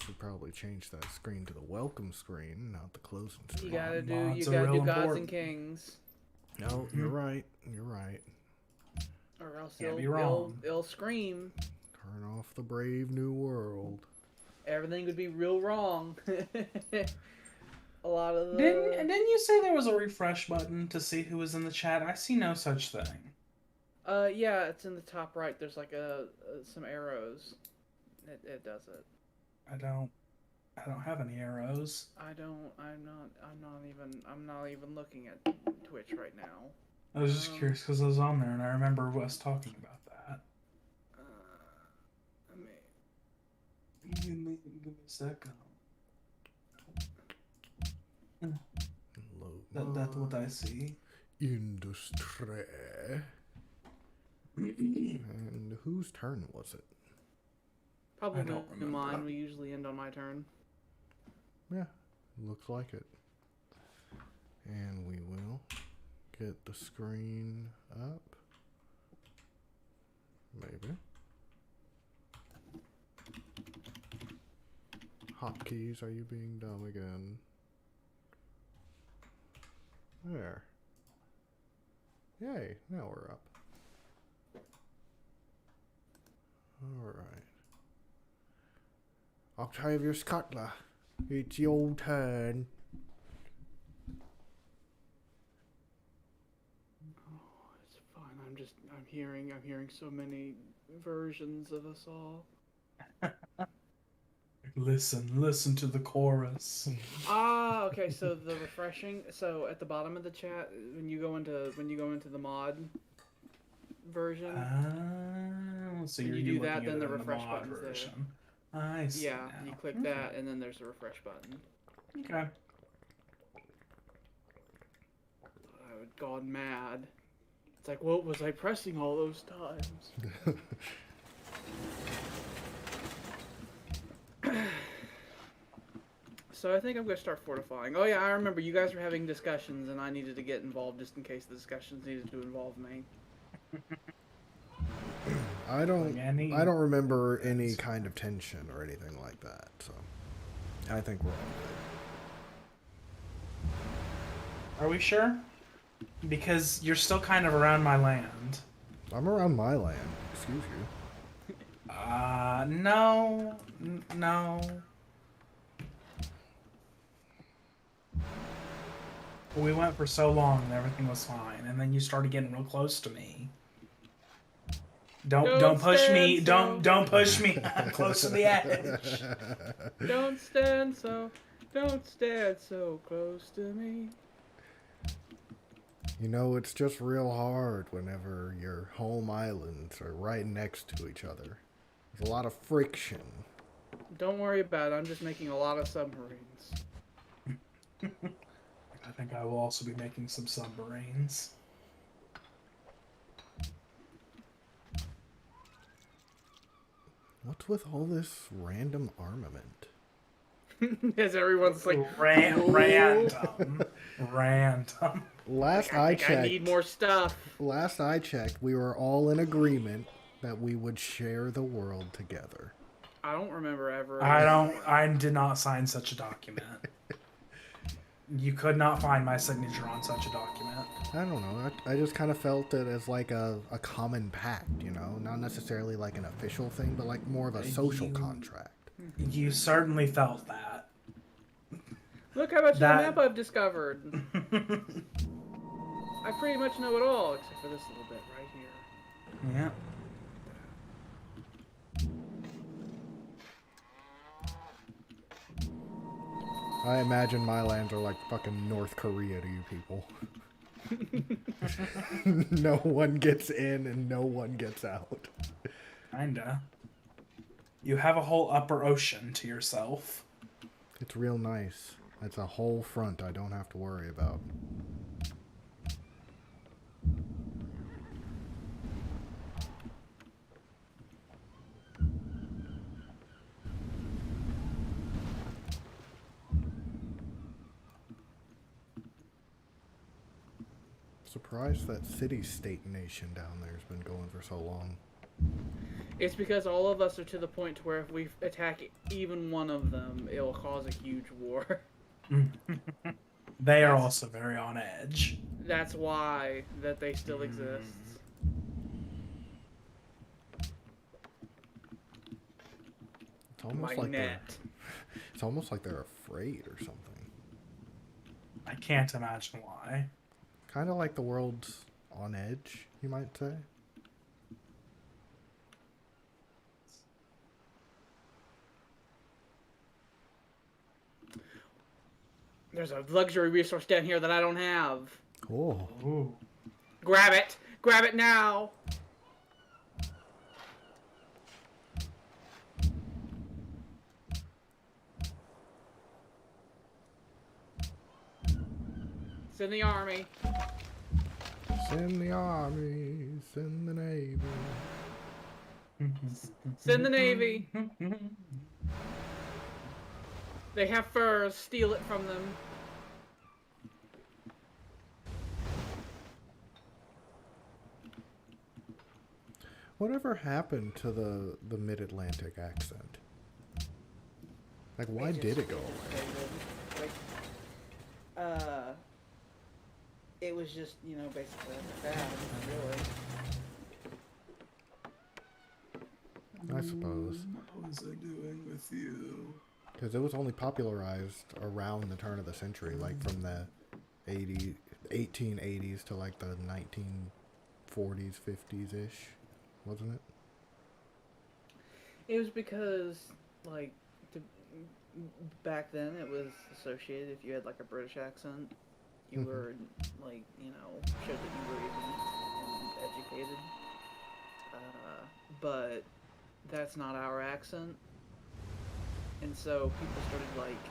should probably change that screen to the welcome screen, not the closing screen. You gotta do gods and kings. No, you're right. You're right. Or else it'll scream. Turn off the brave new world. Everything would be real wrong. A lot of the... Didn't you say there was a refresh button to see who was in the chat? I see no such thing. Yeah, it's in the top right. There's like some arrows. It does it. I don't have any arrows. I'm not even looking at Twitch right now. I was just curious because I was on there and I remember us talking about that. Give me a second. That's what I see. Industry. And whose turn was it? Probably mine. We usually end on my turn. Yeah, looks like it. And we will get the screen up. Maybe. Hotkeys, are you being dumb again? There. Yay, now we're up. Alright. Octavius Cutler, it's your turn. Oh, it's fine. I'm hearing so many versions of us all. Listen to the chorus. Okay, so the refreshing, so at the bottom of the chat, when you go into the mod version, so when you do that, then the refresh button's there. I see. Yeah, now. you click that, and then there's a refresh button. Okay. I would gone mad. It's like, what was I pressing all those times? So I think I'm going to start fortifying. Oh yeah, I remember you guys were having discussions and I needed to get involved just in case the discussions needed to involve me. I don't remember any kind of tension or anything like that, so I think we're all good. Are we sure? Because you're still kind of around my land. I'm around my land, excuse you. No. We went for so long and everything was fine, and then you started getting real close to me. Don't push me. Don't push me. I'm close to the edge. Don't stand so close to me. You know, it's just real hard whenever your home islands are right next to each other. There's a lot of friction. Don't worry about it. I'm just making a lot of submarines. I think I will also be making some submarines. What's with all this random armament? As everyone's like, random. Last I checked, I need more stuff. Last I checked, we were all in agreement that we would share the world together. I don't remember ever. I did not sign such a document. You could not find my signature on such a document. I don't know. I just kind of felt it as like a common pact, you know? Not necessarily like an official thing, but like more of a social contract. You certainly felt that. Look how much of the map I've discovered. I pretty much know it all, except for this little bit right here. Yeah. I imagine my lands are like fucking North Korea to you people. No one gets in and no one gets out. Kinda. You have a whole upper ocean to yourself. It's real nice. It's a whole front I don't have to worry about. Surprised that city-state nation down there has been going for so long. It's because all of us are to the point to where if we attack even one of them, it will cause a huge war. They are also very on edge. That's why that they still exist. It's almost My like net. it's almost like they're afraid or something. I can't imagine why. Kind of like the world's on edge, you might say. There's a luxury resource down here that I don't have. Oh. Ooh. Grab it! Grab it now! Send the army. Send the army, send the navy. Send the navy. They have furs. Steal it from them. Whatever happened to the mid-Atlantic accent? Like, why did it go away? Like, it was just, basically bad, really. I suppose. What was I doing with you? Because it was only popularized around the turn of the century, like from the 1880s to like the 1940s, 50s-ish, wasn't it? It was because, like, back then it was associated if you had, like, a British accent, you were, like, showed that you were even educated. But that's not our accent. And so people started, like,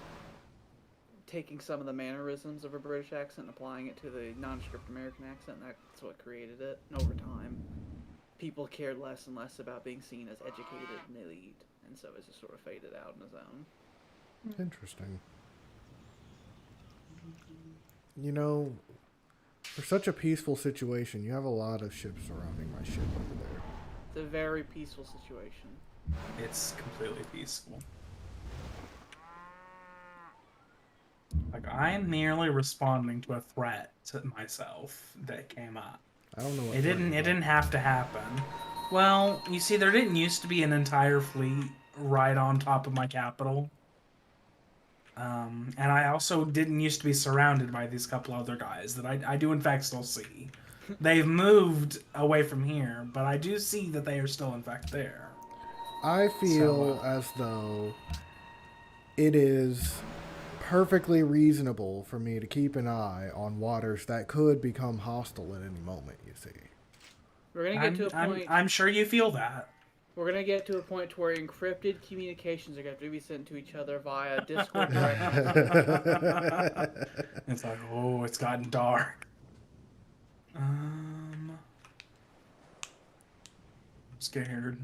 taking some of the mannerisms of a British accent and applying it to the nondescript American accent, and that's what created it. And over time, people cared less and less about being seen as educated and elite, and so it just sort of faded out on its own. Interesting. For such a peaceful situation, you have a lot of ships surrounding my ship over there. It's a very peaceful situation. It's completely peaceful. Like, I'm merely responding to a threat to myself that came up. I don't know what It didn't have to happen. Well, you see, there didn't used to be an entire fleet right on top of my capital. And I also didn't used to be surrounded by these couple other guys that I do in fact still see. They've moved away from here, but I do see that they are still in fact there. I feel as though it is perfectly reasonable for me to keep an eye on waters that could become hostile at any moment, you see. We're gonna get to a point. I'm sure you feel that. We're gonna get to a point to where encrypted communications are going to be sent to each other via Discord directly. It's like, oh, it's gotten dark. I'm scared.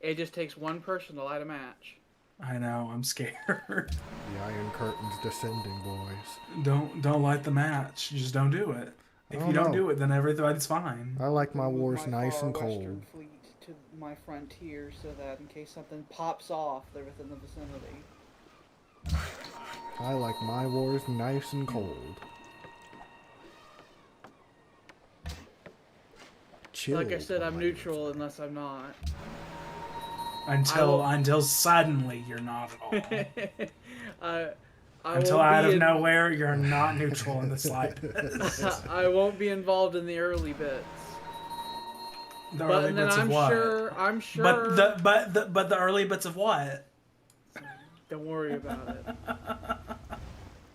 It just takes one person to light a match. I know, I'm scared. The Iron Curtain's descending, boys. Don't light the match. Just don't do it. If you don't do it, then everything's fine. I like my Move wars my nice far and western cold. fleet to my frontier so that in case something pops off, they're within the vicinity. I like my wars nice and cold. Chill. Like I said, I'm neutral unless I'm not. Until suddenly you're not at all. Until won't out be of nowhere, you're not neutral in the slightest. I won't be involved in the early bits. The early But then bits of what? I'm sure. But the early bits of what? Don't worry about it.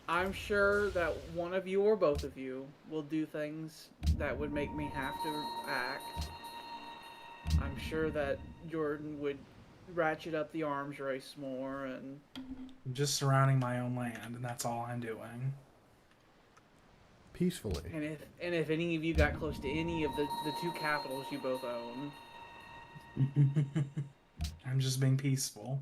I'm sure that one of you or both of you will do things that would make me have to act. I'm sure that Jordan would ratchet up the arms race more, and I'm just surrounding my own land, and that's all I'm doing. Peacefully. and if any of you got close to any of the two capitals you both own, I'm just being peaceful.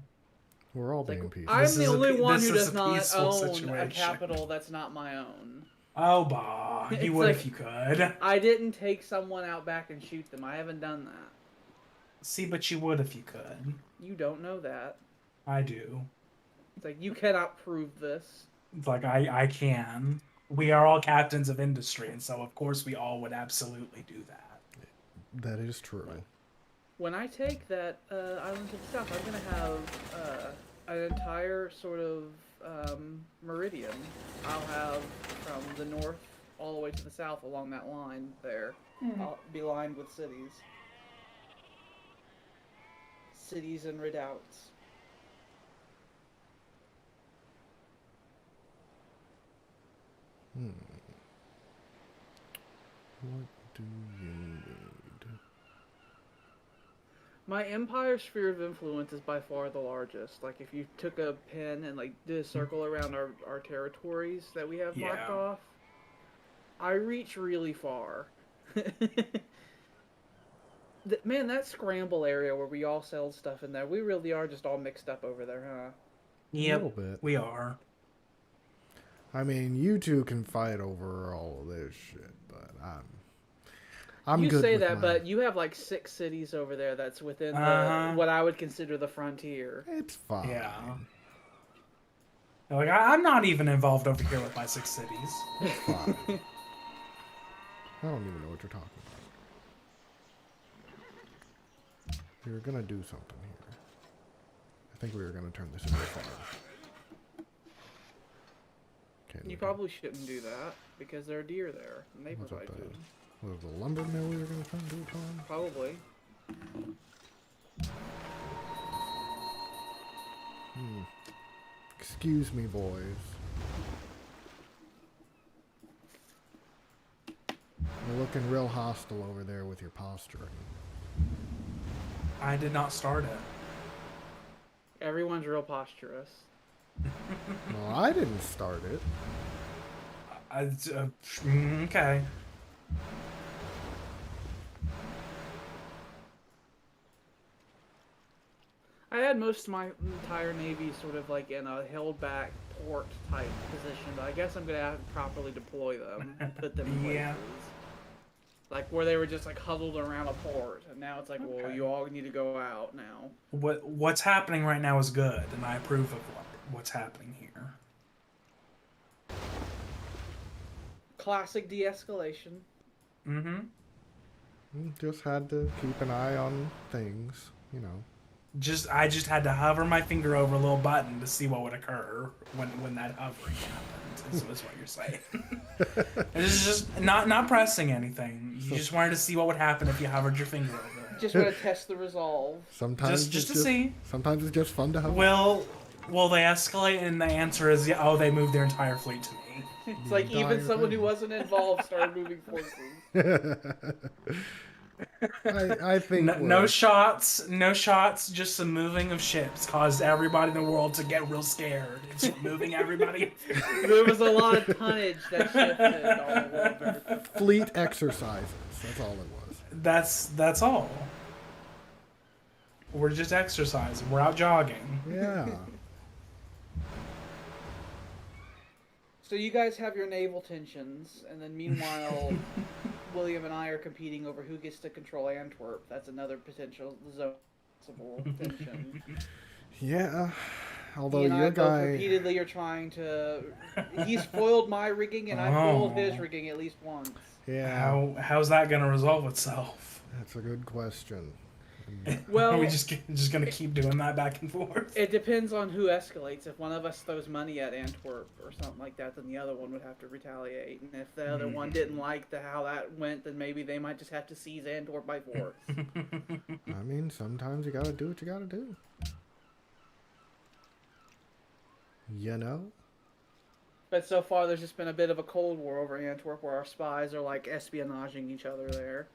We're all being like, peaceful. I'm This the is a only pe- one this who is does a not peaceful own a situation. capital that's not my own. Oh, bah. It's You would like- if you could. I didn't take someone out back and shoot them. I haven't done that. See, but you would if you could. You don't know that. I do. It's like, you cannot prove this. It's like, I can. We are all captains of industry, and so of course we all would absolutely do that. That is true. When I take that island to the south, I'm going to have an entire sort of meridian. I'll have from the north all the way to the south along that line there. I'll be lined with cities. Cities and redoubts. What do you need? My empire sphere of influence is by far the largest. Like, if you took a pen and like did a circle around our territories that we have marked off, I reach really far. Man, that scramble area where we all sell stuff in there, we really are just all mixed up over there, huh? Yep, A little bit. we are. I mean, you two can fight over all of this shit, but I'm you good say with that, mine. but you have like 6 cities over there that's within the, what I would consider the frontier. It's fine. Yeah. Like, I'm not even involved over here with my 6 cities. It's fine. I don't even know what you're talking about. You're gonna do something here. I think we were gonna turn this into a farm. Okay, You probably shouldn't do that because there are deer there and they What's up provide there? food. Was the lumber mill we were gonna turn into a farm? Probably. Excuse me, boys. You're looking real hostile over there with your posturing. I did not start it. Everyone's real posturous. Well, I didn't start it. Okay. I had most of my entire navy sort of like in a held back port type position, but I guess I'm gonna have to properly deploy them and put them in places. Yeah. Like where they were just like huddled around a port, and now it's like, well, Okay. you all need to go out now. What's happening right now is good, and I approve of what's happening here. Classic de-escalation. Mm-hmm. Just had to keep an eye on things, you know. I just had to hover my finger over a little button to see what would occur when that hovering happened. Is what you're saying. This is just not pressing anything. You just wanted to see what would happen if you hovered your finger over it. Just want to test the resolve. Sometimes Just it's to see. Sometimes it's just fun to have. Will they escalate? And the answer is yeah. Oh, they moved their entire fleet to me. It's like even someone who wasn't involved started moving forces. I think No shots, just some moving of ships caused everybody in the world to get real scared. It's moving everybody. There was a lot of tonnage that shifted all over. fleet exercises. That's all it was. That's all. We're just exercising. We're out jogging. Yeah. So you guys have your naval tensions, and then meanwhile, William and I are competing over who gets to control Antwerp. That's another potential zone tension. Yeah. Although He and I your both guy, repeatedly are trying to. He's foiled my rigging, and I foiled his rigging at least once. yeah, How's that gonna resolve itself? that's a good question. Well, Are we just gonna keep doing that back and forth? it depends on who escalates. If one of us throws money at Antwerp or something like that, then the other one would have to retaliate. And if the other one didn't like how that went, then maybe they might just have to seize Antwerp by force. I mean, sometimes you gotta do what you gotta do. You know? But so far, there's just been a bit of a cold war over Antwerp, where our spies are like espionaging each other there.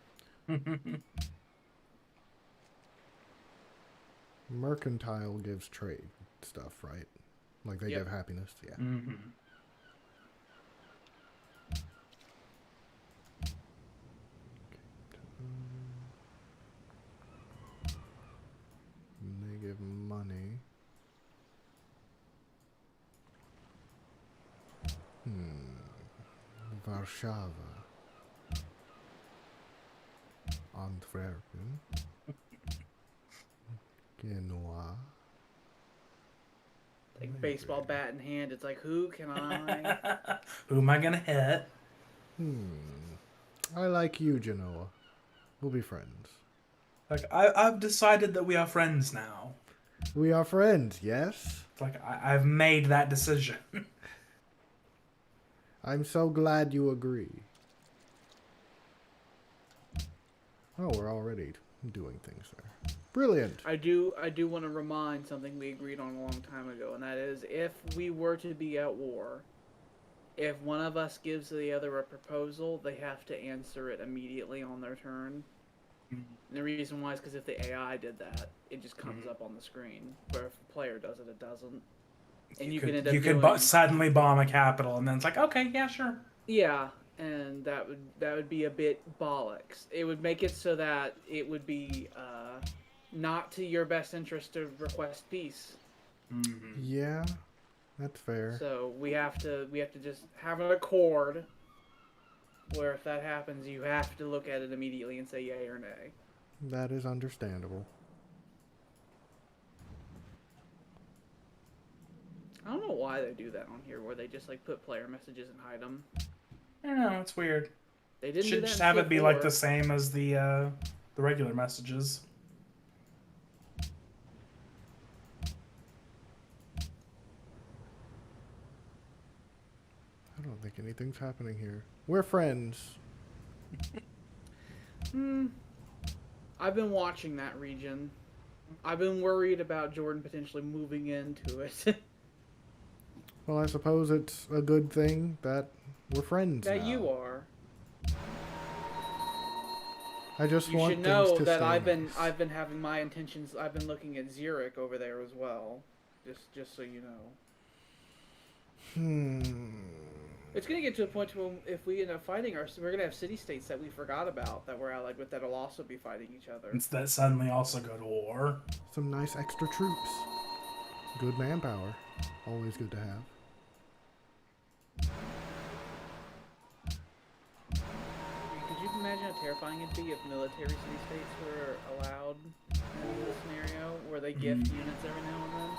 Mercantile gives trade stuff, right? Like they give happiness, yeah. Mm-hmm. They give money. Warsaw. Antwerpen. Genoa. Like baseball bat in hand, it's like, who can I? Who am I gonna hit? I like you, Genoa. We'll be friends. Like I've decided that we are friends now. We are friends, yes? Like I've made that decision. I'm so glad you agree. Oh, we're already doing things there. Brilliant. I do want to remind something we agreed on a long time ago, and that is if we were to be at war, if one of us gives the other a proposal, they have to answer it immediately on their turn. And the reason why is because if the AI did that, it just comes up on the screen. Where if the player does it, it doesn't. And you can end up doing... suddenly bomb a capital, and then it's like, okay, yeah, sure. Yeah, and that would be a bit bollocks. It would make it so that it would be not to your best interest to request peace. Mm-hmm. Yeah, that's fair. So we have to just have an accord where if that happens, you have to look at it immediately and say yay or nay. That is understandable. I don't know why they do that on here, where they just like put player messages and hide them. I don't know, it's weird. They didn't do Should that just in have it be like C4. the same as the regular messages. I don't think anything's happening here. We're friends. I've been watching that region. I've been worried about Jordan potentially moving into it. Well, I suppose it's a good thing that we're friends that now. you are. I just You want should things know to that stay I've nice. been having my intentions. I've been looking at Zurich over there as well. Just so you know. It's gonna get to a point to when if we end up fighting, we're gonna have city-states that we forgot about that we're allied with that'll also be fighting each other. It's that suddenly also go to war. Some nice extra troops. Good manpower. Always good to have. Could you imagine how terrifying it'd be if military city-states were allowed in this scenario, where they gift units every now and then?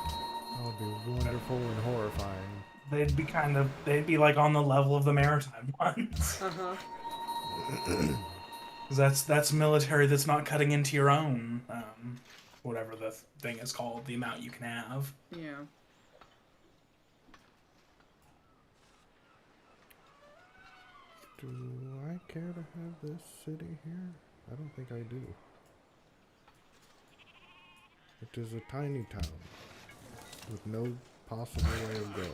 That would be wonderful and horrifying. They'd be like on the level of the maritime ones. Because that's military that's not cutting into your own, whatever the thing is called, the amount you can have. Yeah. Do I care to have this city here? I don't think I do. It is a tiny town with no possible way of growing.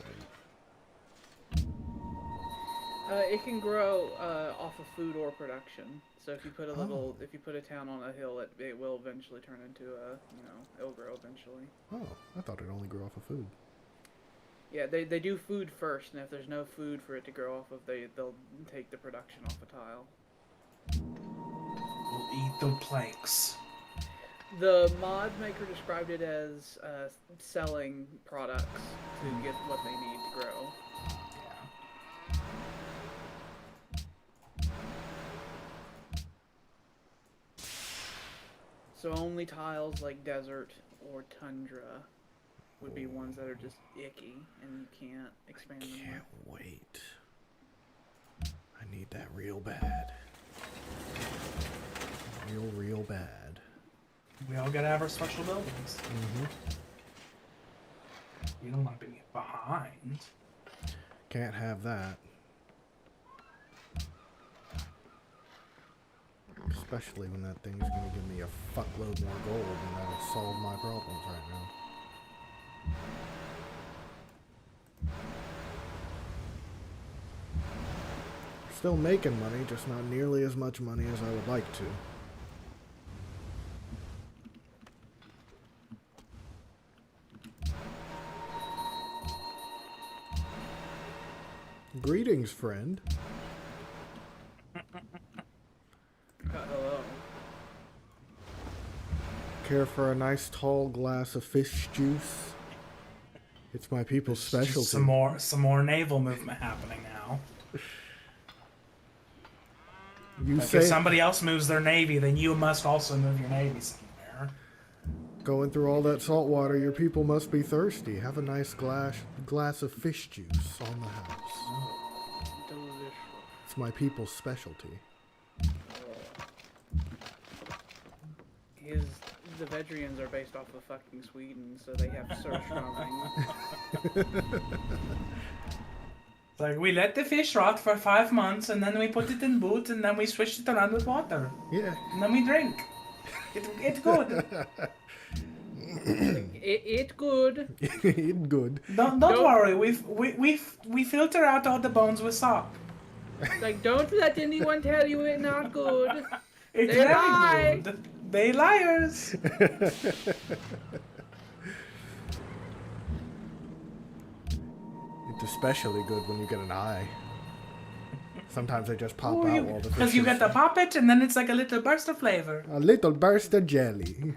It can grow off of food or production. So if you put if you put a town on a hill, it will eventually turn into it'll grow eventually. Oh, I thought it only grew off of food. Yeah, they do food first, and if there's no food for it to grow off of, they'll take the production off a tile. We'll eat the planks. The mod maker described it as selling products to get what they need to grow. So only tiles like desert or tundra would be ones that are just icky and you can't expand them. Can't wait. I need that real bad. Real bad. We all gotta have our special buildings. You don't want to be behind. Can't have that. Especially when that thing's gonna give me a fuckload more gold and that'll solve my problems right now. Still making money, just not nearly as much money as I would like to. Greetings, friend. Hello. Care for a nice tall glass of fish juice? It's my people's specialty. Just some more naval movement happening now. You Like say if somebody else moves their navy, then you must also move your navy somewhere. Going through all that salt water, your people must be thirsty. Have a nice glass of fish juice on the house. Delicious. It's my people's specialty. The Vedrians are based off of fucking Sweden, so they have surströmming. It's like, we let the fish rot for 5 months, and then we put it in boots, and then we swish it around with water. Yeah. And then we drink. It's good. It's good. It's good. Don't worry. We filter out all the bones with salt. Like, don't let anyone tell you it's not good. It's They very lie. good. They liars. It's especially good when you get an eye. Sometimes they just pop Ooh, out while the fish Because you is- get to pop it, and then it's like a little burst of flavor. A little burst of jelly.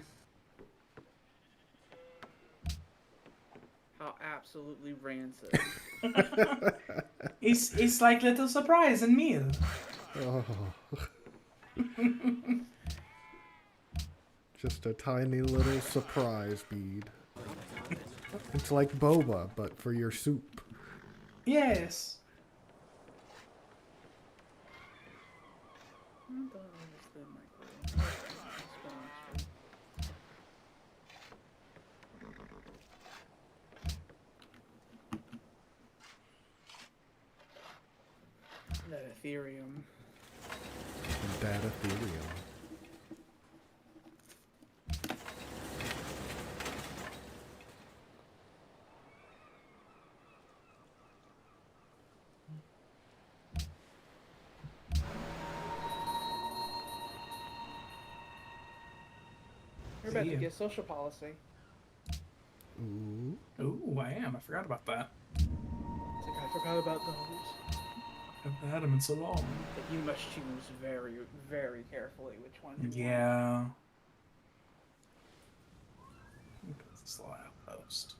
How absolutely rancid. It's like little surprise and meal. Oh. Just a tiny little surprise bead. It's like boba, but for your soup. Yes. That Ethereum. That Ethereum. You're about to you. get social policy. Ooh. Ooh, I am. I forgot about that. It's like, I forgot about those. I haven't had them in so long. But you must choose very, very carefully which one you want. Yeah. Slow outpost.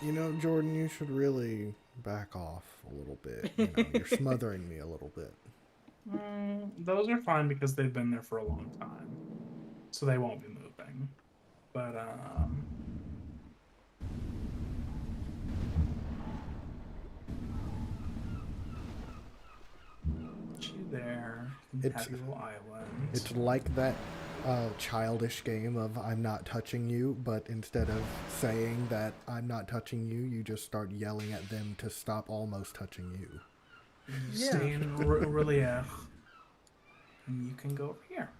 You know, Jordan, you should really back off a little bit. You know, you're smothering me a little bit. Those are fine because they've been there for a long time, so they won't be moving. But get you there. It's- Happy little island. It's like that childish game of I'm not touching you, but instead of saying that I'm not touching you, you just start yelling at them to stop almost touching you. You stay in relief, and you can go over here.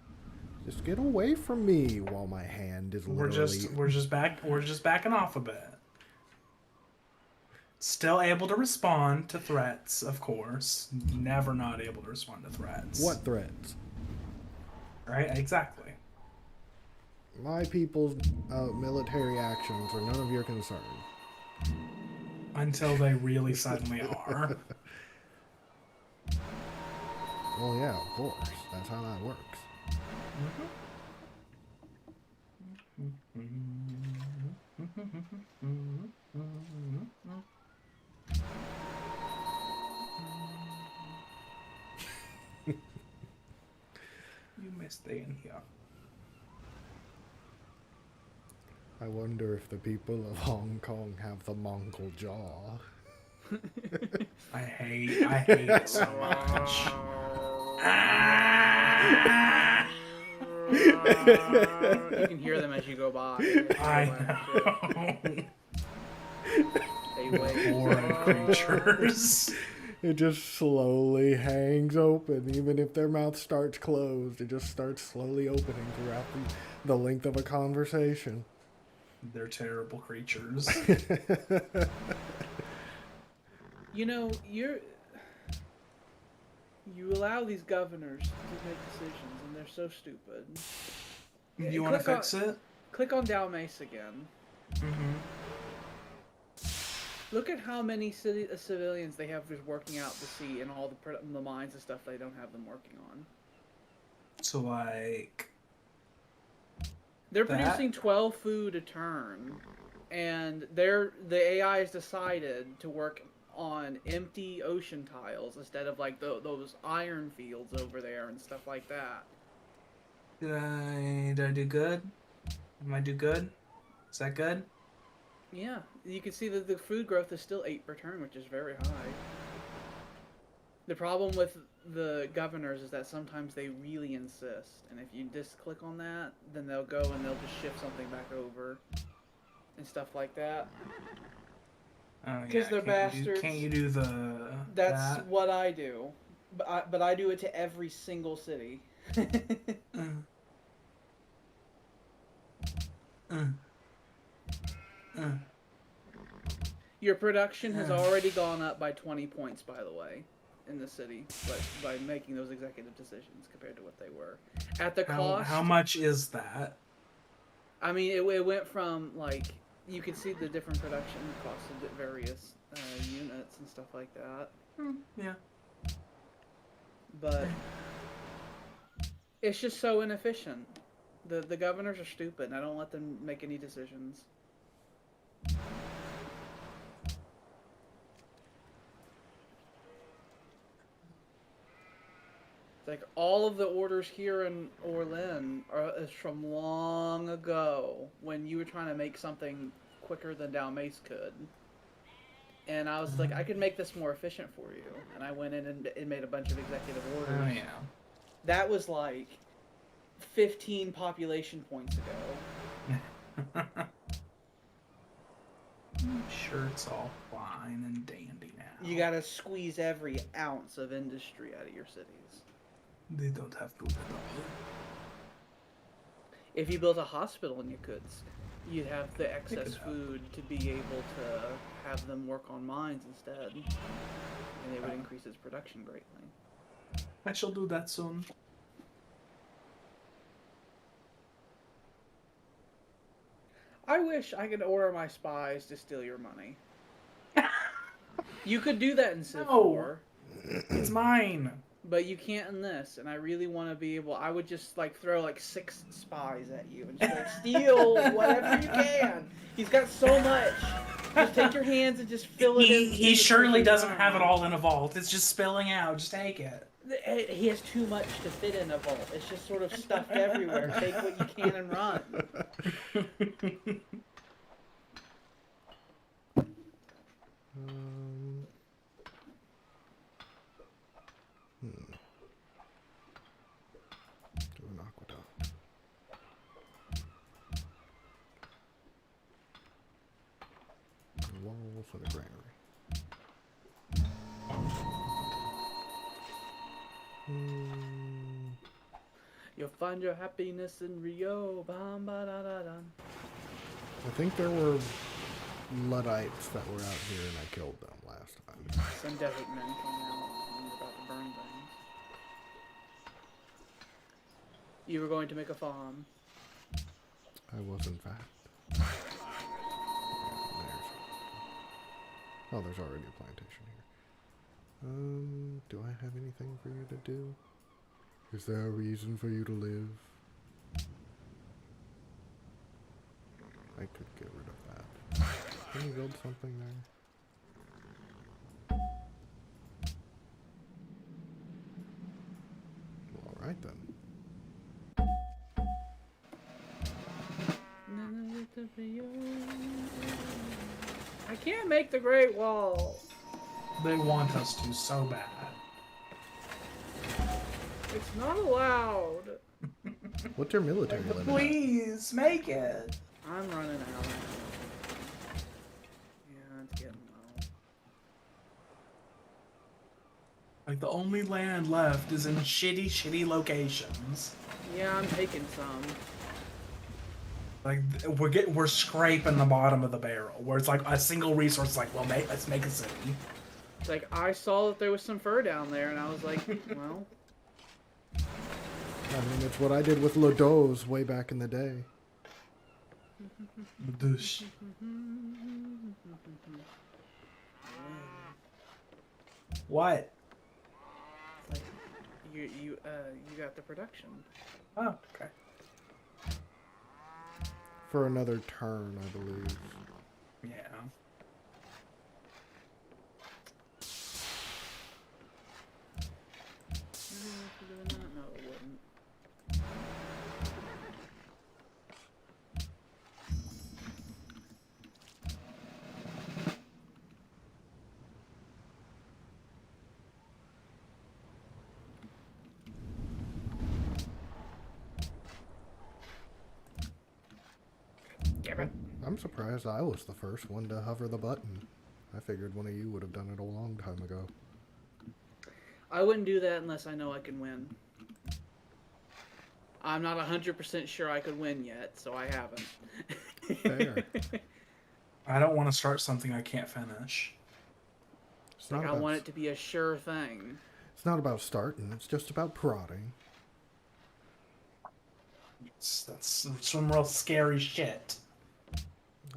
Just get away from me while my hand is literally... We're just backing off a bit. Still able to respond to threats, of course. Never not able to respond to threats. What threats? Right? Exactly. My people's military actions are none of your concern. Until they really suddenly are. Well, yeah, of course. That's how that works. You may stay in here. I wonder if the people of Hong Kong have the Mongol jaw. I hate it so much. You can hear them as you go by. I know. They wait. Boring creatures. It just slowly hangs open. Even if their mouth starts closed, it just starts slowly opening throughout the length of a conversation. They're terrible creatures. You know, you allow these governors to make decisions, and they're so stupid. You want to Click fix it? Click on Dalmace again. Mm-hmm. Look at how many civilians they have just working out to sea, and all the mines and stuff they don't have them working on. So, like... They're That- producing 12 food a turn, and the AI has decided to work on empty ocean tiles instead of like those iron fields over there and stuff like that. Did I do good? Am I do good? Is that good? Yeah, you can see that the food growth is still 8 per turn, which is very high. The problem with the governors is that sometimes they really insist, and if you just click on that, then they'll go and they'll just shift something back over and stuff like that. Oh, Because they're bastards. Can't you do the... That's what I do. But I do it to every single city. Your production has already gone up by 20 points, by the way, in the city, by making those executive decisions compared to what they were. At the cost... How much is that? I mean, it went from, like... You can see the different production costs of various units and stuff like that. Yeah. But... It's just so inefficient. The governors are stupid, and I don't let them make any decisions. Like, all of the orders here in Orlin is from long ago, when you were trying to make something quicker than Dalmace could. And I was like, I could make this more efficient for you. And I went in and made a bunch of executive orders. Oh, yeah. That was like 15 population points ago. I'm sure it's all fine and dandy now. You gotta squeeze every ounce of industry out of your cities. They don't have to at all. If you built a hospital in Yakutsk, you'd have the excess food to be able to have them work on mines instead. And it would increase its production greatly. I shall do that soon. I wish I could order my spies to steal your money. You could do that in Civ 4. It's mine. But you can't in this, and I really want to be able... I would just, like, throw, like, 6 spies at you and just, like, steal whatever you can. He's got so much. Just take your hands and just fill it in. He surely doesn't have it all in a vault. It's just spilling out. Just take it. He has too much to fit in a vault. It's just sort of stuffed everywhere. Take what you can and run. Do an aqueduct. A wall for the granary. You'll find your happiness in Rio. Bam, ba, da, da, da. I think there were Luddites that were out here and I killed them last time. Some desert men came out and were about to burn things. You were going to make a farm. I was, in fact. There's already a plantation here. Do I have anything for you to do? Is there a reason for you to live? I could get rid of that. Can you build something there? Well, alright then. I can't make the Great Wall. They want us to so bad. It's not allowed. What's your military limit? Please, make it. I'm running out. Yeah, it's getting low. Like, the only land left is in shitty locations. Yeah, I'm taking some. Like, we're scraping the bottom of the barrel, where it's like a single resource. Like, well, let's make a city. It's like, I saw that there was some fur down there, and I was like, well. I mean, it's what I did with Lodos way back in the day. Douche. What? It's like, you got the production. Oh, okay. For another turn, I believe. Yeah. I'm surprised I was the first one to hover the button. I figured one of you would have done it a long time ago. I wouldn't do that unless I know I can win. I'm not 100% sure I could win yet, so I haven't. Fair. I don't want to start something I can't finish. It's Like, not I about, want it to be a sure thing. it's not about starting. It's just about prodding. That's some real scary shit.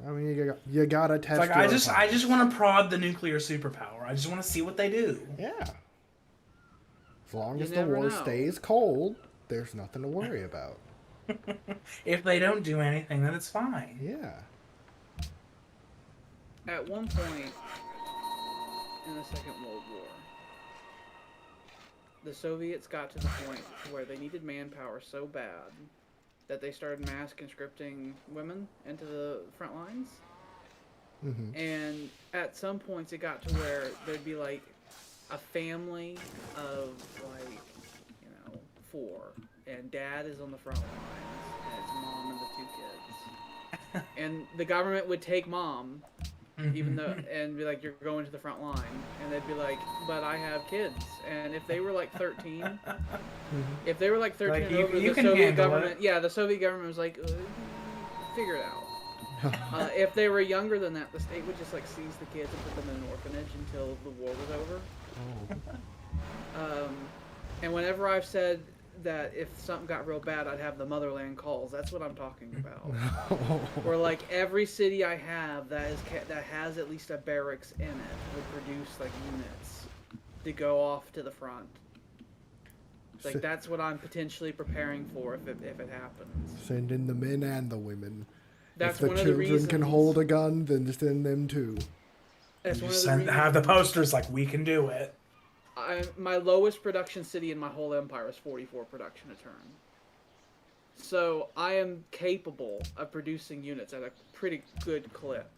I mean, you gotta test. It's like your I just want to prod the nuclear superpower. I just want to see what they do. Yeah. As long You as the never war know. stays cold, there's nothing to worry about. If they don't do anything, then it's fine. Yeah. At one point in the Second World War, the Soviets got to the point where they needed manpower so bad that they started mass conscripting women into the front lines. Mm-hmm. And at some points it got to where there'd be like a family of like, 4, and dad is on the front lines, and it's mom and the 2 kids. And the government would take mom, even though, and be like, you're going to the front line, and they'd be like, but I have kids. And if they were like 13, if they were like 13 Like, and you- over, you the can Soviet handle government, it. yeah, the Soviet government was like, figure it out. If they were younger than that, the state would just like seize the kids and put them in an orphanage until the war was over. Oh. And whenever I've said that if something got real bad, I'd have the motherland calls. That's what I'm talking about. Where like every city I have that has at least a barracks in it would produce like units to go off to the front. Like that's what I'm potentially preparing for if it happens. Send in the men and the women. That's if the one of the children reasons. can hold a gun, then send them too. That's You one of just the reasons. have the posters like, we can do it. My lowest production city in my whole empire is 44 production a turn. So I am capable of producing units at a pretty good clip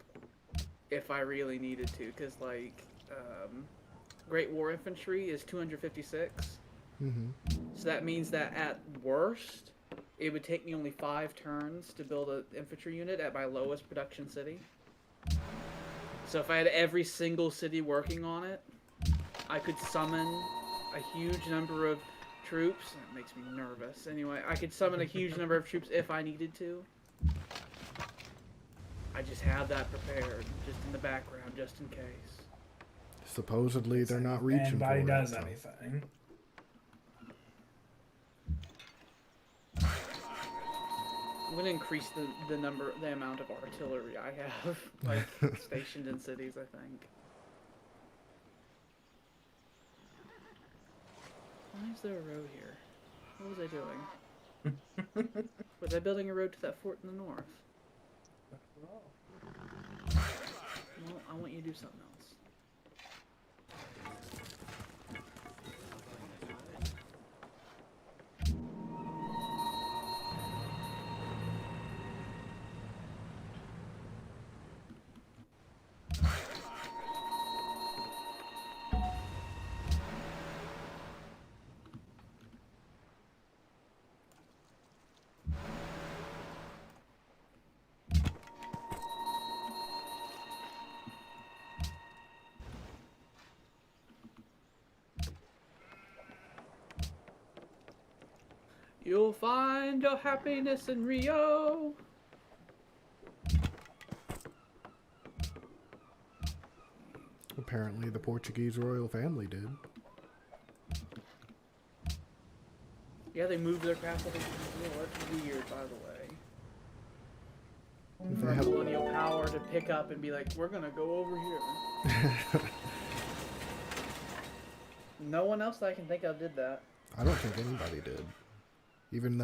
if I really needed to, because like Great War Infantry is 256. Mm-hmm. So that means that at worst, it would take me only 5 turns to build an infantry unit at my lowest production city. So if I had every single city working on it, I could summon a huge number of troops. That makes me nervous. Anyway, I could summon a huge number of troops if I needed to. I just have that prepared, just in the background, just in case. Supposedly they're not reaching for Anybody it. does so. anything. I'm gonna increase the amount of artillery I have, like stationed in cities. I think. Why is there a road here? What was I doing? Was I building a road to that fort in the north? Well, I want you to do something else. You'll find your happiness in Rio. Apparently the Portuguese royal family did. Yeah, they moved their capital to Brazil. That's weird, by the way. They For have- colonial power to pick up and be like, we're gonna go over here. No one else that I can think of did that. I don't think anybody did. Even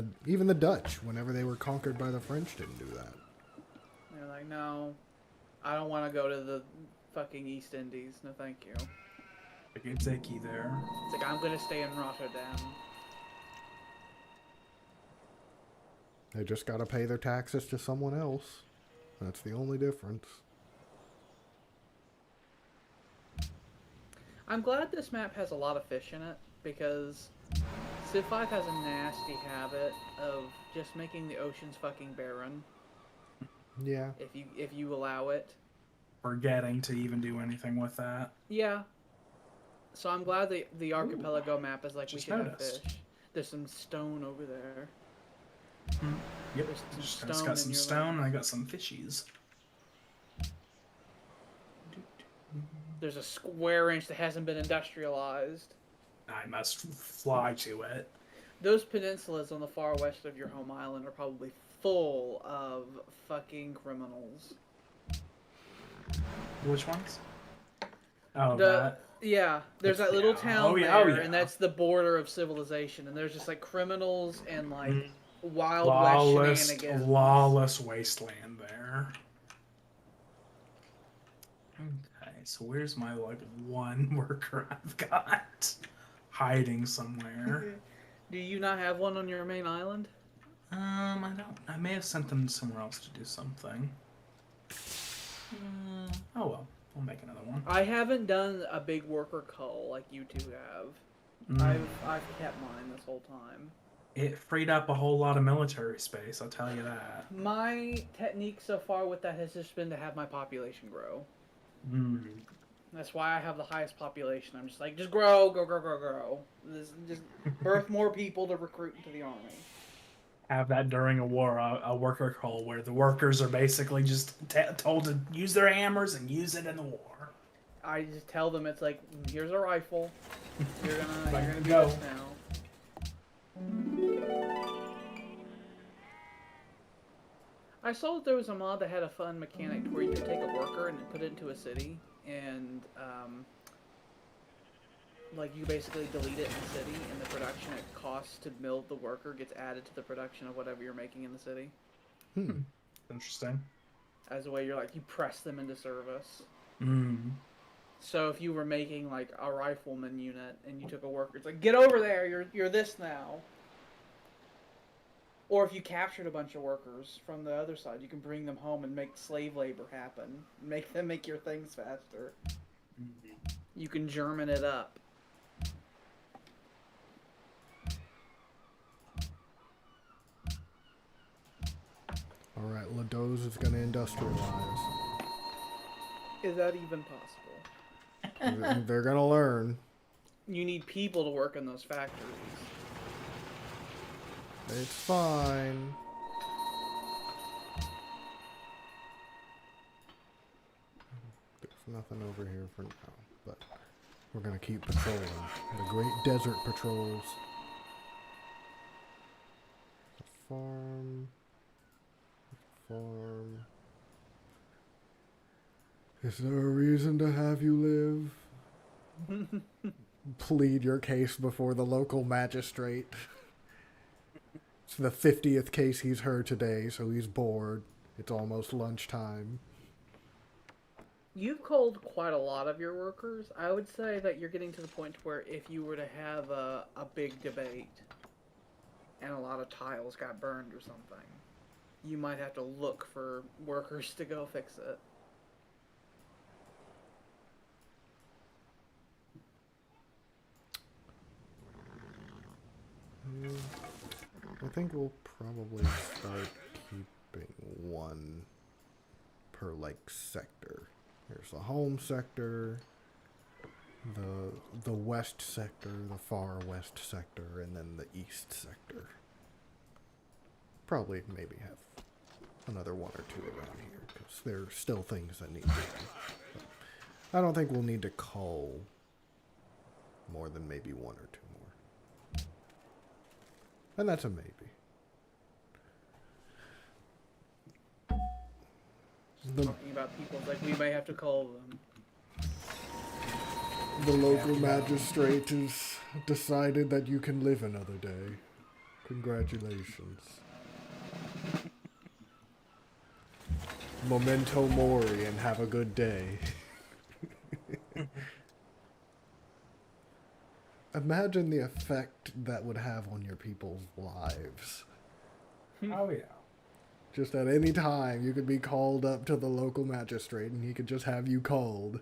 the Dutch, whenever they were conquered by the French, didn't do that. They're like, no, I don't want to go to the fucking East Indies. No, thank you. I can take you there. It's like, I'm gonna stay in Rotterdam. They just gotta pay their taxes to someone else. That's the only difference. I'm glad this map has a lot of fish in it, because Civ 5 has a nasty habit of just making the oceans fucking barren. Yeah. If you allow it. Forgetting to even do anything with that. Yeah. So I'm glad the archipelago map is like we Just should noticed. have fish. There's some stone over there. Yep. There's some Just stone got in some your stone. land. I got some fishies. There's a square inch that hasn't been industrialized. I must fly to it. Those peninsulas on the far west of your home island are probably full of fucking criminals. Which ones? Oh, The yeah, there's that little Yeah. town Oh, yeah. there, Oh, yeah. and that's the border of civilization. And there's just like criminals and like Mhm. Wild West shenanigans. Lawless wasteland there. Okay, so where's my like one worker I've got hiding somewhere? Do you not have one on your main island? I don't. I may have sent them somewhere else to do something. Oh well, we'll make another one. I haven't done a big worker cull like you two have. I've kept mine this whole time. It freed up a whole lot of military space, I'll tell you that. My technique so far with that has just been to have my population grow. That's why I have the highest population. I'm just like, just grow. Just birth more people to recruit into the army. Have that during a war, a worker call where the workers are basically just told to use their hammers and use it in the war. I just tell them it's like, here's a rifle. You're gonna do Go. this now. I saw that there was a mod that had a fun mechanic where you could take a worker and put it into a city, and like you basically delete it in the city, and the production it costs to build the worker gets added to the production of whatever you're making in the city. Interesting. As a way you're like, you press them into service. So if you were making like a rifleman unit and you took a worker, it's like, get over there, you're this now. Or if you captured a bunch of workers from the other side, you can bring them home and make slave labor happen. Make them make your things faster. You can German it up. Alright, Ladoz is going to industrialize. Is that even possible? They're going to learn. You need people to work in those factories. It's fine. There's nothing over here for now, but we're going to keep patrolling. The Great Desert Patrols. Farm. Is there a reason to have you live? Plead your case before the local magistrate. It's the 50th case he's heard today, so he's bored. It's almost lunchtime. You've culled quite a lot of your workers. I would say that you're getting to the point where if you were to have a big debate and a lot of tiles got burned or something, you might have to look for workers to go fix it. I think we'll probably start keeping one per, like, sector. There's the home sector, the west sector, the far west sector, and then the east sector. Probably maybe have another one or two around here, because there are still things that need doing. But I don't think we'll need to cull more than maybe one or two more. And that's a maybe. Talking about people, like, we may have to cull them. The local magistrate has decided that you can live another day. Congratulations. Memento mori and have a good day. Imagine the effect that would have on your people's lives. Oh, yeah. Just at any time, you could be called up to the local magistrate and he could just have you called.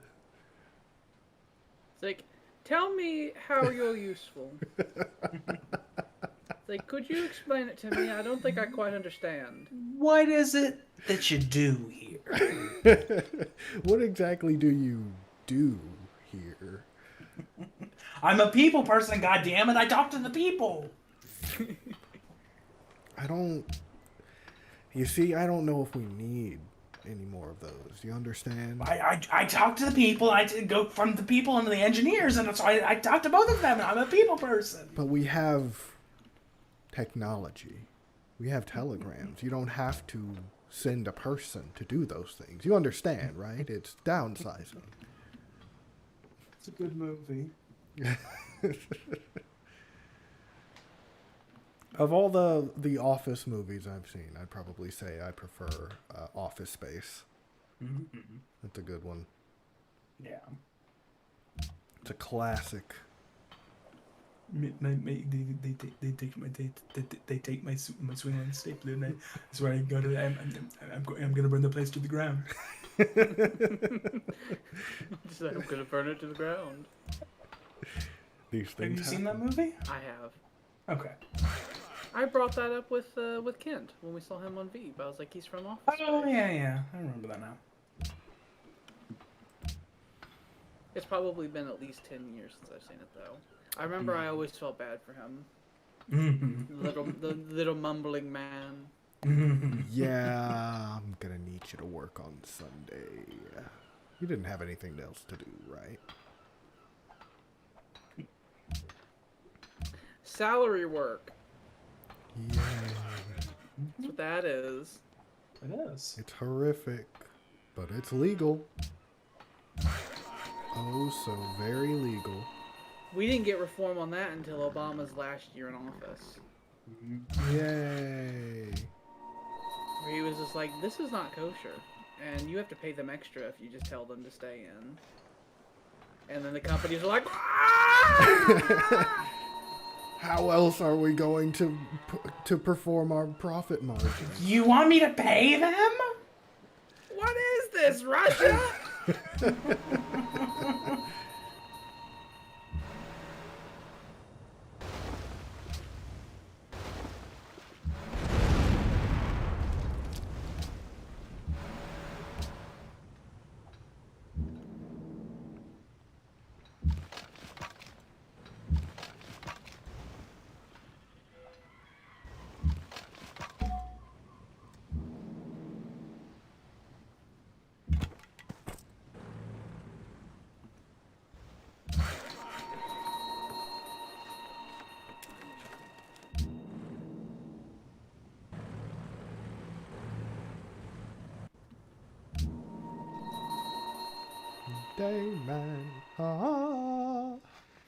It's like, tell me how you're useful. It's like, could you explain it to me? I don't think I quite understand. What is it that you do here? What exactly do you do here? I'm a people person, goddammit. I talk to the people. You see, I don't know if we need any more of those. You understand? I talk to the people. I go from the people into the engineers, and so I talk to both of them. And I'm a people person. But we have technology. We have telegrams. You don't have to send a person to do those things. You understand, right? It's downsizing. It's a good movie. Of all the Office movies I've seen, I'd probably say I prefer Office Space. Mm-hmm. That's a good one. Yeah. It's a classic. They take my swinging stapler, and that's where I go to. I'm gonna burn the place to the ground. So I'm gonna burn it to the ground. These things. Have you seen that movie? I have. Okay. I brought that up with Kent when we saw him on Veep. I was like, he's from Office Oh Space. yeah. I remember that now. It's probably been at least 10 years since I've seen it, though. I remember I always felt bad for him. The little mumbling man. Yeah, I'm gonna need you to work on Sunday. You didn't have anything else to do, right? Salary work. Yeah. That's what that is. It is. It's horrific, but it's legal. Oh, so very legal. We didn't get reform on that until Obama's last year in office. Yay. Where he was just like, this is not kosher. And you have to pay them extra if you just tell them to stay in. And then the companies are like, ah! How else are we going to perform our profit margins? You want me to pay them? What is this, Russia? Dayman,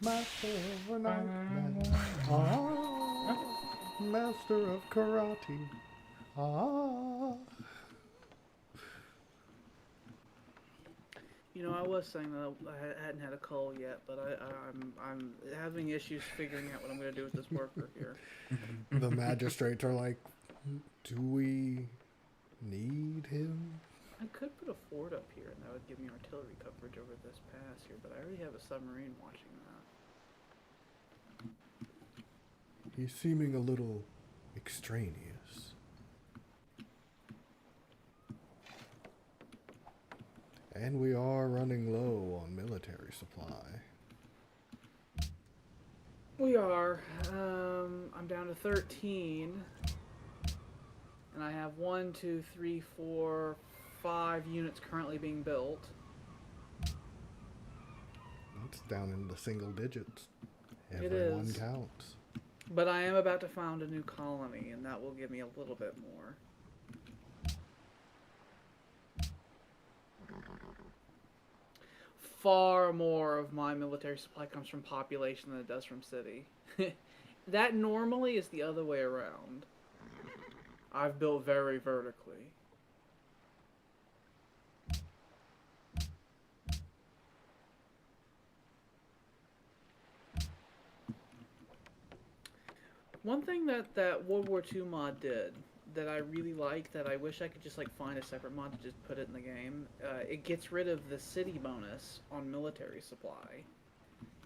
master of nightman, master of karate, You know, I was saying that I hadn't had a call yet, but I'm having issues figuring out what I'm going to do with this worker here. The magistrates are like, do we need him? I could put a fort up here, and that would give me artillery coverage over this pass here, but I already have a submarine watching that. He's seeming a little extraneous. And we are running low on military supply. We are. I'm down to 13. And I have 1, 2, 3, 4, 5 units currently being built. It's down in the single digits. It Everyone is. counts. But I am about to found a new colony, and that will give me a little bit more. Far more of my military supply comes from population than it does from city. That normally is the other way around. I've built very vertically. One thing that World War II mod did that I really like, that I wish I could just like find a separate mod to just put it in the game, it gets rid of the city bonus on military supply,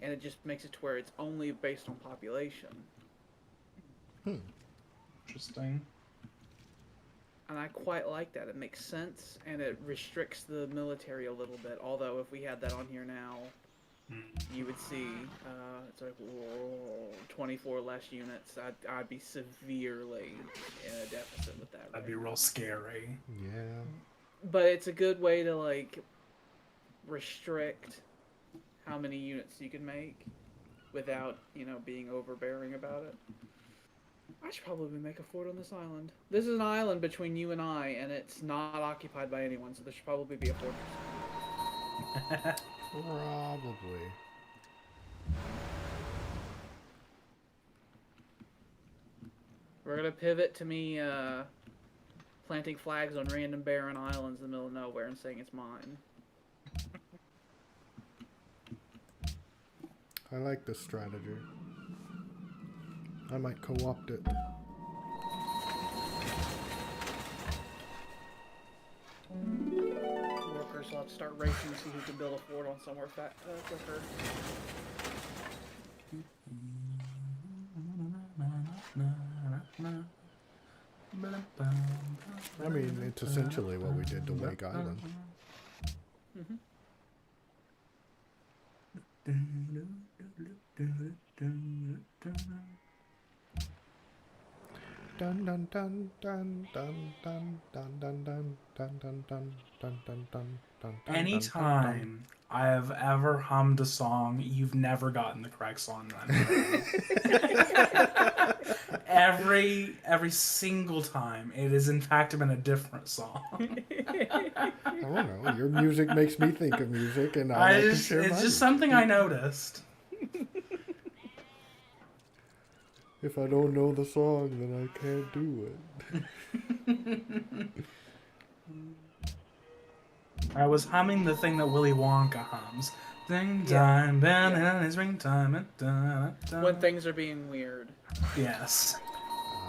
and it just makes it to where it's only based on population. Interesting. And I quite like that. It makes sense, and it restricts the military a little bit. Although if we had that on here now, you would see it's like 24 less units. I'd be severely in a deficit with that. That'd be real scary. Yeah. But it's a good way to like restrict how many units you can make without, being overbearing about it. I should probably make a fort on this island. This is an island between you and I, and it's not occupied by anyone, so there should probably be a fortress. Probably. We're gonna pivot to me planting flags on random barren islands in the middle of nowhere and saying it's mine. I like this strategy. I might co-opt it. Workers will have to start racing to see who can build a fort on somewhere quicker. I mean, it's essentially what we did to Wake Island. Mm-hmm. Dun dun dun dun dun dun dun dun dun dun dun dun dun dun dun dun. Anytime I have ever hummed a song, you've never gotten the correct song run. Every single time, it has in fact been a different song. I don't know. Your music makes me think of music, and I like to share it's mine. just something I noticed. If I don't know the song, then I can't do it. I was humming the thing that Willy Wonka hums. Ding time, and it's springtime. When things are being weird. Yes.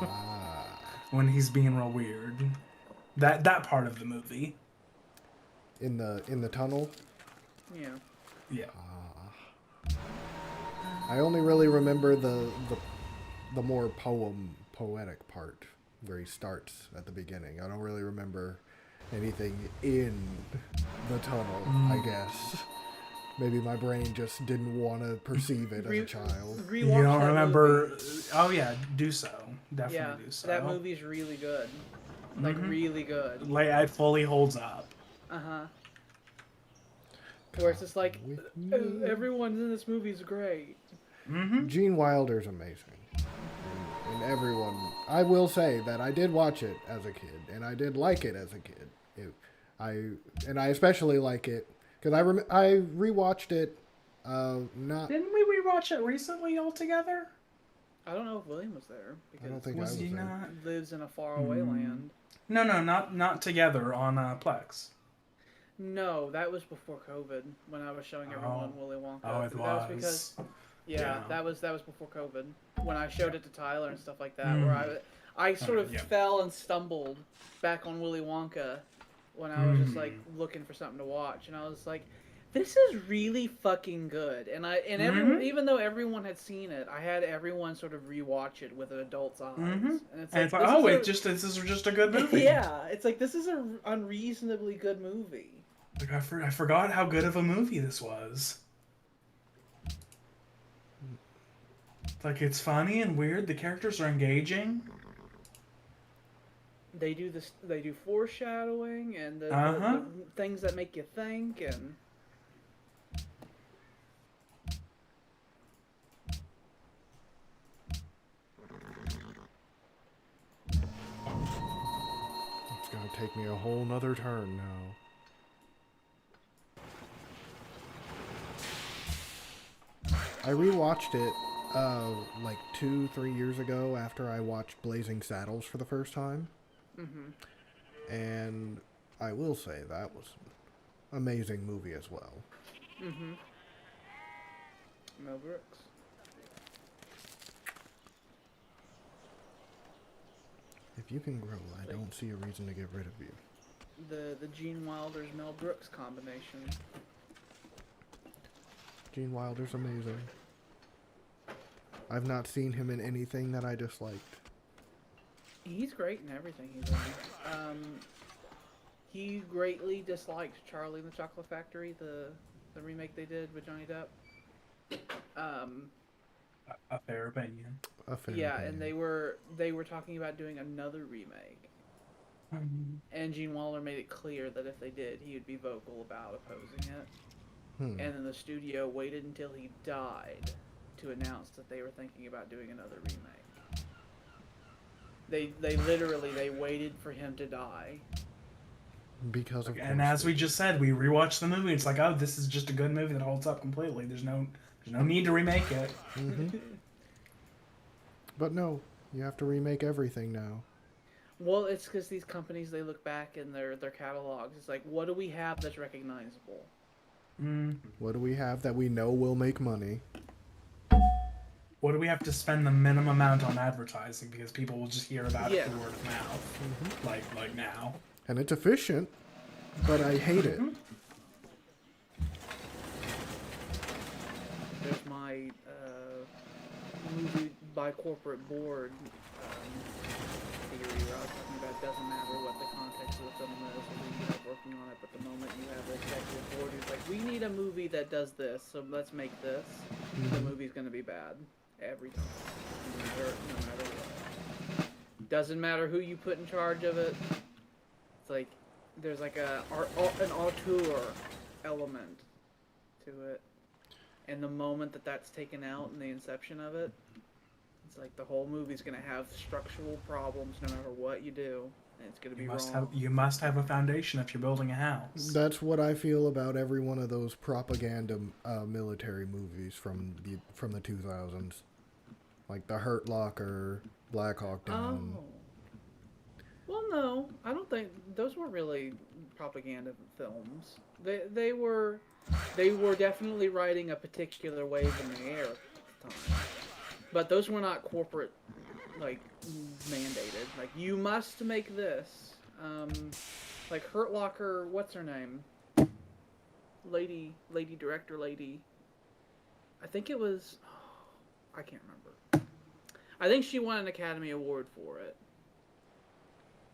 Ah. When he's being real weird. That part of the movie. In the tunnel. Yeah. Yeah. I only really remember the more poetic part where he starts at the beginning. I don't really remember anything in the tunnel, I guess. Maybe my brain just didn't want to perceive it as a child. You don't remember? Movie. Oh yeah, do so. Definitely do so. That movie's really good. Like, really good. Like, it fully holds up. Uh-huh. Where it's just like, everyone in this movie is great. Gene Wilder's amazing. And everyone... I will say that I did watch it as a kid, and I did like it as a kid. I especially like it, because I rewatched it, not... Didn't we rewatch it recently all together? I don't know if William was there, because I don't think I was he there. not? he lives in a faraway land. No, not together on Plex. No, that was before COVID, when I was showing everyone Willy Wonka. Oh, it That was. was because... Yeah, Yeah. that was before COVID, when I showed it to Tyler and stuff like that, where I sort of fell and stumbled back on Willy Wonka when I was just like looking for something to watch, and I was like, this is really fucking good. And everyone, even though everyone had seen it, I had everyone sort of rewatch it with an adult's eyes. And it's like, this is just a good movie. Yeah, it's like, this is an unreasonably good movie. Like, I forgot how good of a movie this was. Like, it's funny and weird. The characters are engaging. They do this. They do foreshadowing and the things that make you think. And It's gonna take me a whole nother turn now. I rewatched it like 2-3 years ago after I watched Blazing Saddles for the first time. And I will say that was an amazing movie as well. Mel Brooks. If you can grow, I don't see a reason to get rid of you. The Gene Wilder's Mel Brooks combination. Gene Wilder's amazing. I've not seen him in anything that I disliked. He's great in everything he's in. He greatly disliked Charlie and the Chocolate Factory, the remake they did with Johnny Depp. A fair opinion. Yeah, and they were talking about doing another remake. And Gene Wilder made it clear that if they did, he would be vocal about opposing it. And then the studio waited until he died to announce that they were thinking about doing another remake. They literally waited for him to die. Because of and as we just said, we rewatched the movie. It's like, oh, this is just a good movie that holds up completely. There's no need to remake it. But no, you have to remake everything now. Well, it's because these companies, they look back in their catalogs. It's like, what do we have that's recognizable? What do we have that we know will make money? What do we have to spend the minimum amount on advertising because people will just hear about it through word of mouth, like now. And it's efficient, but I hate it. There's my movie by corporate board theory where I was talking about it doesn't matter what the context of the film is or who you have working on it, but the moment you have an executive board who's like, we need a movie that does this, so let's make this, the movie's going to be bad every time, no matter what. Doesn't matter who you put in charge of it. It's like there's like an auteur element to it, and the moment that's taken out in the inception of it, it's like the whole movie's gonna have structural problems no matter what you do, and it's gonna be wrong. You must have a foundation if you're building a house. That's what I feel about every one of those propaganda military movies from the 2000s, like The Hurt Locker, Black Hawk Down. Oh. Well, no, I don't think those were really propaganda films. They were definitely riding a particular wave in the air at the time. But those were not corporate, like, mandated. Like, you must make this. Like Hurt Locker, what's her name? Lady director lady. I think it was, I can't remember. I think she won an Academy Award for it.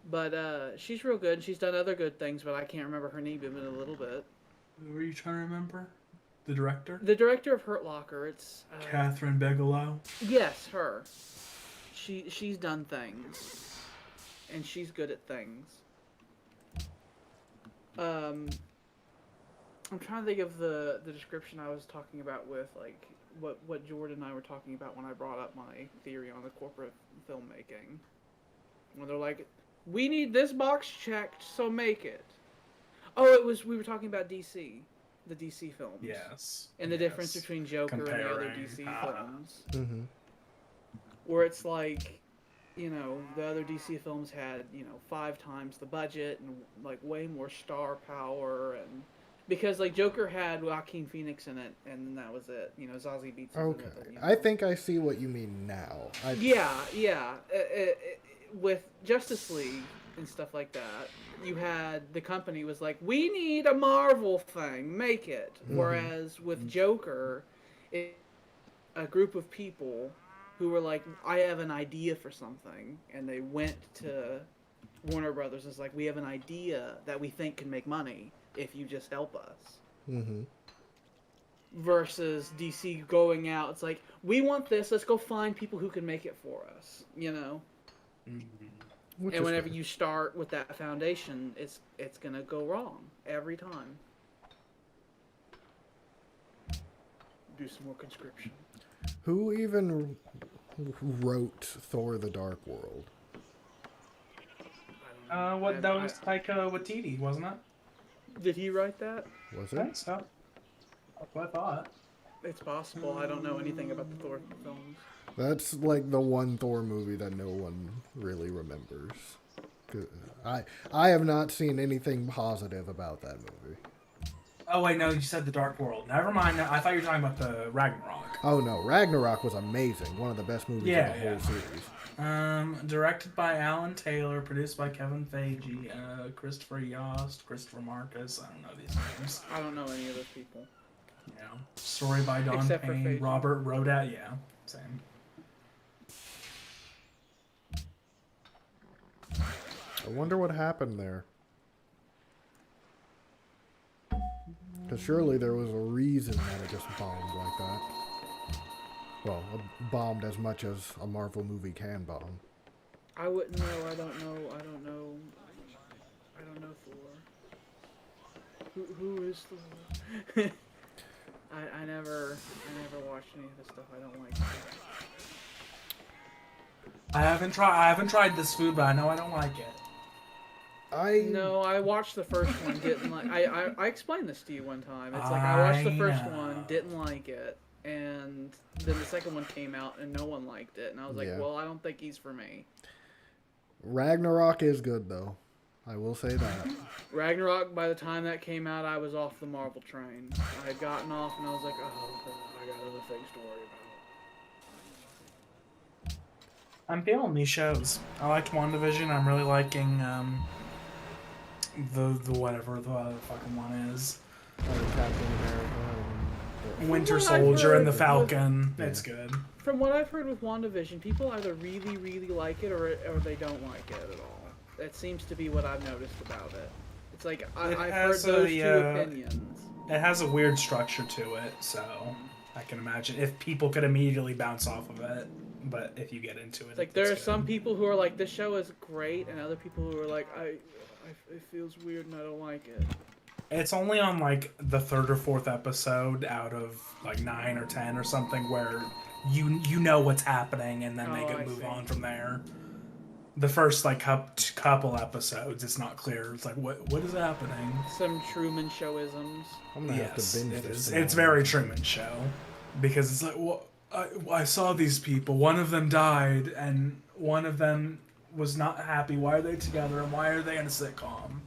But she's real good. She's done other good things, but I can't remember her name even a little bit. Who are you trying to remember? The director? The director of Hurt Locker. It's Catherine Bigelow. Yes, her. She's done things, and she's good at things. I'm trying to think of the description I was talking about with like what Jordan and I were talking about when I brought up my theory on the corporate filmmaking. When they're like, we need this box checked, so make it. Oh, we were talking about DC, the DC films. Yes. And the difference between Joker and the other DC films. Mm-hmm. Where it's like, the other DC films had, 5 times the budget and like way more star power, and because like Joker had Joaquin Phoenix in it, and then that was it. Zazie Beetz. Okay, in it, I think I see what you mean now. Yeah. With Justice League and stuff like that, you had the company was like, we need a Marvel thing, make it. Mm-hmm. Whereas with Joker, a group of people who were like, I have an idea for something, and they went to Warner Brothers and was like, we have an idea that we think can make money if you just help us. Mm-hmm. Versus DC going out, it's like, we want this, let's go find people who can make it for us, Mm-hmm. And whenever you start with that foundation, it's gonna go wrong every time. Do some more conscription. Who even wrote Thor: The Dark World? I don't know. That was Taika Waititi, wasn't it? Did he write that? Was I it? think so. That's what I thought. It's possible. I don't know anything about the Thor films. That's like the one Thor movie that no one really remembers. I have not seen anything positive about that movie. Oh wait, no, you said The Dark World. Never mind. I thought you were talking about the Ragnarok. Oh no, Ragnarok was amazing. One of the best movies of the whole series. Directed by Alan Taylor, produced by Kevin Feige, Christopher Yost, Christopher Marcus. I don't know these names. I don't know any of those people. Yeah. Story by Don Except for Payne, Feige. Robert Rodat. Yeah, same. wonder what happened there. Because surely there was a reason that it just bombed like that. Well, it bombed as much as a Marvel movie can bomb. I wouldn't know. I don't know Thor. Who is Thor? I never watched any of this stuff. I don't like it. I haven't tried this food, but I know I don't like it. No, I watched the first one, didn't like. I explained this to you one time. It's like I watched the first one, didn't like it, and then the second one came out and no one liked it, and I was like, well, I don't think he's for me. Ragnarok is good though. I will say that. Ragnarok, by the time that came out, I was off the Marvel train. I had gotten off and I was like, oh, God, I got other things to worry about. I'm feeling these shows. I liked WandaVision. I'm really liking the whatever the fucking one is. Captain America. Winter Soldier and the Falcon. It's good. From what I've heard with WandaVision, people either really, really like it or they don't like it at all. That seems to be what I've noticed about it. It's like I've heard those two opinions. It has a weird structure to it, so I can imagine if people could immediately bounce off of it. But if you get into it, it's like there are some people who are like, this show is great, and other people who are like, it feels weird and I don't like it. It's only on like the 3rd or 4th episode out of like 9 or 10 or something where you know what's happening, and then they can move on from there. The first like couple episodes, it's not clear. It's like what is happening? Some Truman Show-isms. I'm gonna have to binge this. It's very Truman Show, because it's like, well, I saw these people. One of them died, and one of them was not happy. Why are they together, and why are they in a sitcom?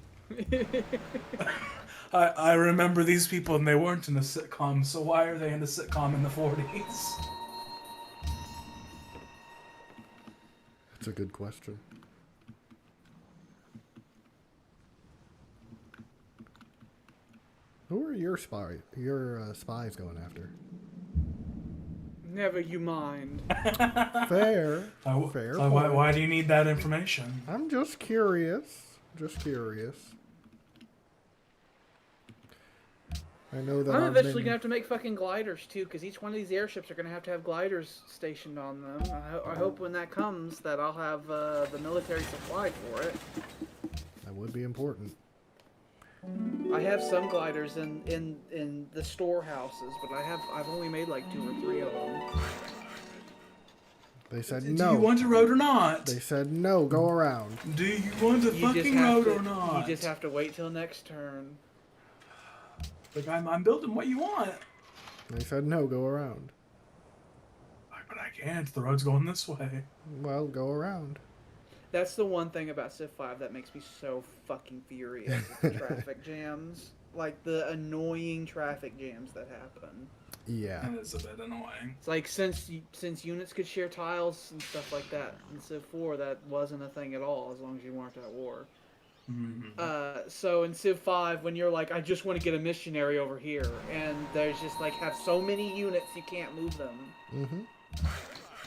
I remember these people, and they weren't in a sitcom. So why are they in a sitcom in the 40s? That's a good question. Who are your spies going after? Never you mind. Fair. Fair. Why do you need that information? I'm just curious. Just curious. I know that I'm eventually gonna have to make fucking gliders too, because each one of these airships are gonna have gliders stationed on them. I hope when that comes that I'll have the military supplied for it. That would be important. I have some gliders in the storehouses, but I've only made like 2 or 3 of them. They said no. no. Do you want a road or not? They said no. Go around. Do you want a fucking road or not? You just have to wait till next turn. Like I'm building what you want. They said no. Go around. But I can't. The road's going this way. Well, go around. That's the one thing about Civ 5 that makes me so fucking furious. Is the traffic jams. Like, the annoying traffic jams that happen. Yeah. It is a bit annoying. It's like, since units could share tiles and stuff like that in Civ 4, that wasn't a thing at all, as long as you weren't at war. Mm-hmm. So in Civ 5, when you're like, I just want to get a missionary over here, and there's just, like, have so many units you can't move them. Mm-hmm.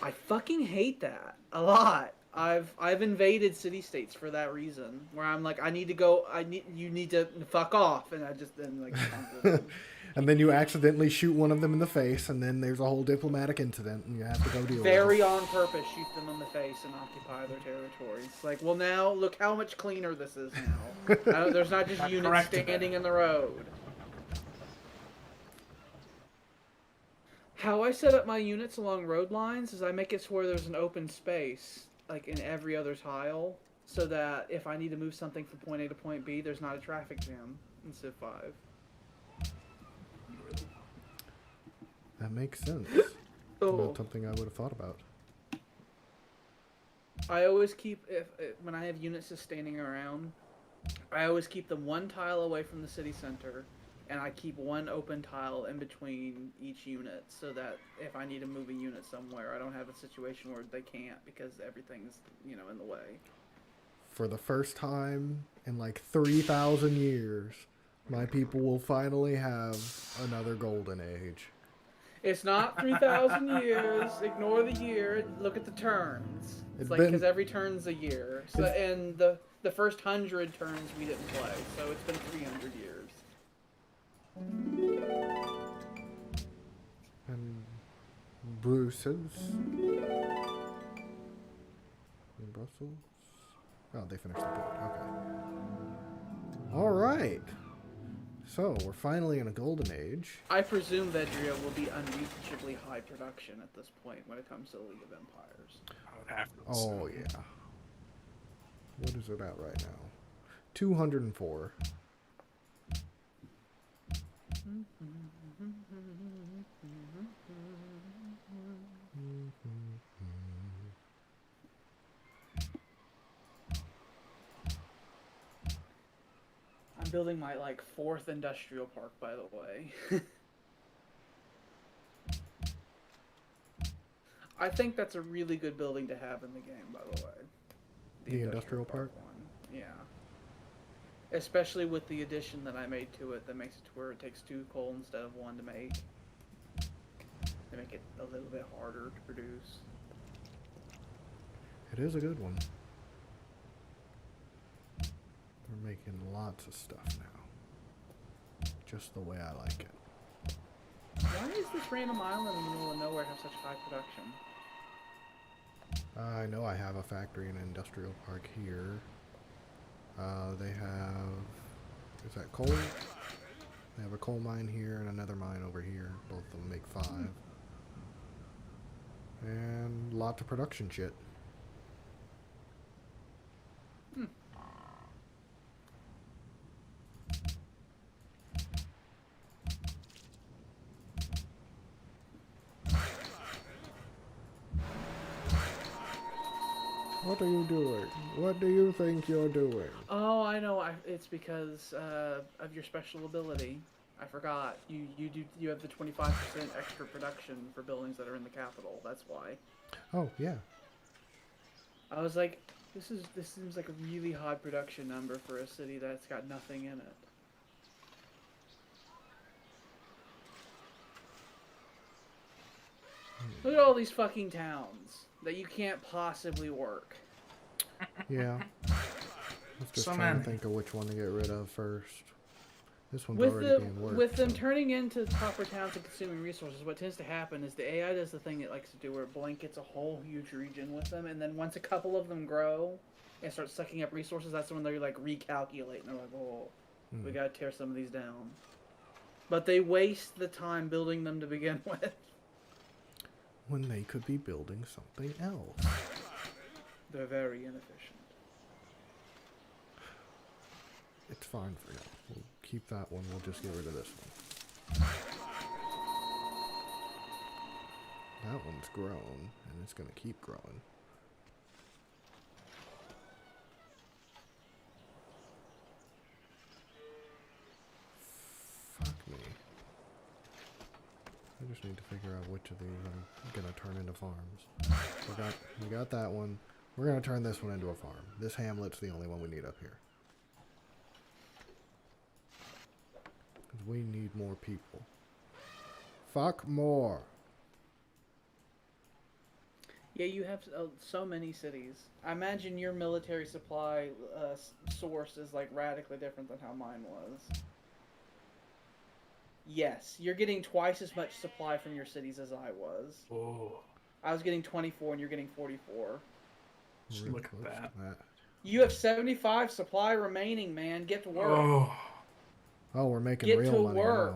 I fucking hate that a lot. I've invaded city-states for that reason, where I'm like, you need to fuck off, and I just then like. And then you accidentally shoot one of them in the face, and then there's a whole diplomatic incident, and you have to go deal with it. Very on purpose, shoot them in the face and occupy their territory. It's like, well, now look how much cleaner this is now. There's not just units standing in the road. How I set up my units along road lines is I make it so where there's an open space, like in every other tile, so that if I need to move something from point A to point B, there's not a traffic jam in Civ 5. That makes sense. Oh. Not something I would have thought about. I always keep, when I have units just standing around, I always keep them one tile away from the city center, and I keep one open tile in between each unit, so that if I need to move a unit somewhere, I don't have a situation where they can't because everything's, in the way. For the first time in like 3,000 years, my people will finally have another golden age. It's not 3,000 years. Ignore the year. Look at the turns. It's It's like been- because every turn's a year. So and the first 100 turns we didn't play, so it's been 300 years. And Bruce's. In Brussels. Oh, they finished the port. Okay. All right. So we're finally in a golden age. I presume Vedria will be unreachably high production at this point when it comes to League of Empires. I would have to Oh assume. yeah. What is it at right now? 204. I'm building my like 4th industrial park, by the way. I think that's a really good building to have in the game, by the way. The industrial park? one. Yeah. Especially with the addition that I made to it that makes it to where it takes 2 coal instead of 1 to make. To make it a little bit harder to produce. It is a good one. We're making lots of stuff now. Just the way I like it. Why is this random island in the middle of nowhere have such high production? I know I have a factory and industrial park here. They have... Is that coal? They have a coal mine here and another mine over here. Both of them make 5. And lots of production shit. What are you doing? What do you think you're doing? Oh, I know. It's because of your special ability. I forgot. You have the 25% extra production for buildings that are in the capital. That's why. Oh, yeah. I was like, this seems like a really high production number for a city that's got nothing in it. Look at all these fucking towns that you can't possibly work. Yeah. Let's just So try and many. think of which one to get rid of first. This one's With already being worked. with them so- turning into proper towns and consuming resources, what tends to happen is the AI does the thing it likes to do, where it blankets a whole huge region with them, and then once a couple of them grow and start sucking up resources, that's when they're like recalculate and they're like, "Oh, we gotta tear some of these down." But they waste the time building them to begin with. When they could be building something else. They're very inefficient. It's fine for now. We'll keep that one. We'll just get rid of this one. That one's grown, and it's going to keep growing. Fuck me. I just need to figure out which of these I'm going to turn into farms. We got that one. We're going to turn this one into a farm. This hamlet's the only one we need up here. Because we need more people. Fuck more. Yeah, you have so many cities. I imagine your military supply source is like radically different than how mine was. Yes, you're getting twice as much supply from your cities as I was. Oh, I was getting 24 and you're getting 44. just Real look at close that. to that. You have 75 supply remaining, man. Get to work. Oh, Oh, we're making Get real to money work.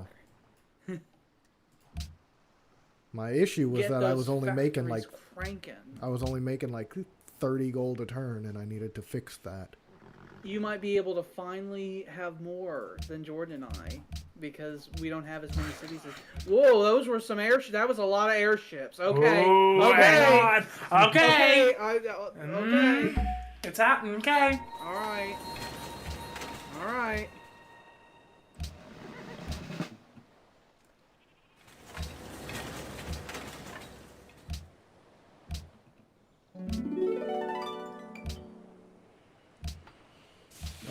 now. My issue was Get that I those was only making like factories cranking. 30 gold a turn, and I needed to fix that. You might be able to finally have more than Jordan and I, because we don't have as many cities as... Whoa, those were some airships. That was a lot of airships. Okay. Oh, okay. hang on. Okay. Okay. It's happening. Okay. All right. All right.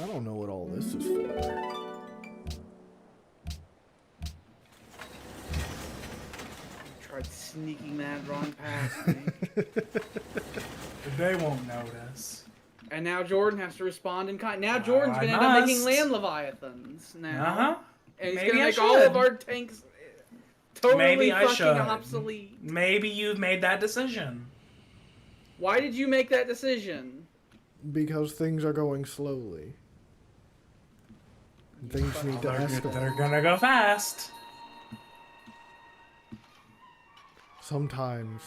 I don't know what all this is for. sneaking that wrong past me. But they won't notice. And now Jordan has to respond in kind. Now Jordan's I gonna end up making must. land leviathans now. Uh-huh. And he's Maybe gonna I make all should. of our tanks totally Maybe I fucking should. obsolete. Maybe you've made that decision. Why did you make that decision? Because things are going slowly. Things need to They're escalate. gonna go fast. Sometimes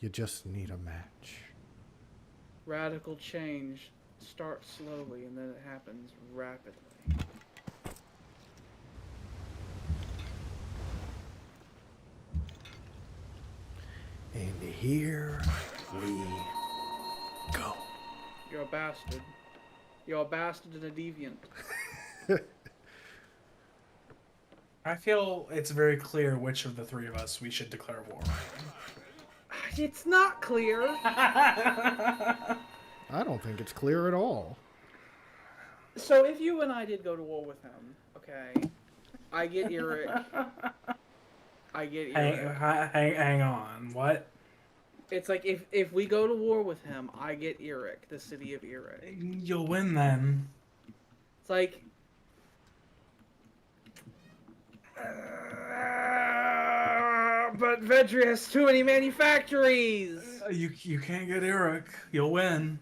you just need a match. Radical change starts slowly and then it happens rapidly. And here we go. You're a bastard. You're a bastard and a deviant. I feel it's very clear which of the three of us we should declare war on. It's not clear. I don't think it's clear at all. So if you and I did go to war with him, okay, I get Eric. I get Eric. Hang on. What? It's like if we go to war with him, I get Eric, the city of Eric. You'll win then. It's like... but Vedri has too many manufactories! You can't get Eric. You'll win.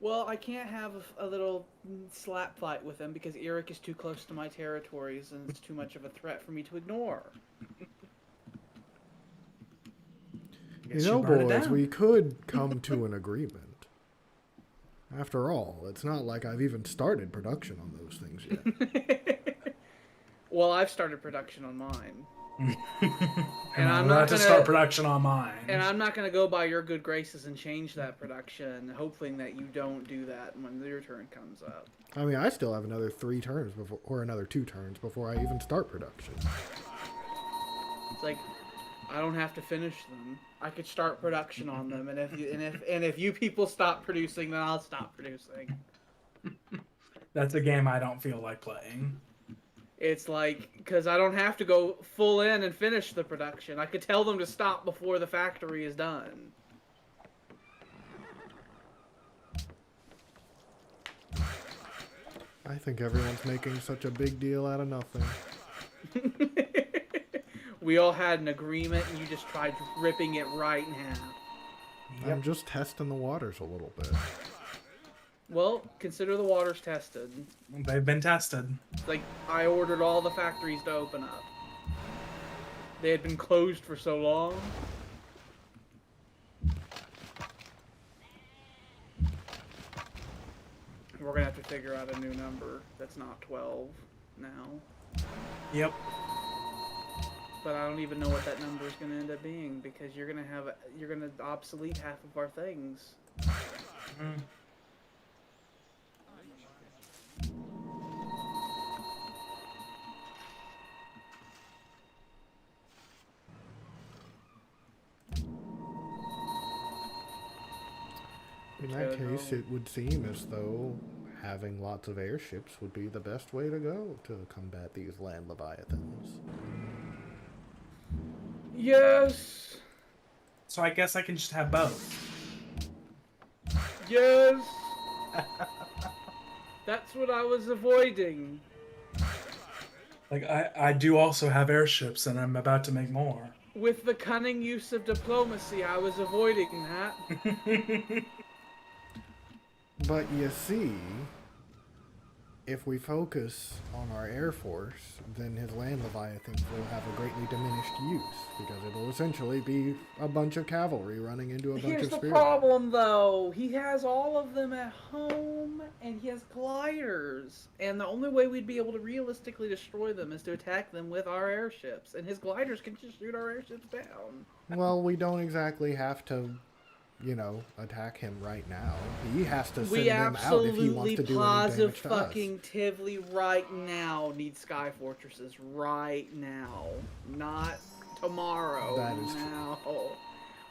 Well, I can't have a little slap fight with him because Eric is too close to my territories and it's too much of a threat for me to ignore. You know, boys, we could come to an agreement. After all, it's not like I've even started production on those things yet. Well, I've started production on mine. and I'm not to start production on mine. And I'm not going to go by your good graces and change that production, hoping that you don't do that when your turn comes up. I mean, I still have another 3 turns before, or another 2 turns before I even start production. It's like, I don't have to finish them. I could start production on them, and if you people stop producing, then I'll stop producing. That's a game I don't feel like playing. It's like, because I don't have to go full in and finish the production. I could tell them to stop before the factory is done. I think everyone's making such a big deal out of nothing. We all had an agreement, and you just tried ripping it right in half. Yep. I'm just testing the waters a little bit. Well, consider the waters tested. They've been tested. Like, I ordered all the factories to open up. They had been closed for so long. We're gonna have to figure out a new number that's not 12 now. Yep. But I don't even know what that number is gonna end up being because you're gonna obsolete half of our things. Mm. In that case, it would seem as though having lots of airships would be the best way to go to combat these land leviathans. Yes! So I guess I can just have both. Yes! That's what I was avoiding. Like, I do also have airships, and I'm about to make more. With the cunning use of diplomacy, I was avoiding that. But you see, if we focus on our Air Force, then his land leviathans will have a greatly diminished use, because it'll essentially be a bunch of cavalry running into a bunch Here's of the spearmen. problem, though. He has all of them at home, and he has gliders. And the only way we'd be able to realistically destroy them is to attack them with our airships. And his gliders can just shoot our airships down. Well, we don't exactly have to, you know, attack him right now. He has to send them out if he wants to do any damage to us. Positively right now need sky fortresses right now, not tomorrow. That is now.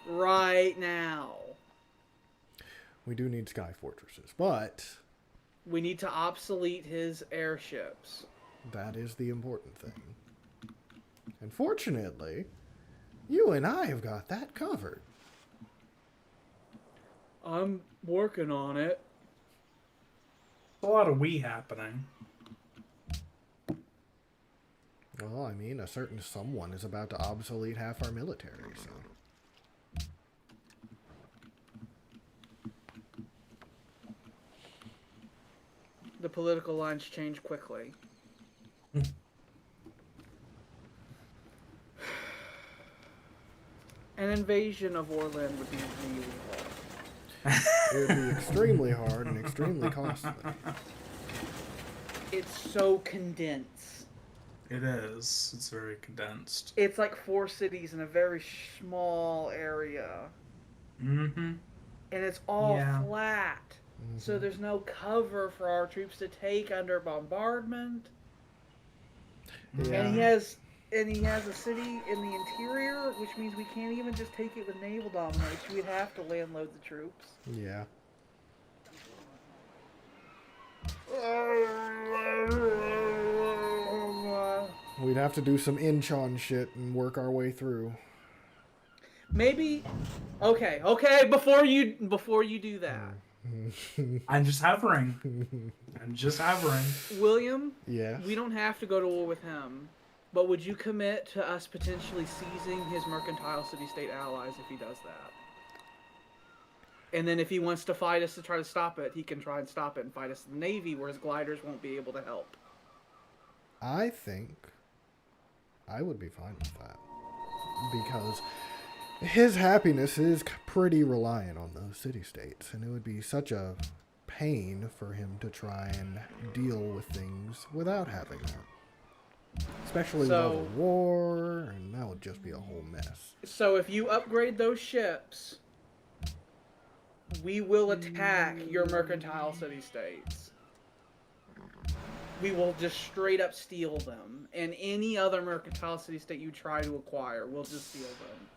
Right now. We do need sky fortresses, but We need to obsolete his airships. That is the important thing. And fortunately, you and I have got that covered. I'm working on it. A lot of we happening. Well, I mean, a certain someone is about to obsolete half our military, so... The political lines change quickly. An invasion of Orland would be really hard. It would be extremely hard and extremely costly. It's so condensed. It is. It's very condensed. It's like 4 cities in a very small area. Mm-hmm. And it's all Yeah. flat. So there's no cover for our troops to take under bombardment. Yeah. And he has a city in the interior, which means we can't even just take it with naval domination. We'd have to landload the troops. Yeah. We'd have to do some Inchon shit and work our way through. Maybe. Okay. Before you do that, I'm just hovering. William. Yeah. We don't have to go to war with him, but would you commit to us potentially seizing his mercantile city-state allies if he does that? And then if he wants to fight us to try to stop it, he can try and stop it and fight us in the Navy, where his gliders won't be able to help. I think I would be fine with that. Because his happiness is pretty reliant on those city-states, and it would be such a pain for him to try and deal with things without having that. Especially with all the war, and that would just be a whole mess. So if you upgrade those ships, we will attack your mercantile city-states. We will just straight up steal them. And any other mercantile city-state you try to acquire, we'll just steal them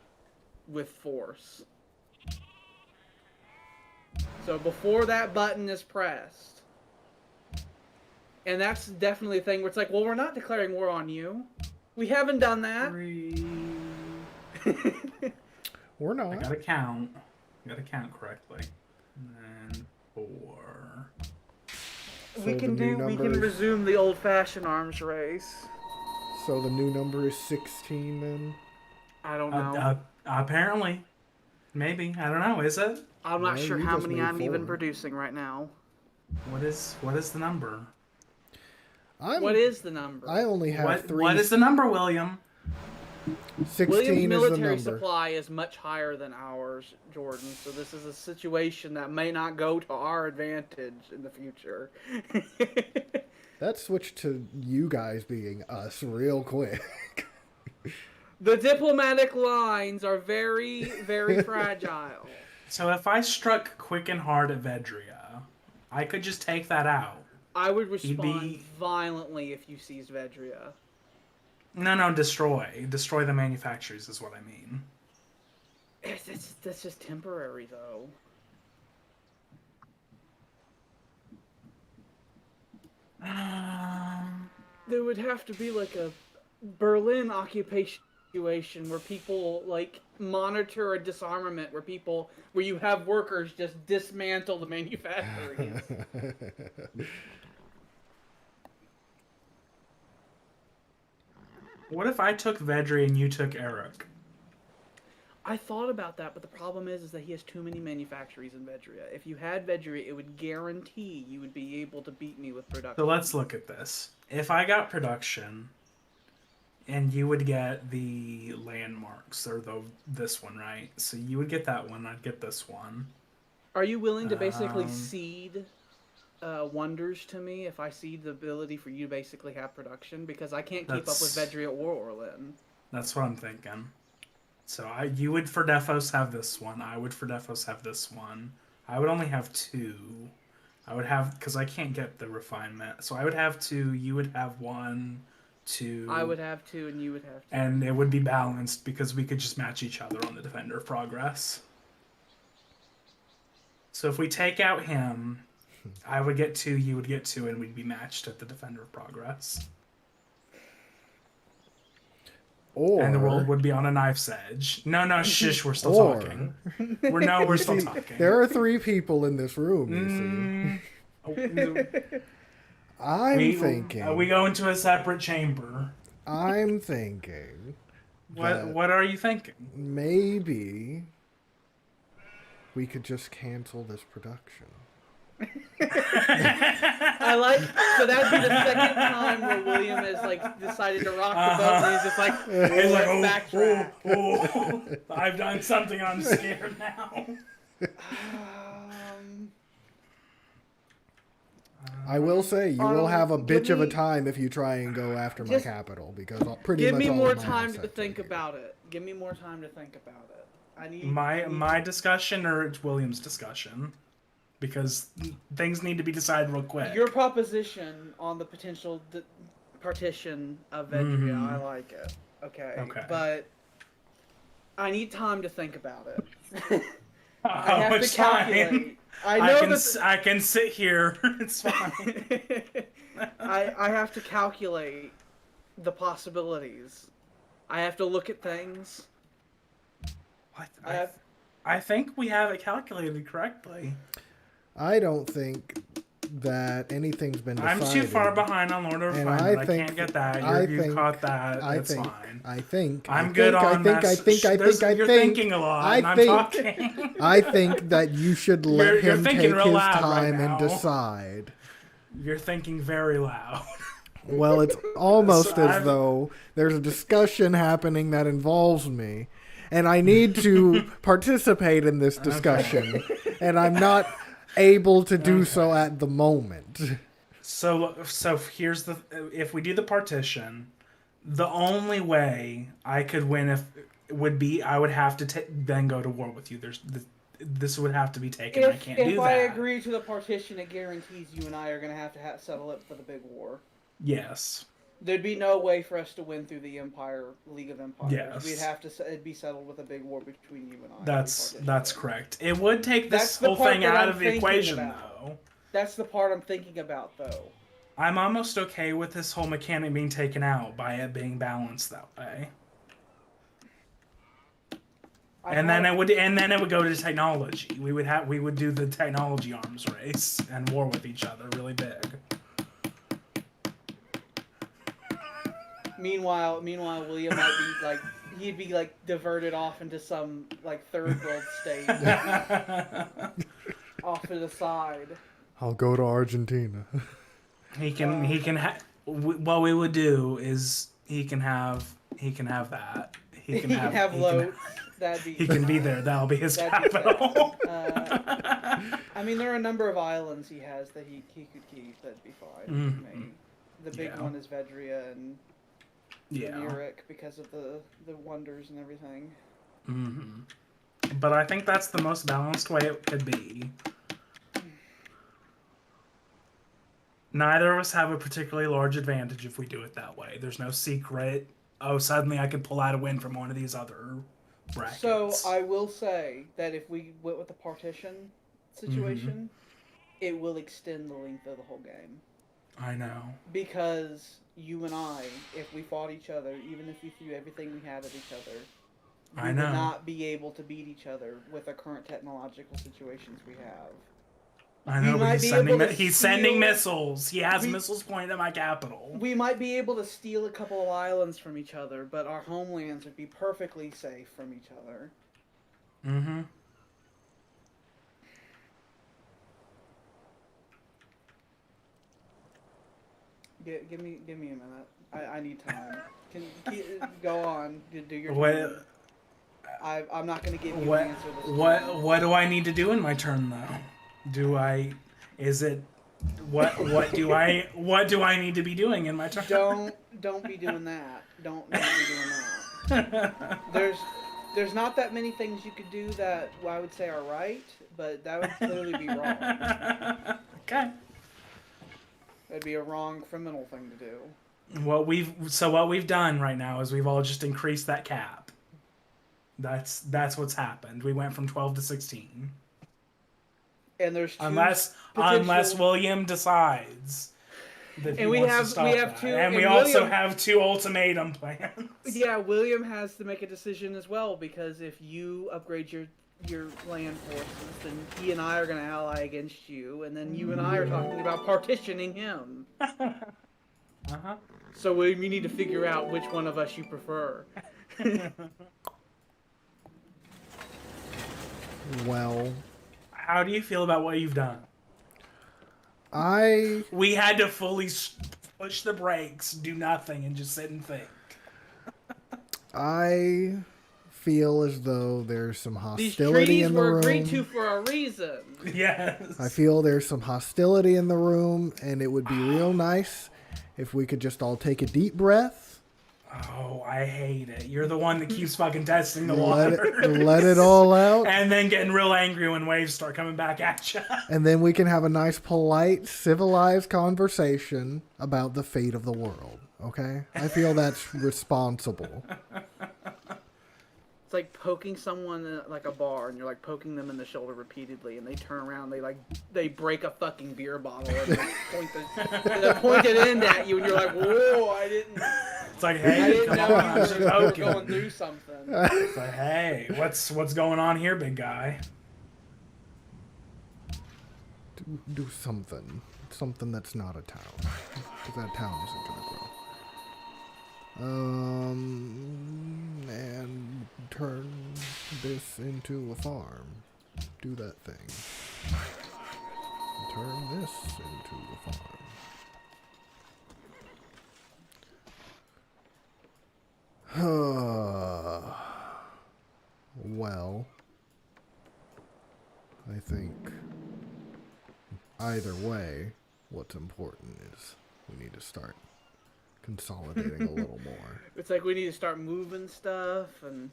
with force. So before that button is pressed, and that's definitely a thing where it's like, well, we're not declaring war on you. We haven't done that. Or not. I gotta count correctly. And 4. So we can resume the old-fashioned arms race. So the new number is 16 then? I don't know. Apparently. Maybe. I don't know. Is it? I'm not No, sure you how just many made I'm even 4. producing right now. What is the number? What is the number? I only have 3. What is the number, William? 16 William's is the military number. supply is much higher than ours, Jordan. So this is a situation that may not go to our advantage in the future. That switched to you guys being us real quick. The diplomatic lines are very, very fragile. So if I struck quick and hard at Vedria, I could just take that out. I would respond violently if you seized Vedria. No, destroy. Destroy the manufacturers is what I mean. That's just temporary, though. There would have to be like a Berlin occupation situation where people like monitor a disarmament, where you have workers just dismantle the manufactories. What if I took Vedri and you took Eric? I thought about that, but the problem is that he has too many manufactories in Vedria. If you had Vedria, it would guarantee you would be able to beat me with production. So let's look at this. If I got production, and you would get the landmarks, or this one, right? So you would get that one, I'd get this one. Are you willing to basically cede wonders to me if I cede the ability for you to basically have production? Because I can't keep up with Vedria or Orlin. That's what I'm thinking. So you would for Defos have this one. I would for Defos have this one. I would only have 2. I would have, because I can't get the refinement. So I would have 2. You would have 1, 2. I would have 2, and you would have 2. And it would be balanced because we could just match each other on the Defender of Progress. So if we take out him, I would get 2, you would get 2, and we'd be matched at the Defender of Progress. And the world would be on a knife's edge. No, shush, we're still talking. We're still talking. There are 3 people in this room, you see. I'm thinking... we go into a separate chamber. I'm thinking... What are you thinking? Maybe we could just cancel this production. I like, so that'd be the second time where William has like decided to rock the boat, and he's just like, let's backtrack. I've done something. I'm scared now. I will say you will have a bitch of a time if you try and go after my capital, because pretty much give me all more of my time to assets think are here. about it. Give me more time to think about it. I need my discussion or it's William's discussion, because things need to be decided real quick. Your proposition on the potential partition of Vedria, I like it. Okay. But I need time to think about it. I have to calculate. Fine. I can sit here. It's fine. I have to calculate the possibilities. I have to look at things. I think we have it calculated correctly. I don't think that anything's been decided. I'm too far behind on Lord of Fire. I can't get that. You've caught that. That's fine. I'm good on that. You're thinking a lot. I'm talking. I think that you should let him take his time and right decide. You're thinking very loud. Well, it's almost as though there's a discussion happening that involves me, and I need to participate in this discussion, and I'm not able to do so at the moment. So here's if we do the partition, the only way I could win would be I would have to then go to war with you. This would have to be taken. I can't do that. If I agree to the partition, it guarantees you and I are going to have to settle it for the big war. Yes. There'd be no way for us to win through the League of Empires. Yes. We'd have to. It'd be settled with a big war between you and I. That's correct. It would take this whole thing out of the equation, though. That's the part I'm thinking about, though. I'm almost okay with this whole mechanic being taken out by it being balanced that way. And then it would go to technology. We would do the technology arms race and war with each other really big. Meanwhile, William might be he'd be diverted off into some third world state, off to the side. I'll go to Argentina. What we would do is he can have that. He can have loads. He can be there. That'll be his capital. I mean, there are a number of islands he has that he could keep. That'd be fine. I mean, the big one is Vedria and Eric because of the wonders and everything. Mm-hmm. But I think that's the most balanced way it could be. Neither of us have a particularly large advantage if we do it that way. There's no secret. Oh, suddenly I could pull out a win from one of these other brackets. So I will say that if we went with the partition situation, it will extend the length of the whole game. I know. Because you and I, if we fought each other, even if we threw everything we had at each other, we would not be able to beat each other with the current technological situations we have. I know, but he's sending missiles. He has missiles pointed at my capital. We might be able to steal a couple of islands from each other, but our homelands would be perfectly safe from each other. Mm-hmm. Give me a minute. I need time. Go on. Do your turn. I'm not going to give you an answer this time. What do I need to do in my turn though? What do I need to be doing in my turn? Don't be doing that. Don't be doing that. There's not that many things you could do that I would say are right, but that would clearly be wrong. Okay. That'd be a wrong criminal thing to do. What we've done right now is we've all just increased that cap. That's what's happened. We went from 12 to 16. and there's two unless potential. William decides that he And wants to we stop have that. two, And we and also William. have 2 ultimatum plans. Yeah, William has to make a decision as well, because if you upgrade your land forces, then he and I are going to ally against you, and then you and I are talking about partitioning him. Uh-huh. So we need to figure out which one of us you prefer. Well, How do you feel about what you've done? I We had to fully push the brakes, do nothing, and just sit and think. I feel as though there's some These hostility treaties in the were agreed to room. for a reason. Yes. I feel there's some hostility in the room, and it would be real nice if we could just all take a deep breath, Oh, I hate it. You're the one that keeps fucking testing the let water. it all out, And then getting real angry when waves start coming back at you. and then we can have a nice, polite, civilized conversation about the fate of the world. Okay? I feel that's responsible. It's like poking someone at like a bar, and you're like poking them in the shoulder repeatedly, and they turn around, they break a fucking beer bottle, and they point it end at you, and you're like, whoa, I didn't It's like, hey, come know on, I'm just you were poking. going through something. It's like, hey, what's going on here, big guy? Do something. Something that's not a town. Because that town isn't going to grow. And turn this into a farm. Do that thing. Turn this into a farm. Well, I think either way, what's important is we need to start consolidating a little more. It's like we need to start moving stuff, and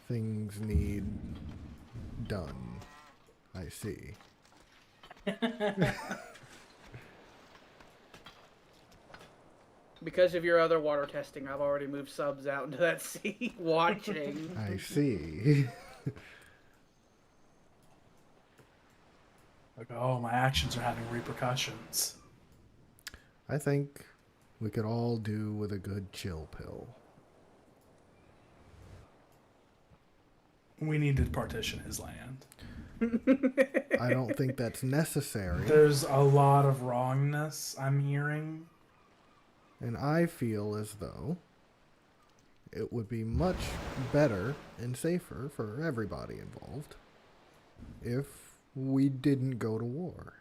Things need done. I see. because of your other water testing, I've already moved subs out into that sea, watching. I see. Like, oh, my actions are having repercussions. I think we could all do with a good chill pill. We need to partition his land. I don't think that's necessary. There's a lot of wrongness I'm hearing. And I feel as though it would be much better and safer for everybody involved if we didn't go to war.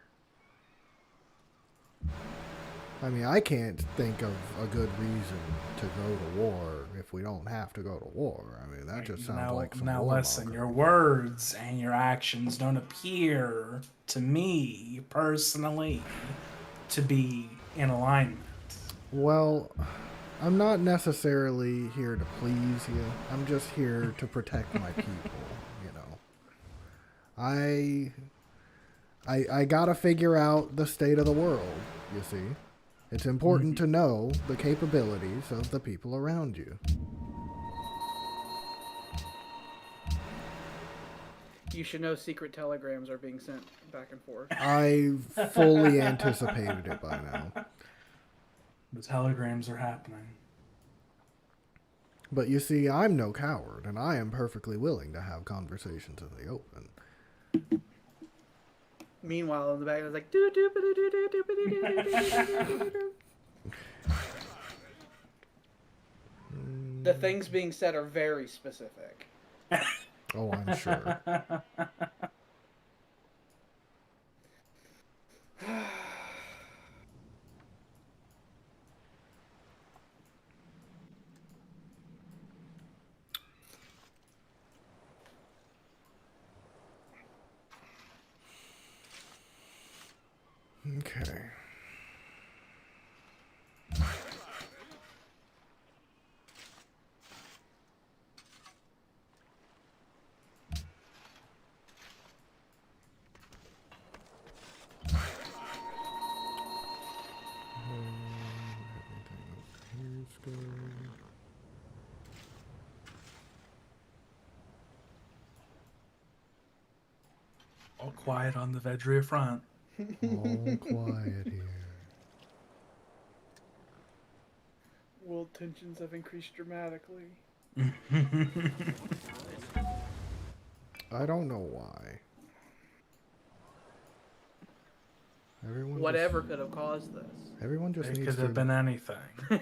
I mean, I can't think of a good reason to go to war if we don't have to go to war. I mean, that just sounds like some Now warmongering. listen, your words and your actions don't appear to me, personally, to be in alignment. Well, I'm not necessarily here to please you. I'm just here to protect my people, you know. I gotta figure out the state of the world, you see. It's important to know the capabilities of the people around you. You should know secret telegrams are being sent back and forth. I fully anticipated it by now. The telegrams are happening. But you see, I'm no coward, and I am perfectly willing to have conversations in the open. Meanwhile, in the back, it's like doo doo doo doo doo doo doo doo. The things being said are very specific. Oh, I'm sure. Okay. quiet on the Vedria front. All quiet here. World tensions have increased dramatically. I don't know why. Everyone Whatever could have caused this. Everyone just It needs could to. have been anything.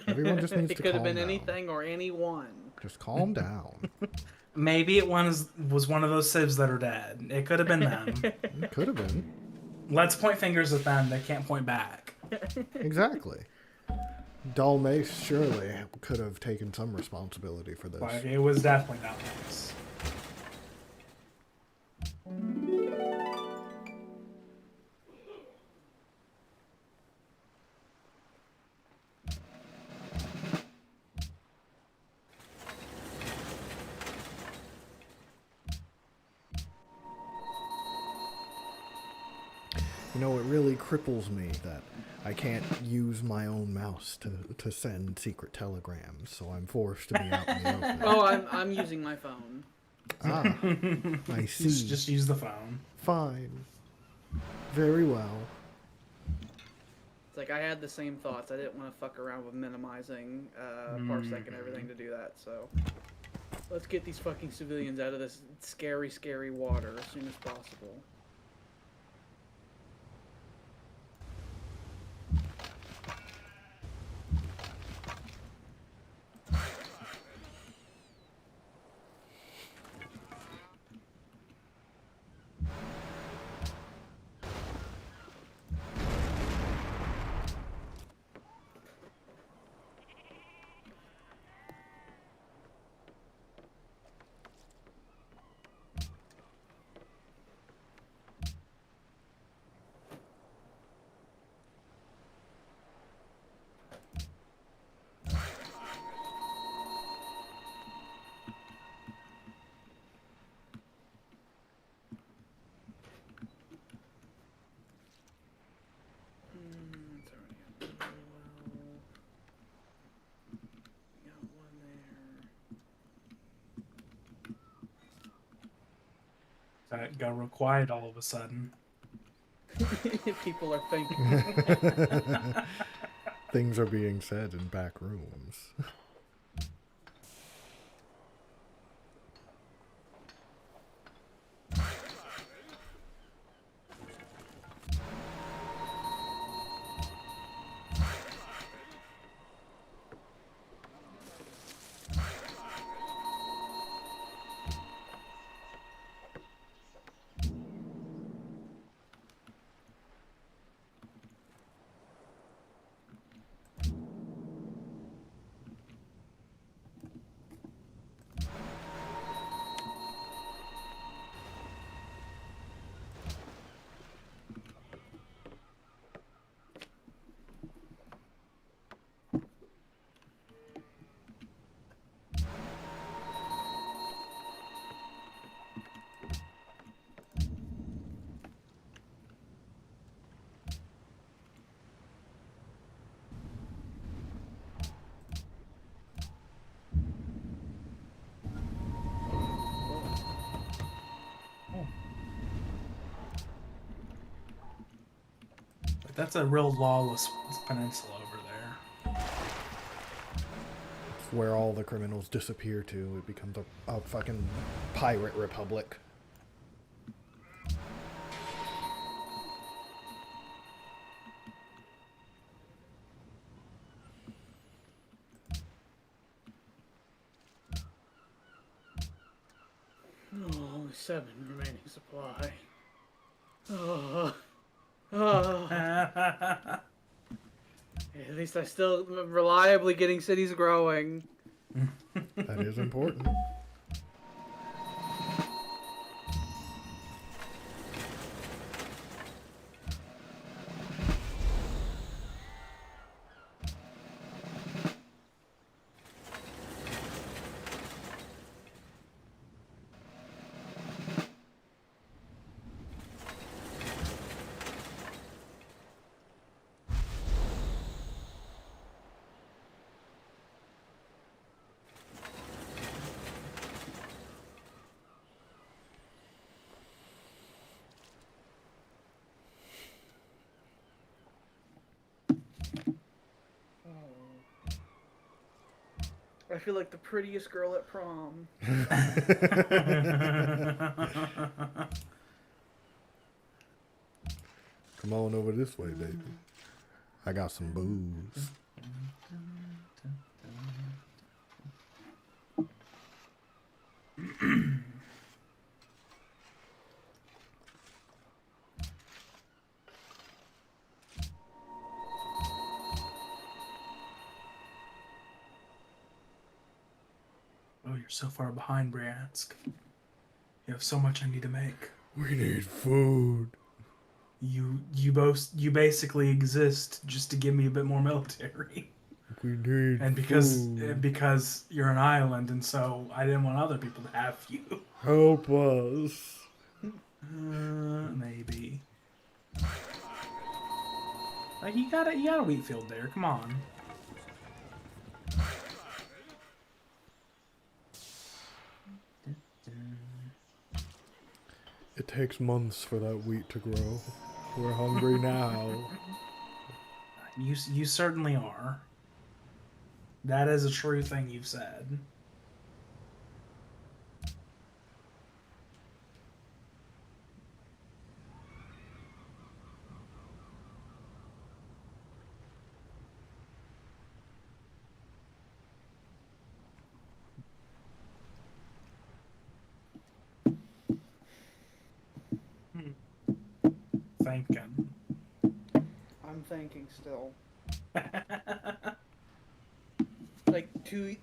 Everyone just needs It to could calm have been down. anything or anyone. Just calm down. Maybe it was one of those civs that are dead. It could have been them. It could have been. Let's point fingers at them. They can't point back. Exactly. Dull Mace surely could have taken some responsibility for this. Like, it was definitely not nice. You know, it really cripples me that I can't use my own mouse to send secret telegrams, so I'm forced to be out in the open. Oh, I'm using my phone. Ah, I see. Just use the phone. Fine. Very well. It's like I had the same thoughts. I didn't want to fuck around with minimizing parsec and everything to do that. So let's get these fucking civilians out of this scary, scary water as soon as possible. That got real quiet all of a sudden. People are thinking. Things are being said in back rooms. That's a real lawless peninsula over there. It's where all the criminals disappear to. It becomes a fucking pirate republic. Oh, only 7 remaining supply. Oh. Oh. At least I still reliably getting cities growing. That is important. I feel like the prettiest girl at prom. Come on over this way, baby. I got some booze. Oh, you're so far behind, Briansk. You have so much I need to make. We need food. You basically exist just to give me a bit more military. We need And food. because you're an island, and so I didn't want other people to have you. Help us. Maybe. Like you got a wheat field there. Come on. It takes months for that wheat to grow. We're hungry now. You certainly are. That is a true thing you've said. Thinking. I'm thinking still.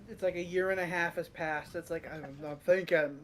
It's like a year and a half has passed. It's like, I'm thinking.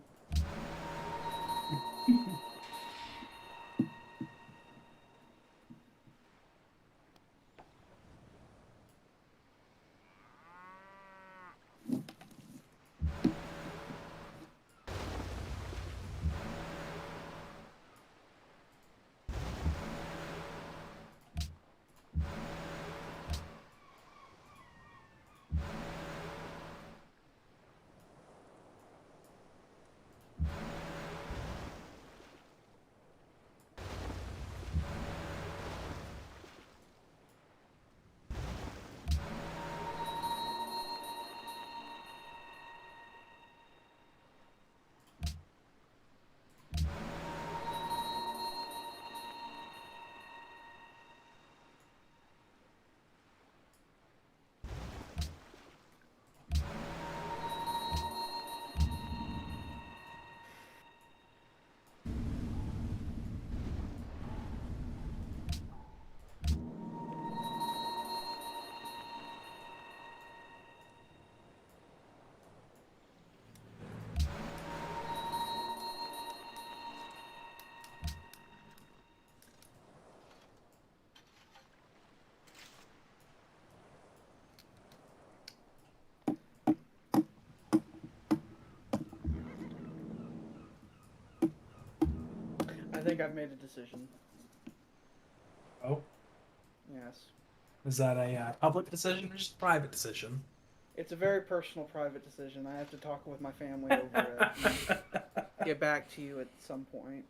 I think I've made a decision. Oh, Yes. is that a public decision or just a private decision? It's a very personal, private decision. I have to talk with my family over it and get back to you at some point.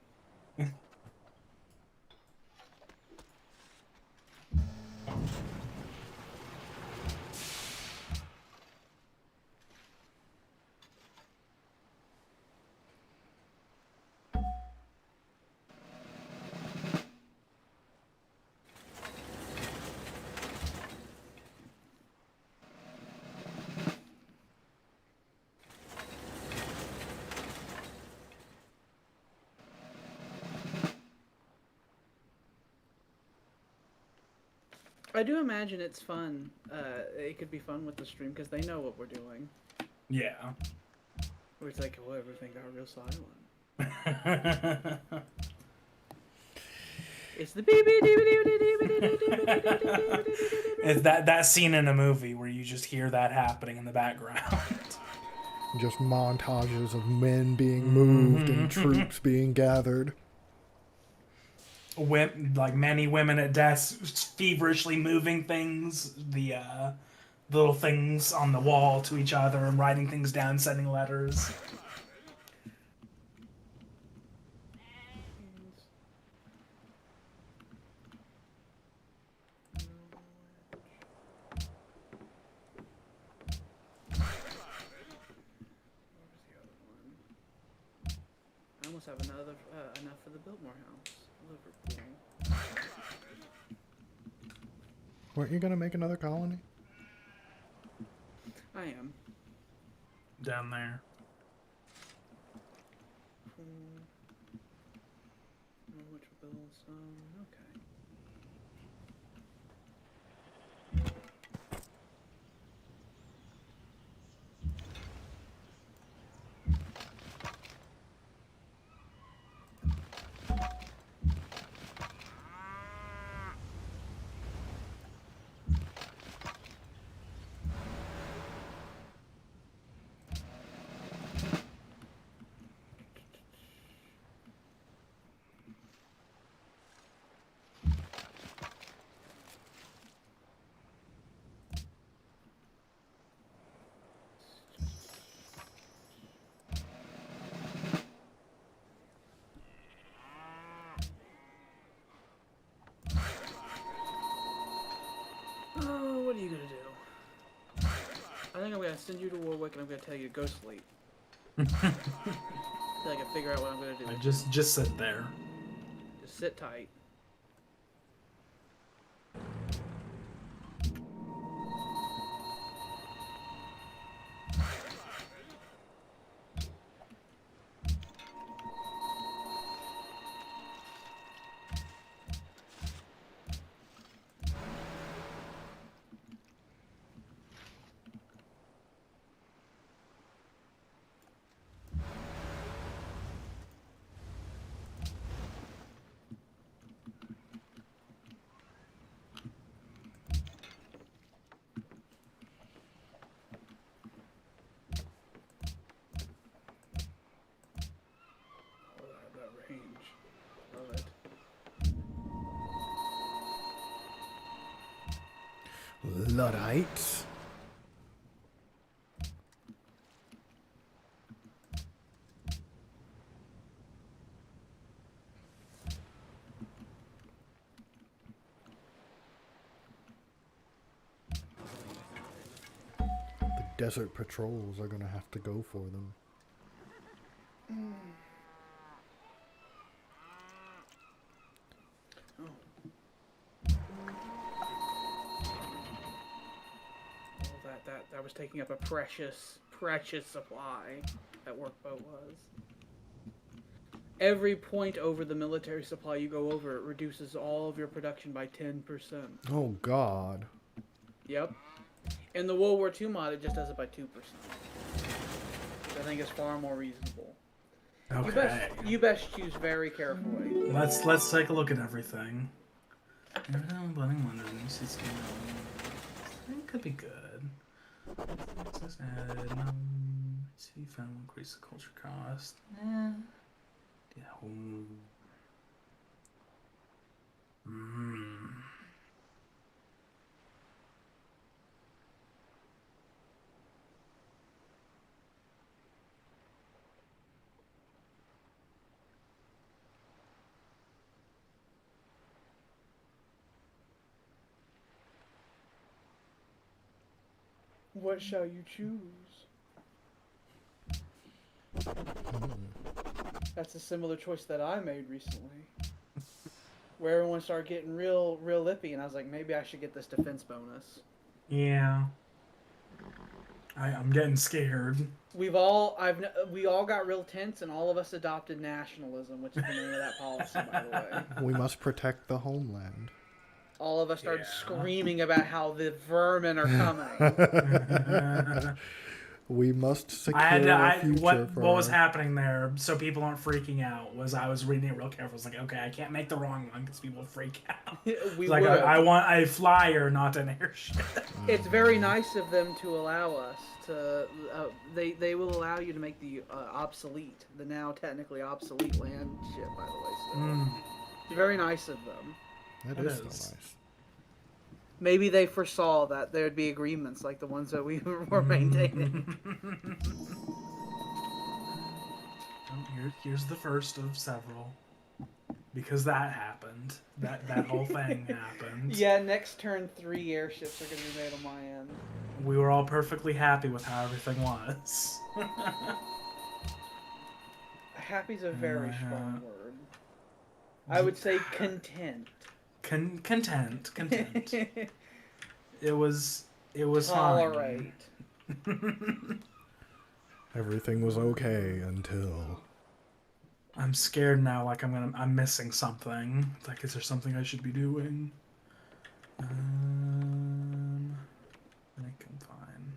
I do imagine it's fun. It could be fun with the stream because they know what we're doing. Yeah. Where it's like, oh, everything got real silent. It's the It's that scene in a movie where you just hear that happening in the background. Just montages of men being moved and troops being gathered. Like many women at desks feverishly moving things, the little things on the wall to each other and writing things down, sending letters. almost have enough for the Biltmore House. Liverpool. Weren't you gonna make another colony? I am. Down there. Which bills? Okay. Oh, what are you gonna do? I think I'm gonna send you to Warwick and I'm gonna tell you to go sleep. Until I can figure out what I'm gonna do. Just sit there. Just sit tight. Luddites. The desert patrols are gonna have to go for them. That was taking up a precious supply. That workboat was. Every point over the military supply you go over, it reduces all of your production by 10%. Oh God. Yep. In the World War II mod, it just does it by 2%. Which I think is far more reasonable. Okay. You best choose very carefully. Let's take a look at everything. It could be good. See, found increase the culture cost. Yeah. What shall you choose? That's a similar choice that I made recently. Where everyone started getting real lippy, and I was like, maybe I should get this defense bonus. Yeah. I'm getting scared. We all got real tense, and all of us adopted nationalism, which is the name of that policy, by the way. We must protect the homeland. All of us started screaming about how the vermin are coming. We must secure a future what for was happening there, so people aren't freaking out, was I was reading it real careful. I was like, okay, I can't make the wrong one because people freak out. I want a flyer, not an airship. It's very nice of them to allow us to. They will allow you to make the obsolete, the now technically obsolete land ship, by the way. So it's very nice of them. That is so nice. Maybe they foresaw that there'd be agreements like the ones that we were maintaining. Here's the first of several. Because that happened. That whole thing happened. Yeah, next turn 3 airships are going to be made on my end. We were all perfectly happy with how everything was. Happy's a very Uh, strong word. I would say content. Content. It was Tolerate. fine. Everything was okay until. I'm scared now. Like I'm missing something. It's like, is there something I should be doing? I can find.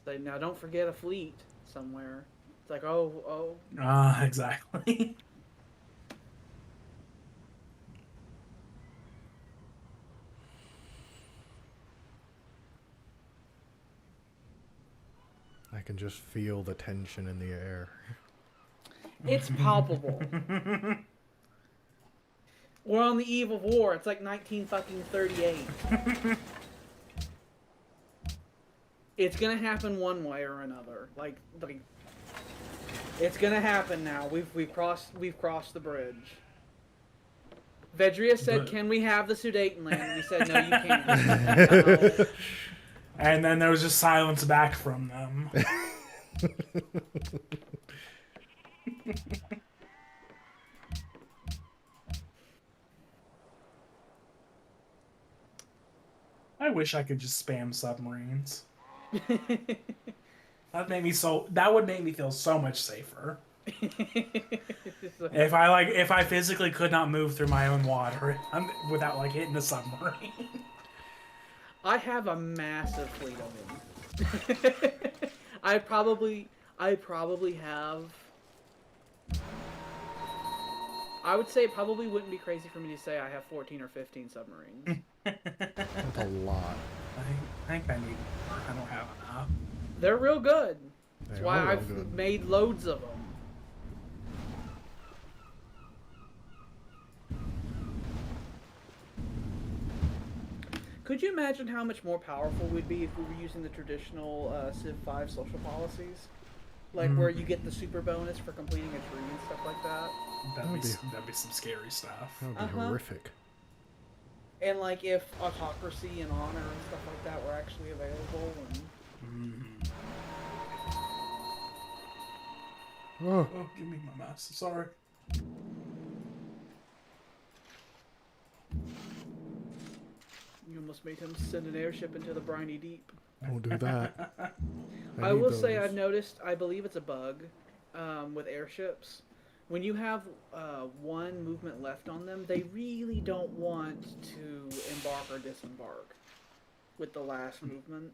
So now don't forget a fleet somewhere. It's like, oh. Exactly. I can just feel the tension in the air. It's palpable. We're on the eve of war. It's like 1938. It's gonna happen one way or another. Like it's gonna happen now. We've crossed the bridge. Vedria said, "Can we have the Sudetenland?" And we said, "No, you can't." And then there was just silence back from them. I wish I could just spam submarines. That would make me feel so much safer. If I physically could not move through my own water without like hitting a submarine. I have a massive fleet of them. I probably have. I would say it probably wouldn't be crazy for me to say I have 14 or 15 submarines. That's a lot. I think I need more. I don't have enough. They're real good. That's They why are real I've good. made loads of them. Could you imagine how much more powerful we'd be if we were using the traditional Civ 5 social policies? Like where you get the super bonus for completing a tree and stuff like that? That'd be some scary stuff. That would be horrific. And like if autocracy and honor and stuff like that were actually available. And... Oh, Oh, give me my mouse. Sorry. You almost made him send an airship into the briny deep. don't do that. I need will say those. I've noticed, I believe it's a bug with airships. When you have one movement left on them, they really don't want to embark or disembark with the last movement.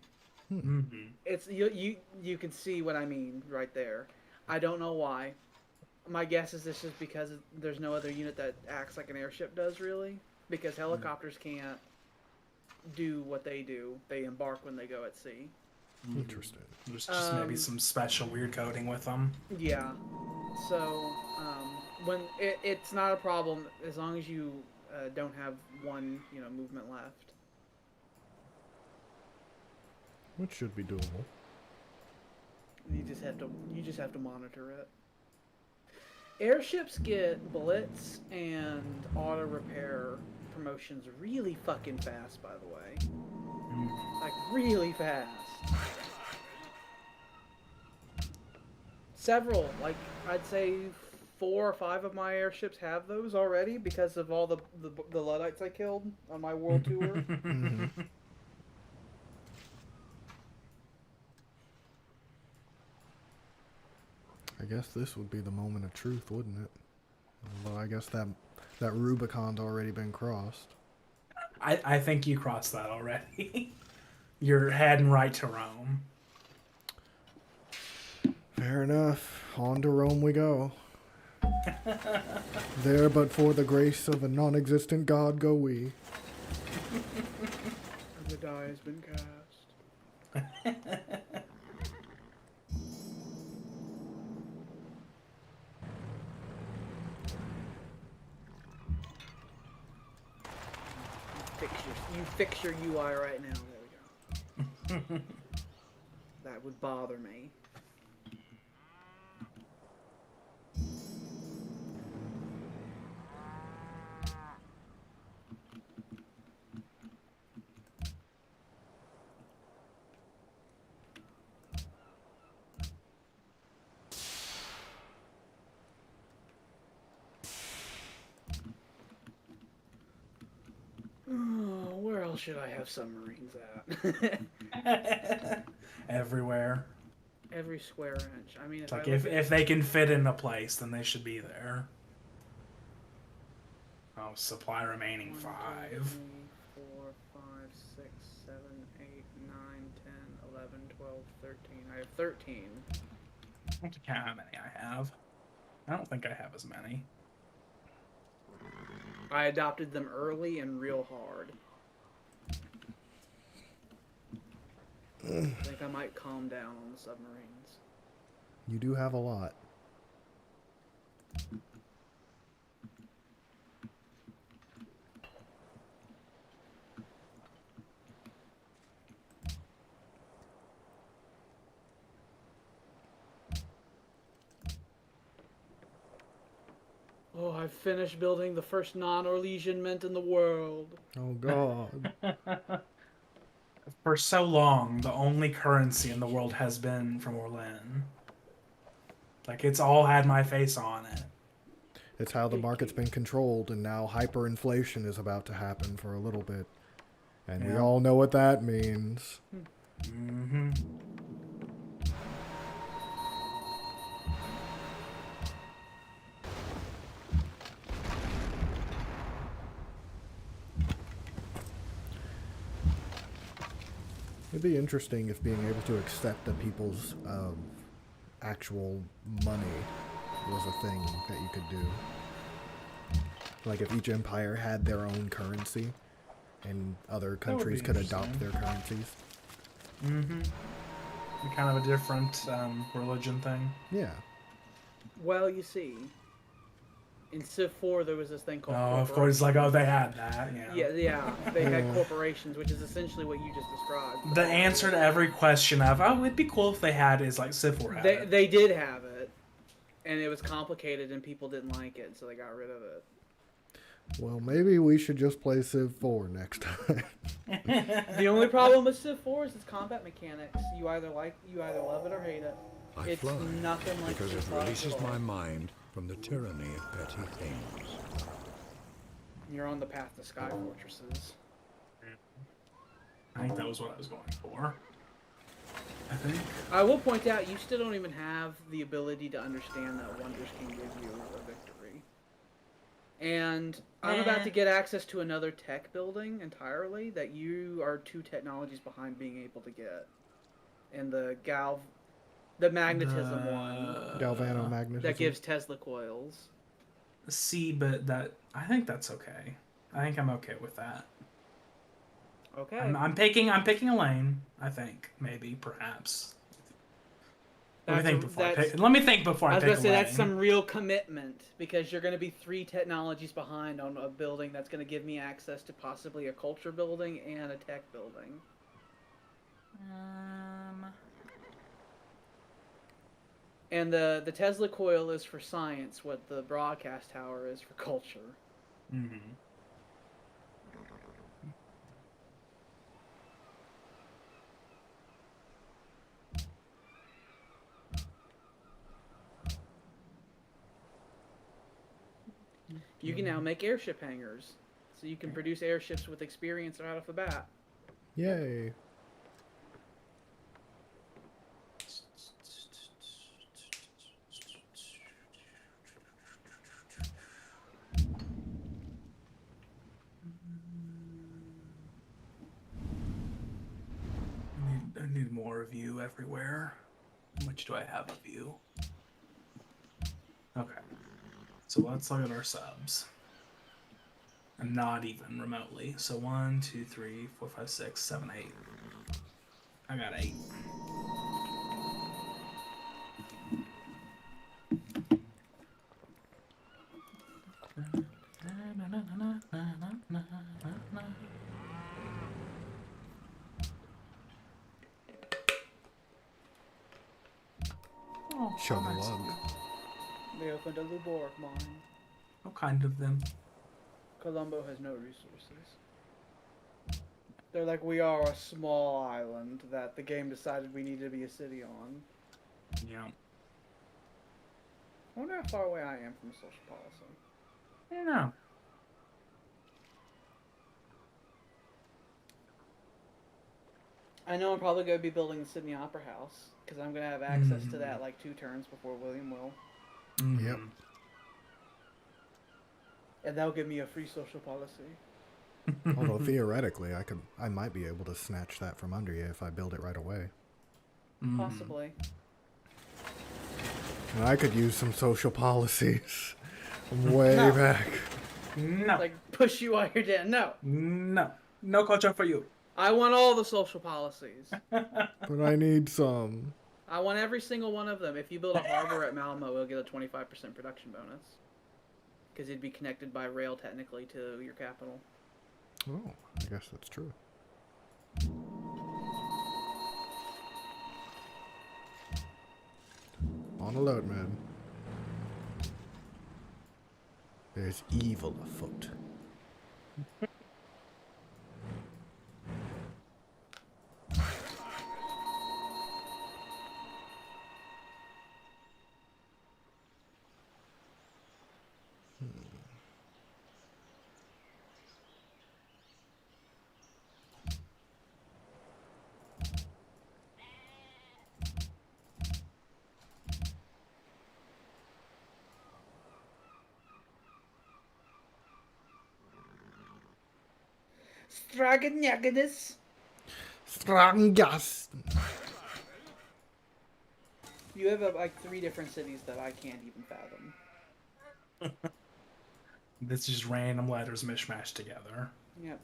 It's you can see what I mean right there. I don't know why. My guess is this is because there's no other unit that acts like an airship does, really. Because helicopters can't do what they do. They embark when they go at sea. Interesting. There's just maybe some special weird coding with them. Yeah. So when it's not a problem as long as you don't have one movement left. Which should be doable. You just have to monitor it. Airships get blitz and auto repair promotions really fucking fast, by the way. Like really fast. Several, like I'd say 4 or 5 of my airships have those already because of all the Luddites I killed on my world tour. I guess this would be the moment of truth, wouldn't it? Although I guess that Rubicon's already been crossed. I think you crossed that already. You're heading right to Rome. Fair enough. On to Rome we go. There but for the grace of a non-existent god go we. And the die has been cast. You fix your UI right now. There we go. That would bother me. should I have submarines at? Everywhere. Every square inch. I mean, If they can fit in a place, then they should be there. Oh, supply remaining 1, 2, 5. 3, 4, 5, 6, 7, 8, 9, 10, 11, 12, 13. I have 13. I don't think how many I have. I don't think I have as many. I adopted them early and real hard. I think I might calm down on the submarines. You do have a lot. Oh, I've finished building the first non-Orlesian mint in the world. Oh god. For so long, the only currency in the world has been from Orlin. Like, it's all had my face on it. It's how the market's been controlled, and now hyperinflation is about to happen for a little bit. And we Yeah. all know what that means. Mm-hmm. It'd be interesting if being able to accept that people's actual money was a thing that you could do. Like if each empire had their own currency and other would countries be could adopt interesting. their currencies. Mm-hmm. Kind of a different religion thing. Yeah. Well, you see, in Civ 4 there was this thing called Oh, of course, like, oh, they had that, Yeah, they had corporations, which is essentially what you just described. The answer to every question of, oh, it'd be cool if they had is like Civ 4 had it. They did have it, and it was complicated, and people didn't like it, so they got rid of it. Well, maybe we should just play Civ 4 next time. The only problem with Civ 4 is its combat mechanics. You either love it or hate it. I It's fly nothing like because it Civ 5 releases at all. my mind from the tyranny of petty things. You're on the path to Sky Fortresses. I think that was what I was going for. I think. I will point out, you still don't even have the ability to understand that wonders can give you a victory. And I'm about to get access to another tech building entirely that you are 2 technologies behind being able to get. And the magnetism one Galvanomagnetism. that gives Tesla coils. See, but I think that's okay. I think I'm okay with that. Okay. I'm picking a lane. I think maybe perhaps. Let me think before I pick. Let me think before I was pick gonna say a lane. that's some real commitment because you're gonna be 3 technologies behind on a building that's gonna give me access to possibly a culture building and a tech building. And the Tesla coil is for science, what the broadcast tower is for culture. Mm-hmm. You can now make airship hangars, so you can produce airships with experience right off the bat. Yay. I need more of you everywhere. How much do I have of you? Okay. So let's look at our subs. And not even remotely. So 1, 2, 3, 4, 5, 6, 7, 8. I got 8. Oh, Show the nice. love. They opened a Luborg mine. What kind of them? Colombo has no resources. They're like, we are a small island that the game decided we needed to be a city on. Yeah. I wonder how far away I am from social policy. I don't know. I know I'm probably going to be building the Sydney Opera House, because I'm going to have access to that like 2 turns before William will. Yep. And that'll give me a free social policy. Although theoretically, I might be able to snatch that from under you if I build it right away. Possibly. And I could use some social policies from way back. No. Like, push you while you're dead. No. No. No culture for you. I want all the social policies. But I need some. I want every single one of them. If you build a harbor at Malmo, you'll get a 25% production bonus. Because it'd be connected by rail, technically, to your capital. Oh, I guess that's true. On alert, man. There's evil afoot. Straganyaganus. Strangas. You have like 3 different cities that I can't even fathom. This just random letters mishmashed together. Yep.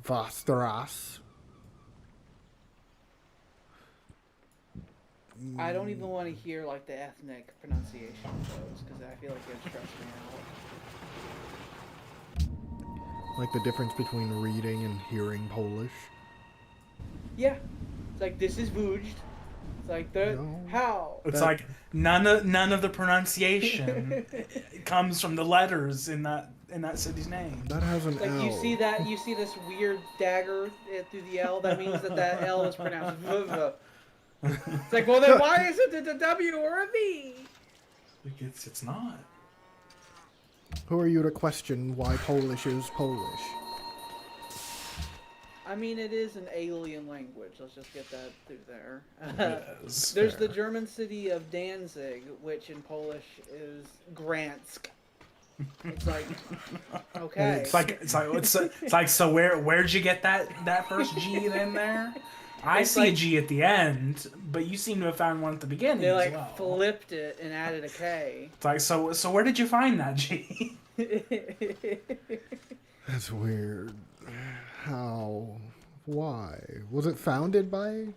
Vastras. I don't even want to hear like the ethnic pronunciation of those because I feel like it would stress me out. Like the difference between reading and hearing Polish. Yeah, it's like this is voojed. It's like the No. how. It's like none of the pronunciation comes from the letters in that city's name. That has an Like L. you see this weird dagger through the L. That means that L is pronounced v. It's like, well then why isn't it a W or a V? It's not. Who are you to question why Polish is Polish? I mean, it is an alien language. Let's just get that through there. Yes. There's the German city of Danzig, which in Polish is Gransk. It's like, okay. It's like so where'd you get that first G in there? I It's see like- a G at the end, but you seem to have found one at the beginning They as like well. flipped it and added a K. It's like so where did you find that G? That's weird. How? Why? Was it founded by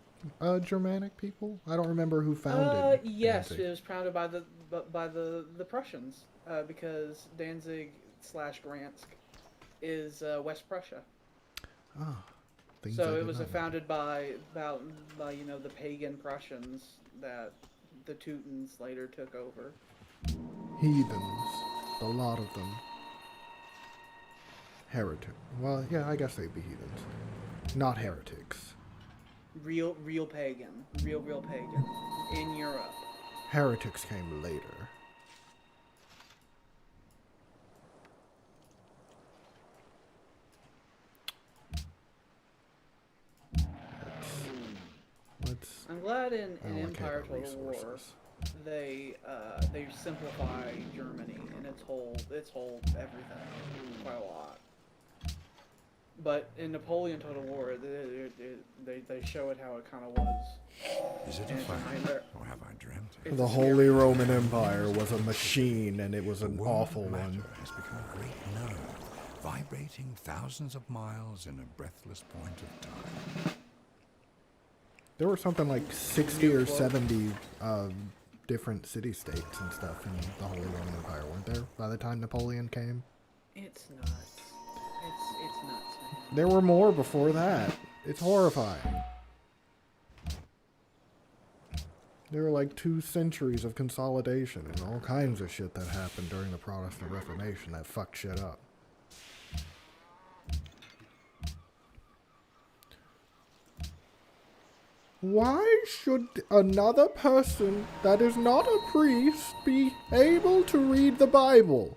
Germanic people? I don't remember who founded. Yes, Danzig. it was founded by the Prussians because Danzig / Gransk is West Prussia. Ah, things I So it did was not know. founded by the pagan Prussians that the Teutons later took over. Heathens. A lot of them. Heretic. Well, yeah, I guess they'd be heathens. Not heretics. Real pagan. Real pagan. In Europe. Heretics came later. Let's I'm glad in allocate Empire our Total War resources. they simplify Germany and its whole everything quite a lot. But in Napoleon Total War, they show it how it kind of was. Is it a And it's a fact, nightmare. or have I dreamt it? It's The a Holy scary- Roman Empire was a machine, and it was an The world awful of matter one. has become a great nerve, vibrating thousands of miles in a breathless point of time. There were something like 60 or 70 different city-states and stuff in the Holy Roman Empire, weren't there, by the time Napoleon came? It's nuts. It's nuts, man. There were more before that. It's horrifying. There were like 2 centuries of consolidation and all kinds of shit that happened during the Protestant Reformation that fucked shit up. Why should another person that is not a priest be able to read the Bible?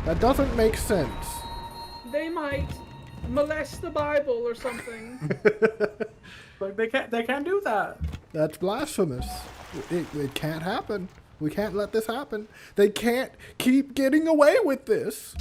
That doesn't make sense. They might molest the Bible or something. Like they can't do that. That's blasphemous. It can't happen. We can't let this happen. They can't keep getting away with this.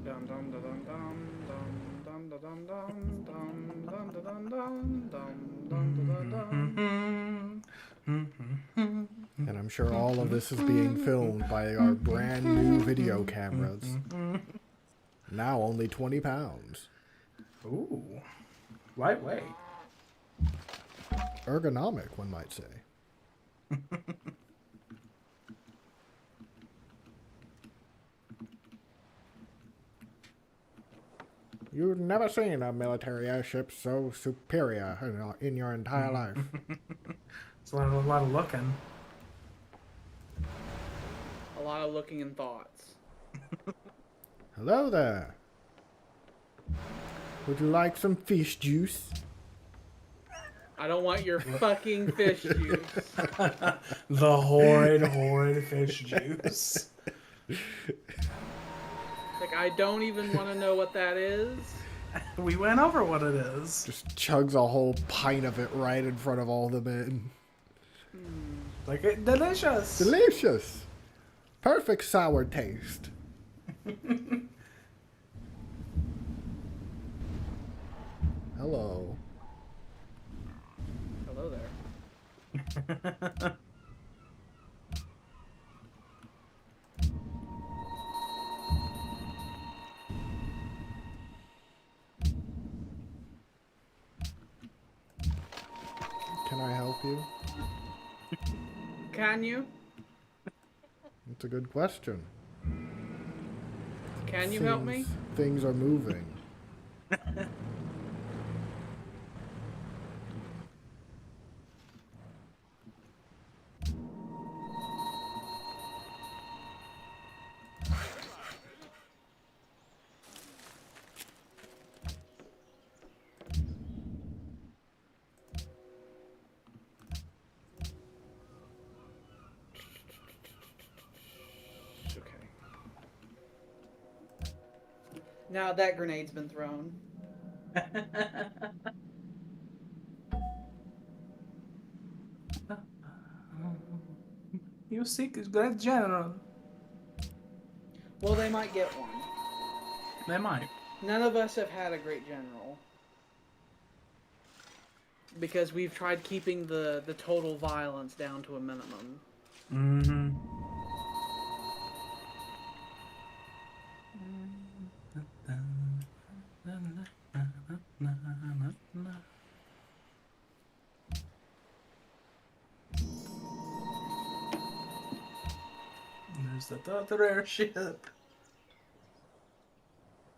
Dum dum dum dum dum dum dum dum dum dum dum dum dum dum dum. And I'm sure all of this is being filmed by our brand new video cameras. Now only 20 pounds. Ooh, lightweight. Ergonomic, one might say. You've never seen a military airship so superior in your entire life. It's a lot of looking. A lot of looking and thoughts. Hello there. Would you like some fish juice? I don't want your fucking fish juice. The horrid fish juice. Like, I don't even want to know what that is. We went over what it is. Just chugs a whole pint of it right in front of all the men. Like it delicious. Delicious. Perfect sour taste. Hello. Hello there. Can I help you? Can you? It's a good question. Can you help me? Things are moving. Okay. Now that grenade's been thrown. You seek a great general. Well, they might get one. They might. None of us have had a great general. Because we've tried keeping the total violence down to a minimum. Mm-hmm. There's that other airship.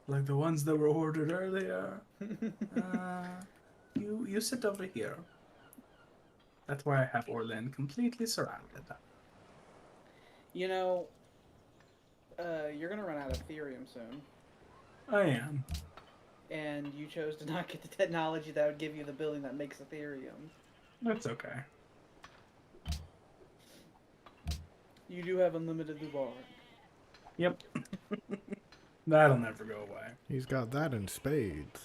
Like the ones that were ordered earlier. You sit over here. That's why I have Orlin completely surrounded. You know, you're gonna run out of Therium soon. I am. And you chose to not get the technology that would give you the building that makes Ethereum. That's okay. You do have unlimited Dubar. Yep. That'll never go away. He's got that in spades.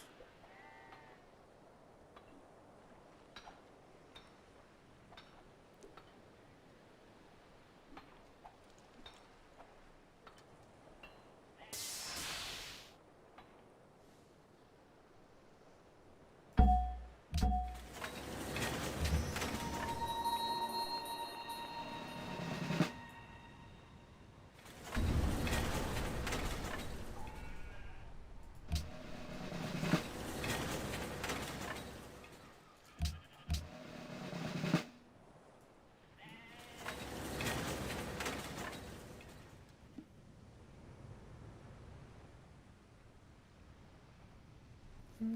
It's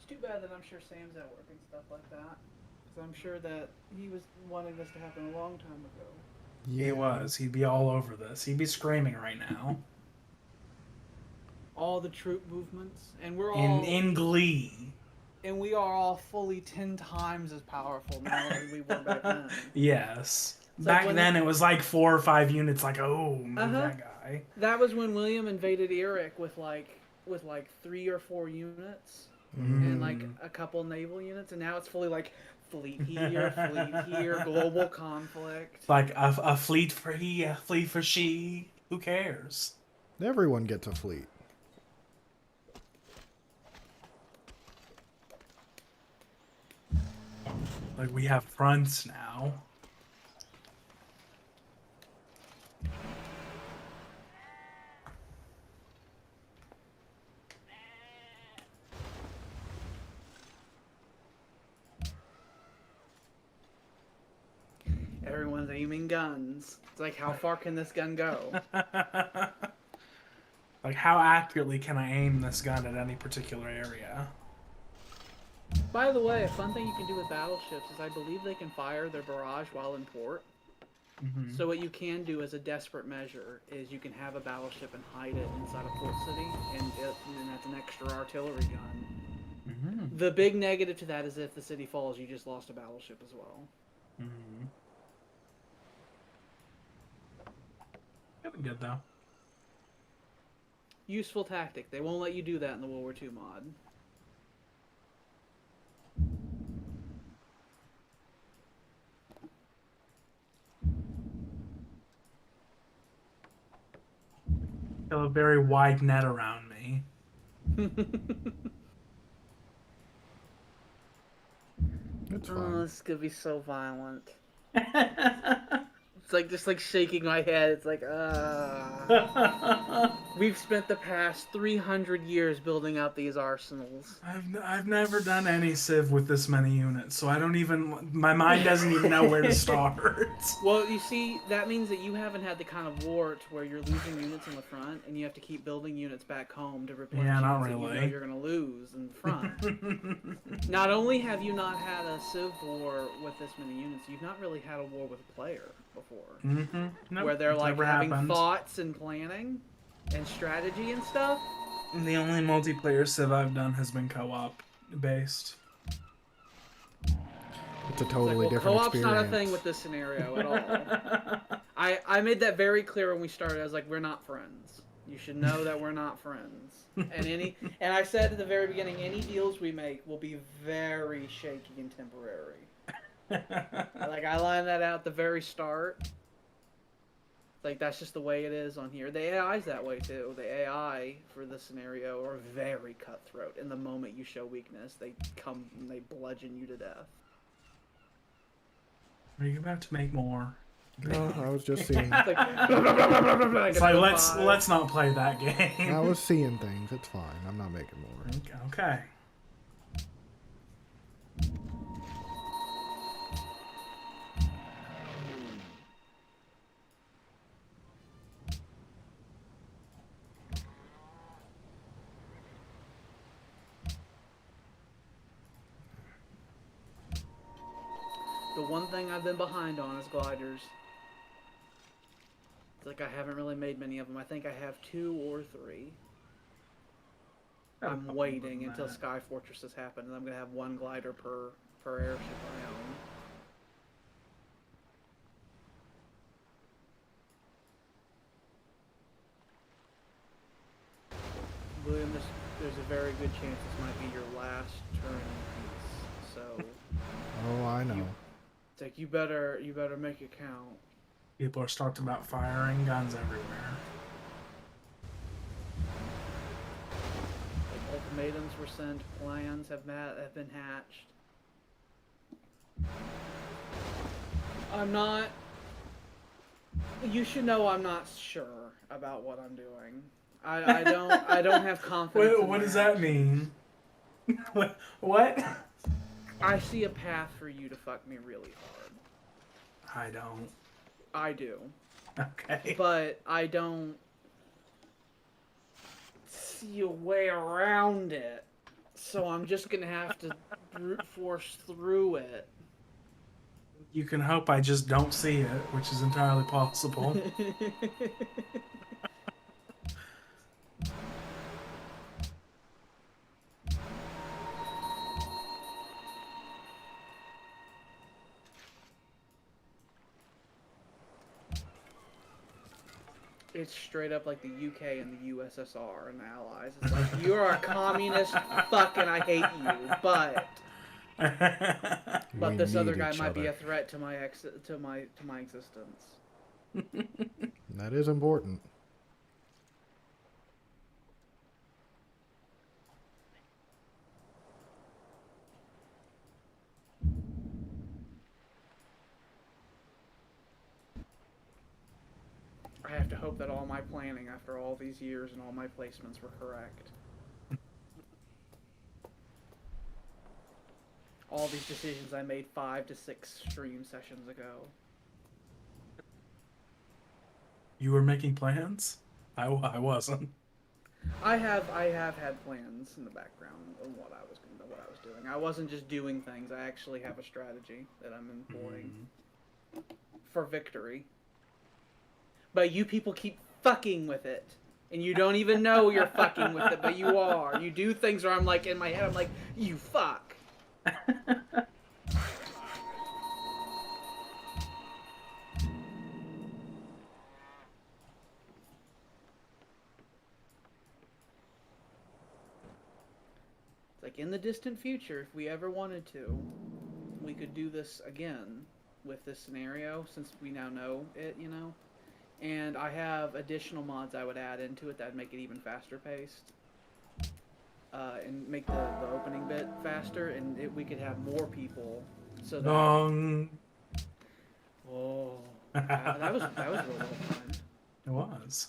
too bad that I'm sure Sam's at work and stuff like that. Because I'm sure that he was wanting this to happen a long time ago. Yeah. He was. He'd be all over this. He'd be screaming right now. All the troop movements, and we're all In glee. and we are all fully 10 times as powerful now as we were back then. Yes. It's Back like then, it was like 4 or 5 units. Like, oh, move that guy. That was when William invaded Eric with like 3 or 4 units and like a couple naval units, and now it's fully like fleet here, global conflict. Like a fleet for he, a fleet for she. Who cares? Everyone gets a fleet. Like, we have fronts now. Everyone's aiming guns. It's like, how far can this gun go? Like, how accurately can I aim this gun at any particular area? By the way, a fun thing you can do with battleships is I believe they can fire their barrage while in port. So what you can do as a desperate measure is you can have a battleship and hide it inside a port city, and that's an extra artillery gun. The big negative to that is if the city falls, you just lost a battleship as well. That'd be good, though. Useful tactic. They won't let you do that in the World War II mod. Feel a very wide net around me. It's Oh, fine. this is gonna be so violent. It's like just like shaking my head. It's like, we've spent the past 300 years building out these arsenals. I've never done any Civ with this many units, so I don't even... My mind doesn't even know where to start. Well, you see, that means that you haven't had the kind of war to where you're losing units in the front, and you have to keep building units back home to replenish Yeah, not units that really. you know you're going to lose in the front. Not only have you not had a Civ war with this many units, you've not really had a war with a player before. Nope, where they're it's like never having happened. thoughts and planning and strategy and stuff. The only multiplayer Civ I've done has been co-op based. It's a totally It's like, well, different co-op's experience. not a thing with this scenario at all. I made that very clear when we started. I was like, we're not friends. You should know that we're not friends. And I said at the very beginning, any deals we make will be very shaky and temporary. Like, I lined that out at the very start. Like, that's just the way it is on here. The AI's that way, too. The AI for this scenario are very cutthroat. And the moment you show weakness, they come and they bludgeon you to death. Are you about to make more? No, I was just seeing. It's like, It's like, let's not play that game. I was seeing things. It's fine. I'm not making more. Okay. The one thing I've been behind on is gliders. It's like I haven't really made many of them. I think I have 2 or 3. I'm waiting until Sky Fortresses happen, and I'm gonna have 1 glider per airship I own. William, there's a very good chance this might be your last turn in peace. So Oh, I know. it's like you better make it count. People are talking about firing guns everywhere. Like ultimatums were sent, plans have been hatched. I'm not. You should know I'm not sure about what I'm doing. I don't have confidence. Wait, in what does that. that mean? What? I see a path for you to fuck me really hard. I don't. I do. Okay. But I don't see a way around it. So I'm just gonna have to brute force through it. You can hope I just don't see it, which is entirely possible. It's straight up like the UK and the USSR and the Allies. It's like, you're a communist fuck and I hate you, but We this other need guy each might be a other. threat to my existence. That is important. I have to hope that all my planning after all these years and all my placements were correct. All these decisions I made 5 to 6 stream sessions ago. You were making plans? I wasn't. I have had plans in the background of what I was doing. I wasn't just doing things. I actually have a strategy that I'm employing for victory. But you people keep fucking with it. And you don't even know you're fucking with it, but you are. You do things where I'm like, in my head, I'm like, you fuck. It's like, in the distant future, if we ever wanted to, we could do this again with this scenario, since we now know it, you know? And I have additional mods I would add into it that would make it even faster paced. And make the opening bit faster, and we could have more people. So that... Oh. That was real well fun. It was.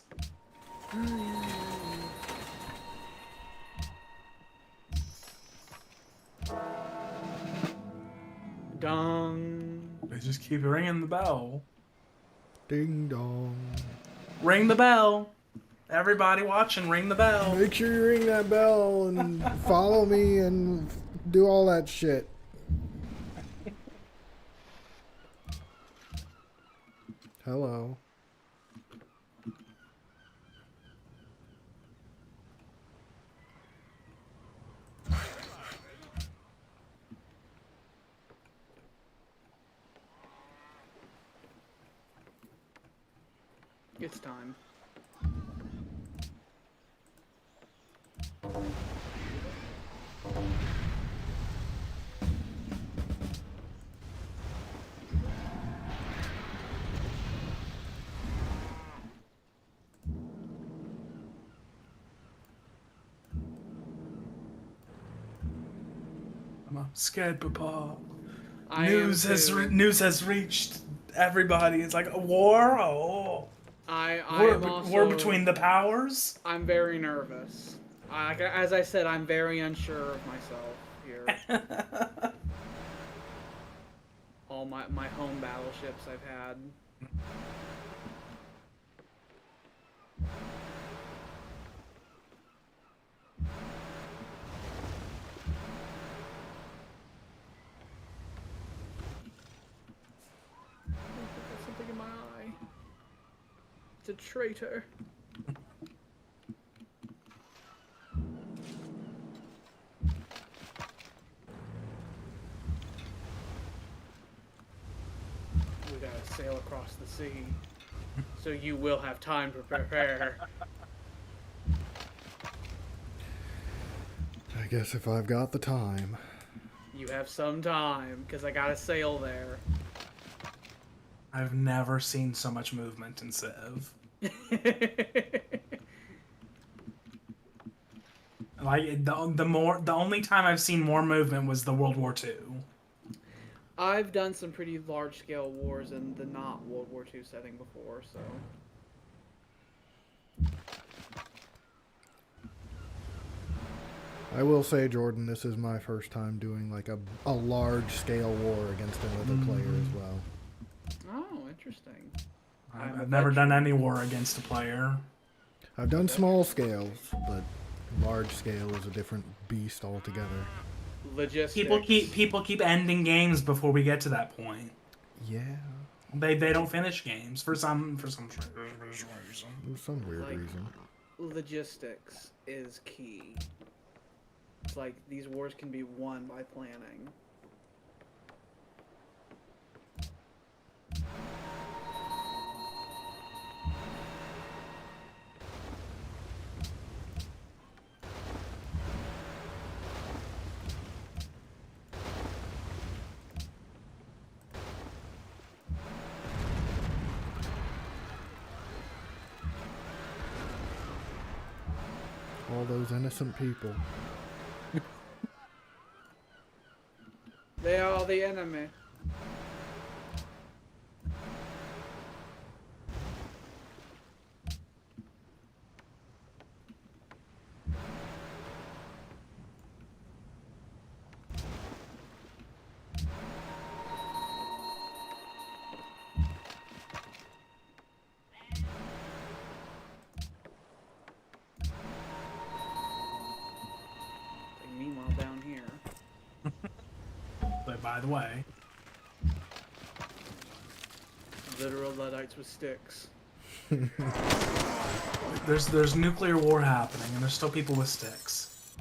Dong. They just keep ringing the bell. Ding dong. Ring the bell. Everybody watching, ring the bell. Make sure you ring that bell and follow me and do all that shit. Hello. It's time. I'm scared, Papa. I News am has too. news has reached everybody. It's like a war. Oh, I war, am also... war between the powers. I'm very nervous. As I said, I'm very unsure of myself here. All my home battleships I've had. There's something in my eye. It's a traitor. We gotta sail across the sea, so you will have time to prepare. I guess if I've got the time. You have some time, because I gotta sail there. I've never seen so much movement in Civ. Like the only time I've seen more movement was the World War II. I've done some pretty large-scale wars in the not World War II setting before, so... I will say, Jordan, this is my first time doing like a large scale war against another player as well. Oh, interesting. I've never done any war against a player. I've done small scales, but large scale is a different beast altogether. Logistics. People keep ending games before we get to that point. Yeah. They don't finish games for some reason. There's some weird Like- reason. Logistics is key. It's like these wars can be won by planning. All those innocent people. They are the enemy. Like, meanwhile, down here. But by the way, Literal Luddites with sticks. there's nuclear war happening, and there's still people with sticks.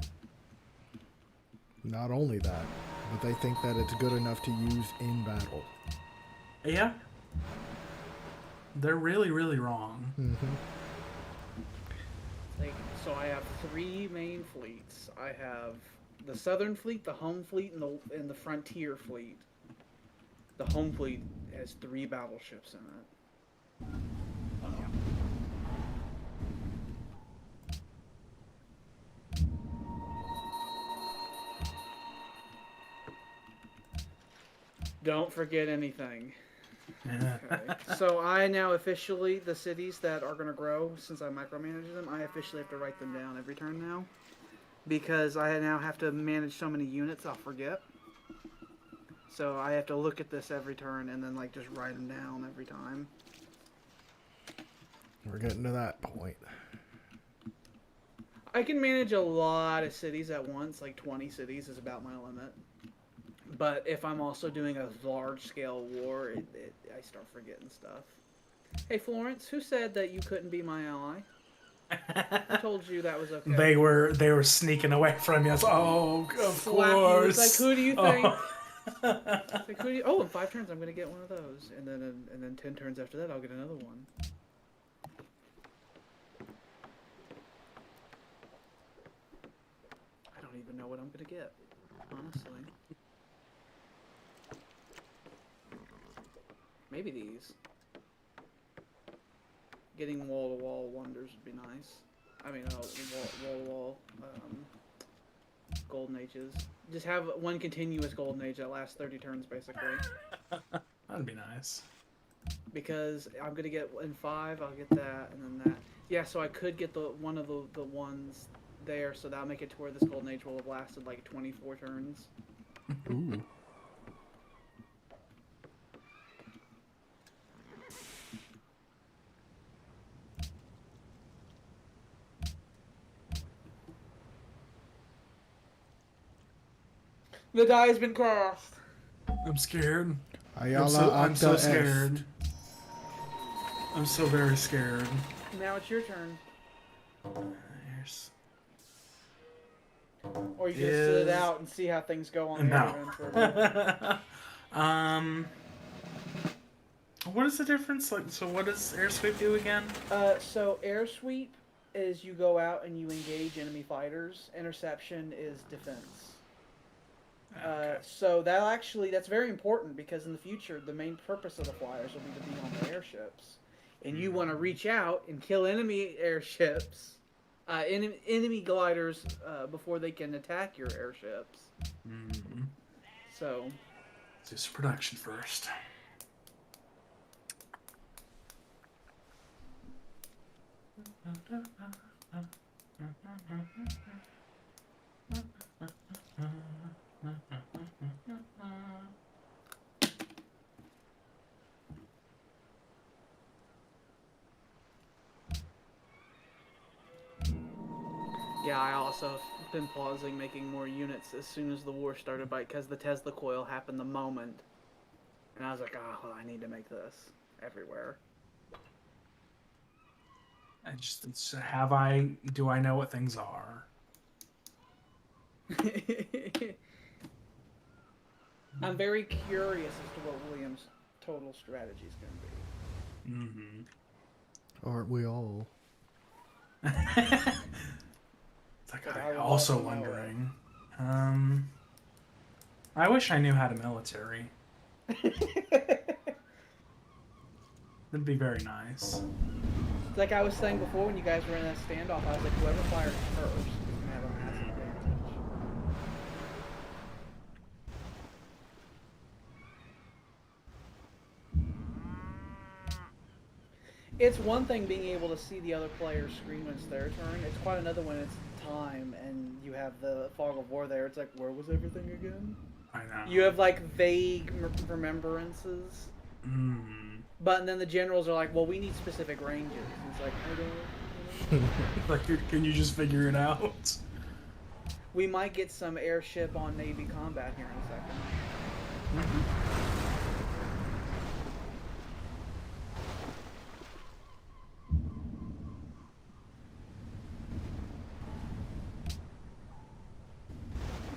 Not only that, but they think that it's good enough to use in battle. Yeah. They're really, really wrong. Mm-hmm. Like, so I have 3 main fleets. I have the Southern Fleet, the Home Fleet, and the Frontier Fleet. The Home Fleet has 3 battleships in it. Don't forget anything. Okay. So I now officially, the cities that are going to grow, since I micromanage them, I officially have to write them down every turn now. Because I now have to manage so many units, I'll forget. So I have to look at this every turn and then like just write them down every time. We're getting to that point. I can manage a lot of cities at once, like 20 cities is about my limit. But if I'm also doing a large-scale war, I start forgetting stuff. Hey, Florence, who said that you couldn't be my ally? Who told you that was okay? They were sneaking away from you. Oh, of Slap you. course. It's like, who do you think? Oh. It's like, who do you... Oh, in 5 turns, I'm gonna get one of those, and then 10 turns after that, I'll get another one. I don't even know what I'm gonna get, honestly. Maybe these. Getting wall-to-wall wonders would be nice. I mean, wall-to-wall golden ages. Just have one continuous golden age that lasts 30 turns, basically. That'd be nice. Because I'm gonna get in 5, I'll get that, and then that. Yeah, so I could get one of the ones there, so that'll make it to where this golden age will have lasted like 24 turns. Ooh. The die has been cast. I'm scared. Ayala I'm so Acta Est. scared. I'm so very scared. Now it's your turn. Here's... Or you can sit it out and see how things go on the No. other end for a bit. What is the difference? Like, so what does air sweep do again? So air sweep is you go out and you engage enemy fighters. Interception is defense. Okay. So that's very important because in the future the main purpose of the flyers will be to be on the airships, and you want to reach out and kill enemy airships, enemy gliders before they can attack your airships. Mm-hmm. So Let's do some production first. Yeah, I also have been pausing making more units as soon as the war started, because the Tesla coil happened the moment. And I was like, oh, well, I need to make this everywhere. Do I know what things are? I'm very curious as to what William's total strategy is going to be. Mm-hmm. Aren't we all? It's like, But I I'm would also love to know wondering. I wish I knew how to military. That'd be very nice. Like I was saying before when you guys were in that standoff, I was like, whoever fires first is going to have a massive advantage. It's one thing being able to see the other players scream when it's their turn. It's quite another when it's time and you have the fog of war there. It's like, where was everything again? I know. You have like vague remembrances. Mm. But then the generals are like, well, we need specific ranges. And it's like, I don't. Like, can you just figure it out? We might get some airship on Navy combat here in a second. Mm-hmm.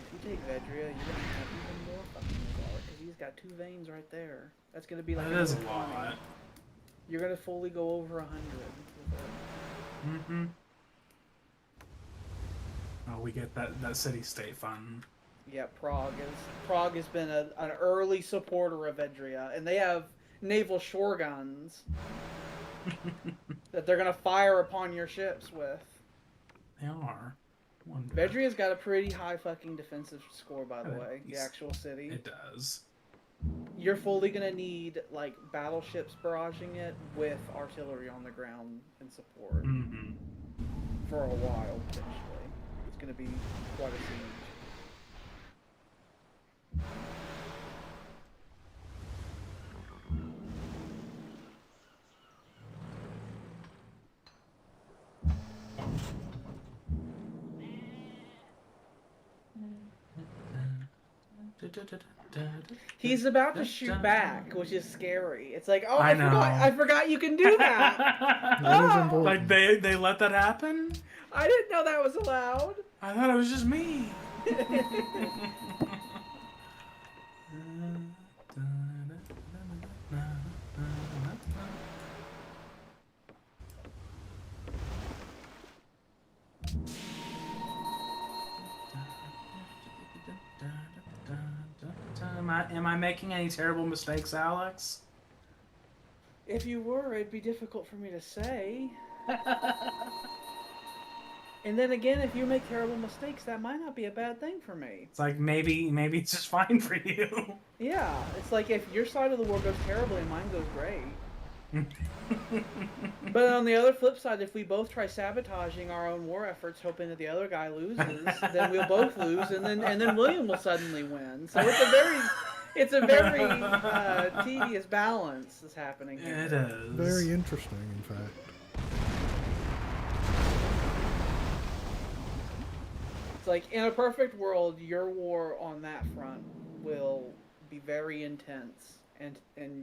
If you take Vedria, you're going to have even more fucking Nazar, because he's got 2 veins right there. That's going to be like That is a another 20. lot. You're going to fully go over 100 with it. Mm-hmm. Oh, we get that city-state fun. Yeah, Prague has been an early supporter of Vedria, and they have naval shore guns that they're gonna fire upon your ships with. They are. Wonder. Vedria's got a pretty high fucking defensive score, by the way. The actual city. It does. You're fully gonna need like battleships barraging it with artillery on the ground in support for a while. Potentially, it's gonna be quite a siege. He's about to shoot back, which is scary. It's like, oh, I forgot you can do that. That is important. Like they let that happen? I didn't know that was allowed. I thought it was just me. Am I making any terrible mistakes, Alex? If you were, it'd be difficult for me to say. And then again, if you make terrible mistakes, that might not be a bad thing for me. It's like maybe it's just fine for you. Yeah, it's like if your side of the war goes terribly and mine goes great. But on the other flip side, if we both try sabotaging our own war efforts, hoping that the other guy loses, then we'll both lose, and then William will suddenly win. So it's a very tedious balance that's happening here. It is Very interesting, in fact. It's like in a perfect world, your war on that front will be very intense, and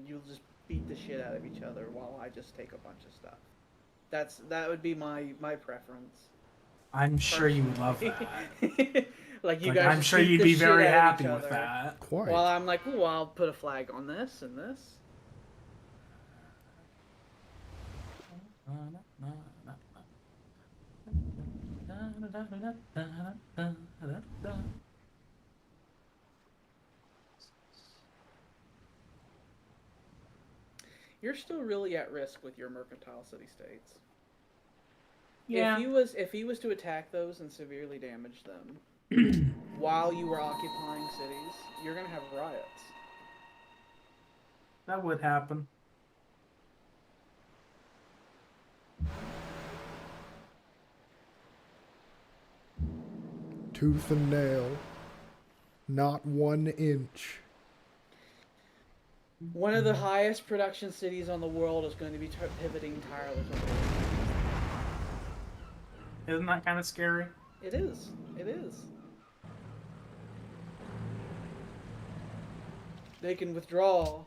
you'll just beat the shit out of each other while I just take a bunch of stuff. That would be my preference. I'm sure you would love that. Like you guys. I'm sure you'd be very happy with that. Quite. Well, I'm like, ooh, I'll put a flag on this and this. You're still really at risk with your mercantile city-states. Yeah. If he was to attack those and severely damage them while you were occupying cities, you're gonna have riots. That would happen. Tooth and nail. Not 1 inch. One of the highest production cities on the world is going to be pivoting tirelessly. Isn't that kind of scary? It is. It is. They can withdraw.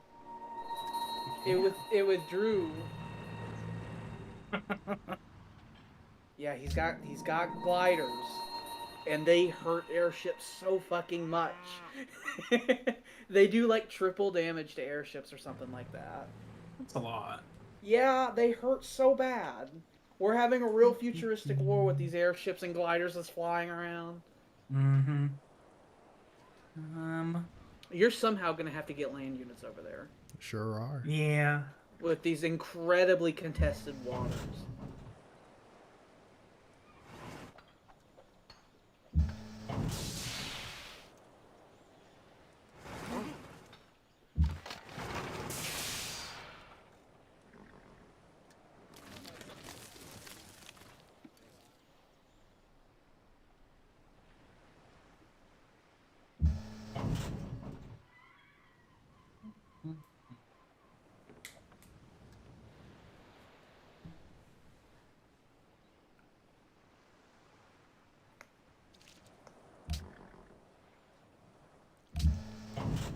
It withdrew. Yeah, he's got gliders, and they hurt airships so fucking much. They do like triple damage to airships or something like that. That's a lot. Yeah, they hurt so bad. We're having a real futuristic war with these airships and gliders that's flying around. Mm-hmm. You're somehow gonna have to get land units over there. Sure are. Yeah. With these incredibly contested waters.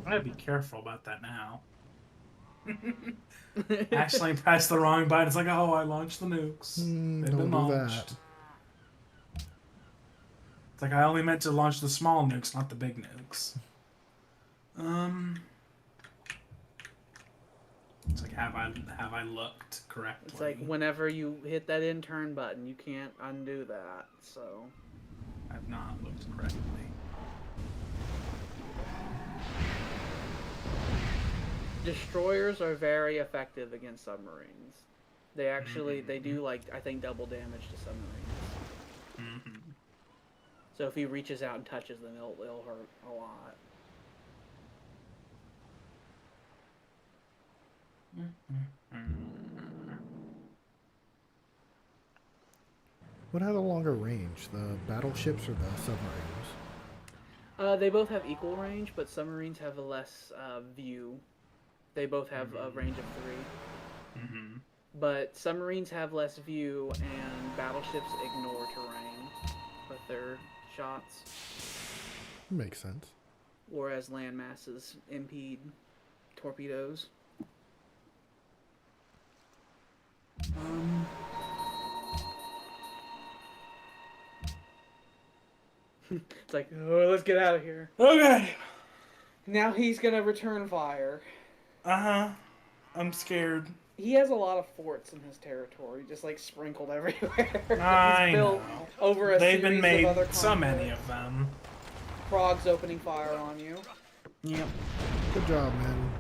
I gotta be careful about that now. Actually pressed the wrong button. It's like, oh, I launched the nukes. They've Don't been do launched. It's like I only meant to launch the small nukes, not the big nukes. It's like, have I looked correctly? It's like whenever you hit that in turn button, you can't undo that. So I've not looked correctly. destroyers are very effective against submarines. They actually they do like I think double damage to submarines. Mm-hmm. So if he reaches out and touches them, it'll hurt a lot. What had a longer range, the battleships or the submarines? They both have equal range, but submarines have a less view. They both have a range of 3. Mm-hmm. But submarines have less view, and battleships ignore terrain with their shots. Makes sense. Whereas land masses impede torpedoes. It's like, oh, let's get out of here. Okay. Now he's gonna return fire. Uh-huh. I'm scared. He has a lot of forts in his territory, just like sprinkled everywhere. I He's built know. over a They've series been made of other so many conflicts. of them. Prague's opening fire on you. Yep. Good job, man.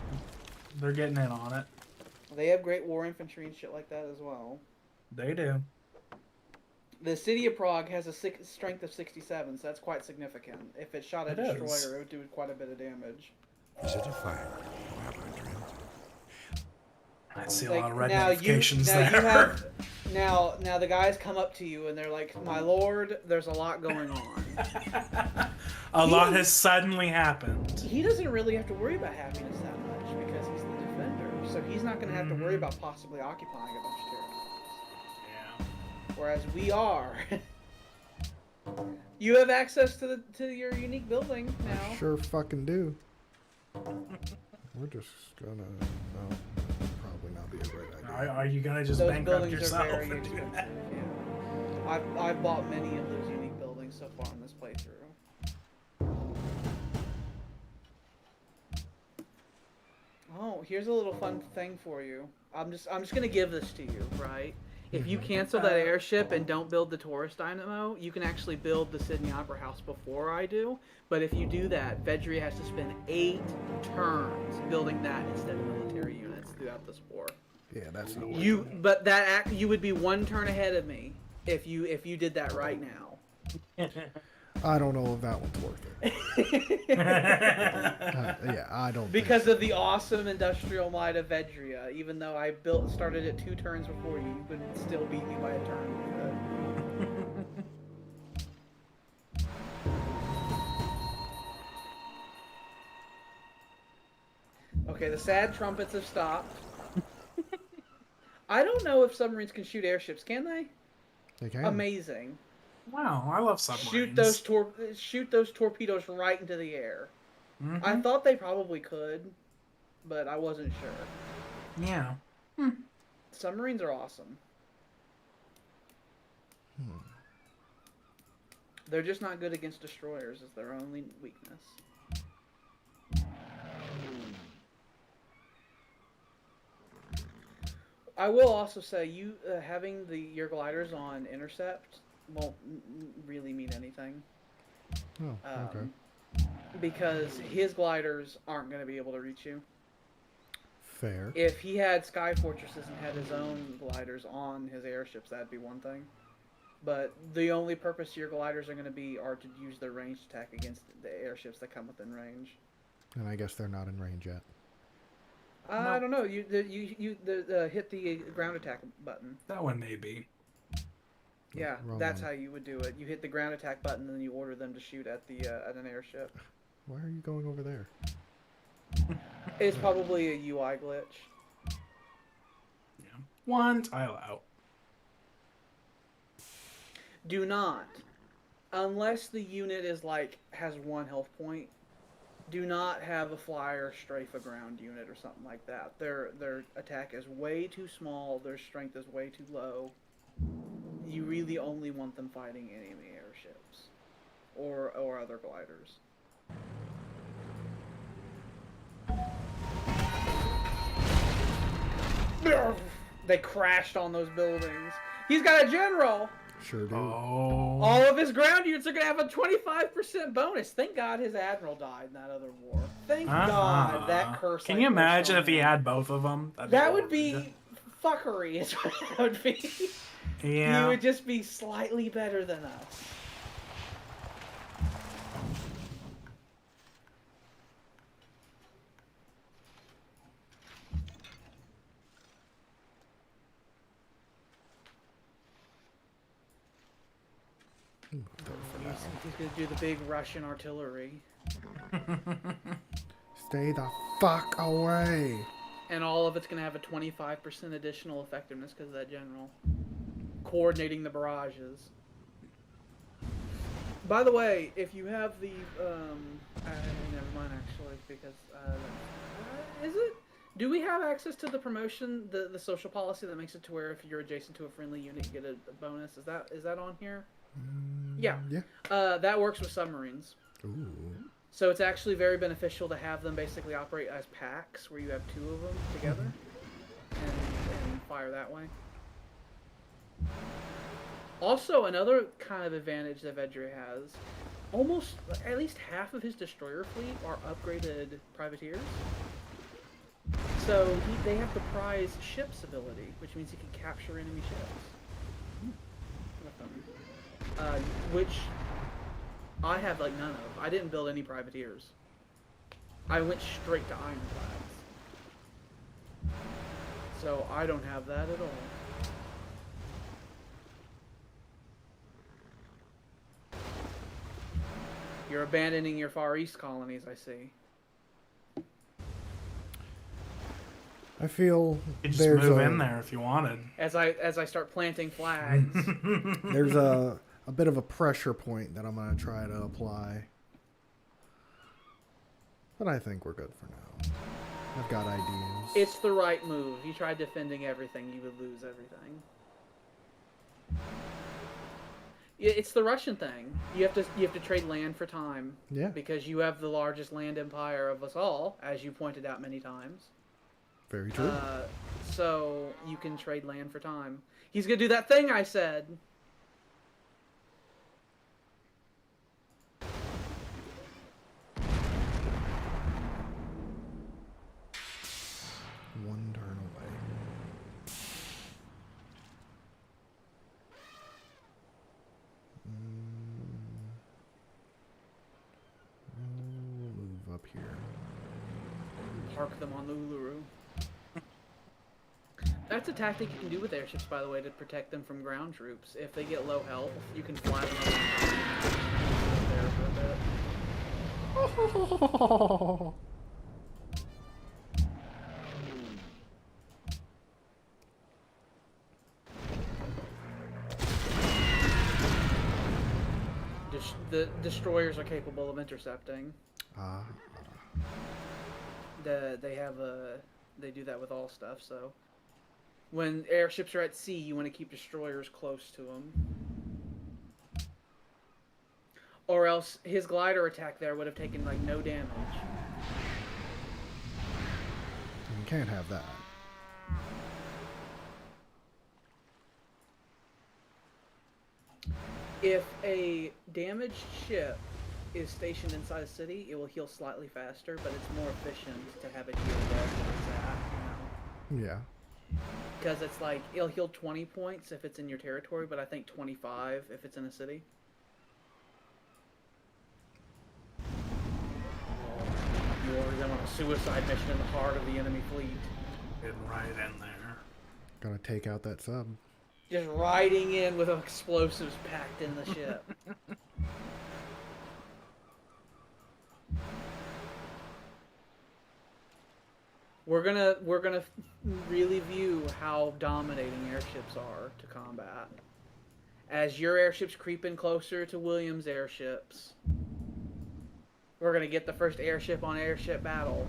They're getting in on it. They have great war infantry and shit like that as well. They do. The city of Prague has a strength of 67, so that's quite significant. If it shot a It is. destroyer, it would do quite a bit of damage. Is it a fire? Or have I dreamt? I see a Like, lot of red now notifications you there. have now the guys come up to you and they're like, "My lord, there's a lot going on." A lot has suddenly happened. He doesn't really have to worry about happiness that much because he's the defender, so he's not going to have to worry about possibly occupying a bunch of territories. Yeah. Whereas we are. You have access to your unique building now. Sure fucking do. We're just gonna... No, probably not be a great idea. Are you gonna just Those bankrupt buildings yourself? are very and do expensive. that? Yeah. I've bought many of those unique buildings so far in this playthrough. Oh, here's a little fun thing for you. I'm just gonna give this to you, right? If you cancel that airship and don't build the tourist dynamo, you can actually build the Sydney Opera House before I do. But if you do that, Vedria has to spend 8 turns building that instead of military units throughout this war. Yeah, that's no But you would be 1 turn ahead of me if you did that right now. I don't know if that one's worth it. Yeah, I don't Because think of the awesome industrial might of Vedria, even though I started it 2 turns before you, you could still beat me by a turn with it. Okay, the sad trumpets have stopped. I don't know if submarines can shoot airships. Can they? They can. Amazing. Wow, I love submarines. Shoot those torpedoes right into the air. Mm-hmm. I thought they probably could, but I wasn't sure. Yeah. Submarines are awesome. They're just not good against destroyers, is their only weakness. I will also say, you having your gliders on intercept won't really mean anything. Oh, okay. Because his gliders aren't going to be able to reach you. Fair. If he had Sky Fortresses and had his own gliders on his airships, that'd be one thing. But the only purpose your gliders are going to be are to use their ranged attack against the airships that come within range. And I guess they're not in range yet. I don't know. You hit the ground attack button. That one may be. Yeah, Wrong that's one. how you would do it. You hit the ground attack button, and then you order them to shoot at at an airship. Why are you going over there? It's probably a UI glitch. Yeah. One tile out. Do not, unless the unit is has 1 health point, do not have a flyer strafe a ground unit or something like that. Their attack is way too small. Their strength is way too low. You really only want them fighting enemy airships or other gliders. They crashed on those buildings. He's got a general. Sure do. Oh. All of his ground units are going to have a 25% bonus. Thank God his Admiral died in that other war. Thank God that curse. Can you imagine if he had both of them? That would be fuckery, is what that would be. Yeah. He would just be slightly better than us. He's going to do the big Russian artillery. Stay the fuck away. And all of it's going to have a 25% additional effectiveness because of that general. Coordinating the barrages. By the way, if you have the... never mind, actually, because... is it? Do we have access to the promotion, the social policy that makes it to where if you're adjacent to a friendly unit, you get a bonus? Is that on here? Yeah. Yeah. That works with submarines. Ooh. So it's actually very beneficial to have them basically operate as packs, where you have 2 of them together, and fire that way. Also, another kind of advantage that Vedre has, almost at least half of his destroyer fleet are upgraded privateers. So they have the prize ships ability, which means he can capture enemy ships with them. Which I have none of. I didn't build any privateers. I went straight to ironclads. So I don't have that at all. You're abandoning your Far East colonies, I see. I feel You just there's move in there if you wanted. As I start planting flags. There's a bit of a pressure point that I'm going to try to apply. But I think we're good for now. I've got ideas. It's the right move. You tried defending everything, you would lose everything. It's the Russian thing. You have to trade land for time. Yeah. Because you have the largest land empire of us all, as you pointed out many times. Very true. So you can trade land for time. He's gonna do that thing I said. One turn away. We'll move up here. Park them on the Uluru. That's a tactic you can do with airships, by the way, to protect them from ground troops. If they get low health, you can fly them over there for a bit. which the destroyers are capable of intercepting. Ah. They do that with all stuff. So when airships are at sea, you want to keep destroyers close to them, or else his glider attack there would have taken like no damage. You can't have that. If a damaged ship is stationed inside a city, it will heal slightly faster, but it's more efficient to have it heal there where it's at, you know? Yeah. Because it's like, it'll heal 20 points if it's in your territory, but I think 25 if it's in a city. You're then on a suicide mission in the heart of the enemy fleet. Getting right in there. Gotta take out that sub. Just riding in with explosives packed in the ship. We're gonna really view how dominating airships are to combat. As your airships creep in closer to Williams' airships, we're gonna get the first airship on airship battle.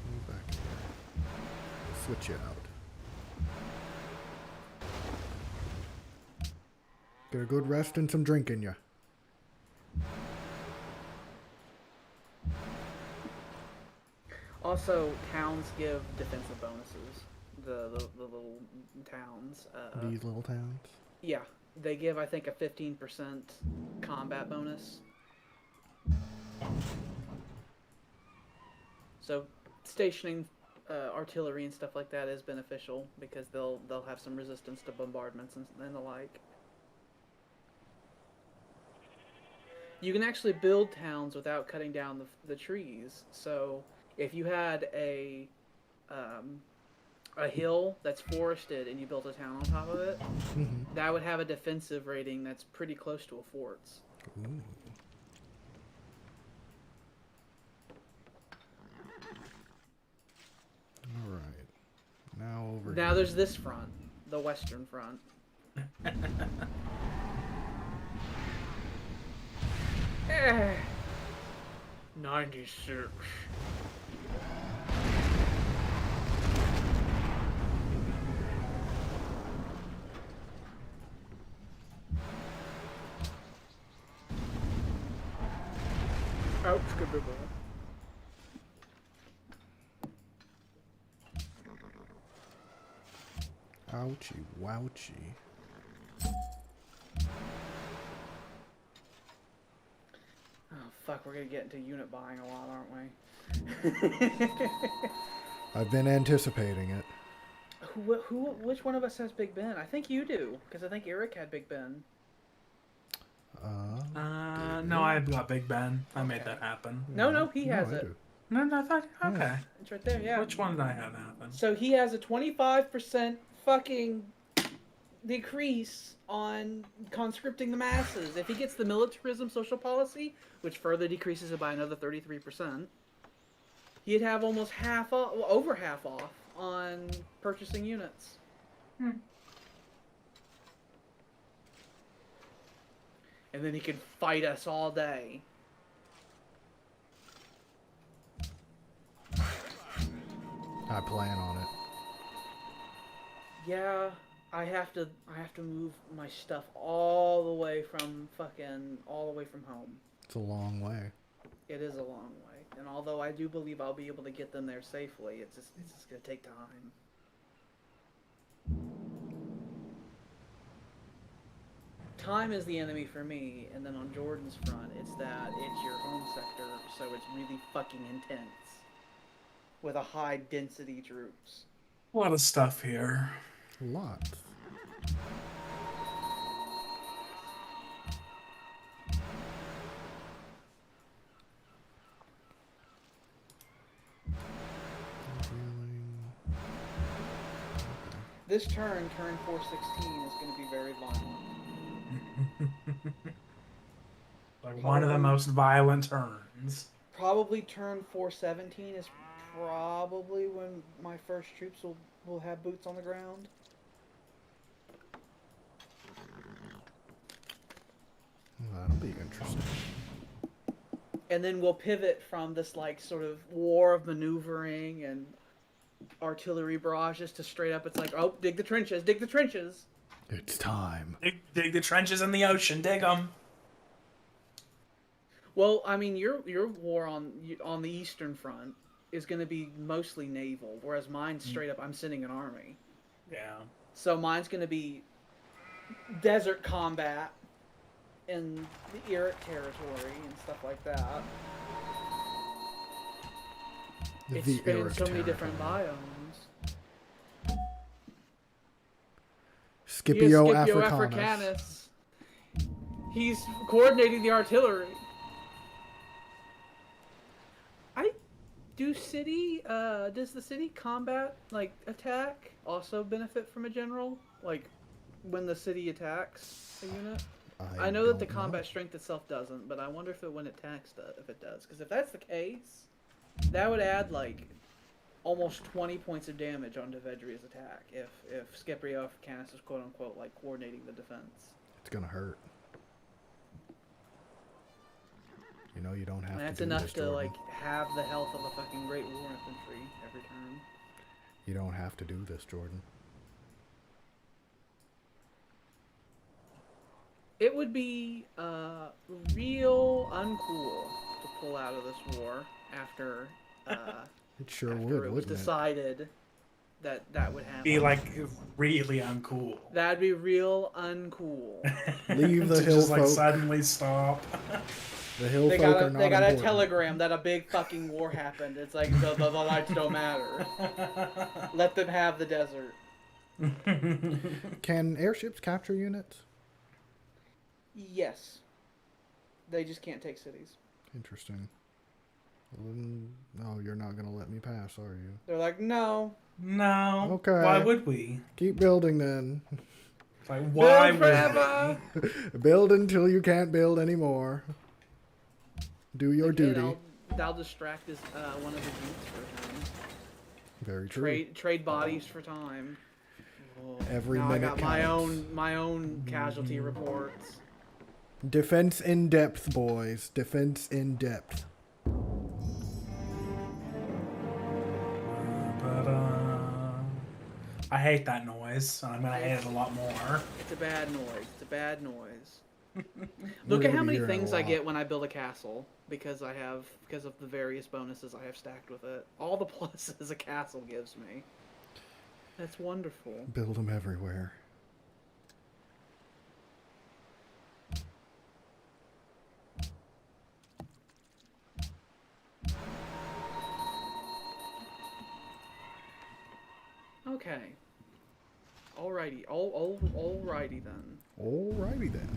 Go back here. Switch you out. Get a good rest and some drink in you. Also, towns give defensive bonuses. The little towns. These little towns. Yeah, they give, I think, a 15% combat bonus. So stationing artillery and stuff like that is beneficial because they'll have some resistance to bombardments and the like. You can actually build towns without cutting down the trees. So if you had a hill that's forested and you built a town on top of it, that would have a defensive rating that's pretty close to a fort's. Ooh. All right. Now over Now here. there's this front, the western front. 96. Ouch, good ball. Ouchie, wouchie. Oh fuck, we're gonna get into unit buying a lot, aren't we? I've been anticipating it. Which one of us has Big Ben? I think you do, because I think Eric had Big Ben. No, I've got Big Ben. I made that happen. No, he has I it. do. No, I thought, okay. It's right there, yeah. Which one did I have happen? So he has a 25% fucking decrease on conscripting the masses. If he gets the militarism social policy, which further decreases it by another 33%, he'd have almost half off, well, over half off on purchasing units. And then he could fight us all day. I plan on it. Yeah, I have to move my stuff all the way from home. It's a long way. It is a long way, and although I do believe I'll be able to get them there safely, it's just gonna take time. Time is the enemy for me, and then on Jordan's front, it's your home sector, so it's really fucking intense with a high density troops. A lot of stuff here. Lots. This turn 416, is going to be very violent. Like one of the most violent turns. Probably turn 417 is probably when my first troops will have boots on the ground. That'll be interesting. And then we'll pivot from this like sort of war of maneuvering and artillery barrages to straight up. It's like, oh, dig the trenches, dig the trenches. It's time. Dig the trenches in the ocean, dig them. Well, I mean, your war on the Eastern Front is going to be mostly naval, whereas mine's straight up. I'm sending an army. Yeah. So mine's going to be desert combat in the Irric territory and stuff like that. It spans so many different biomes. Scipio Africanus. He's coordinating the artillery. Does the city combat, like, attack also benefit from a general? Like, when the city attacks a unit? I know that the combat strength itself doesn't, but I wonder if when it attacks, if it does. Because if that's the case, that would add, like, almost 20 points of damage onto Vedria's attack if Scipio Africanus is quote-unquote, like, coordinating the defense. It's gonna hurt. You know you don't have to do this, That's enough to, Jordan. like, have the health of a fucking Great War infantry every turn. You don't have to do this, Jordan. It would be real uncool to pull out of this war after It sure after would, it was wouldn't it? decided that would happen. Be like really uncool. That'd be real uncool. Leave the To hill just like folk. suddenly stop. The hill They folk got are a, not they got a important. telegram that a big fucking war happened. It's like the lights don't matter. Let them have the desert. Can airships capture units? Yes. They just can't take cities. Interesting. No, you're not gonna let me pass, are you? They're like, no. No. Okay. Why would we? Keep building then. Like, why Build would forever. Build until you can't build anymore. Do your duty. That'll distract this one of the units for a time. Very true. Trade bodies for time. Oh, Every now minute I got my counts. own casualty reports. Defense in depth, boys. Defense in depth. I hate that noise, and I'm gonna hate it a lot more. It's a bad noise. It's a bad noise. Look We're at how gonna be many hearing things a I lot. get when I build a castle because of the various bonuses I have stacked with it. All the pluses a castle gives me. That's wonderful. Build them everywhere. Okay. Alrighty. Alrighty then. Alrighty then.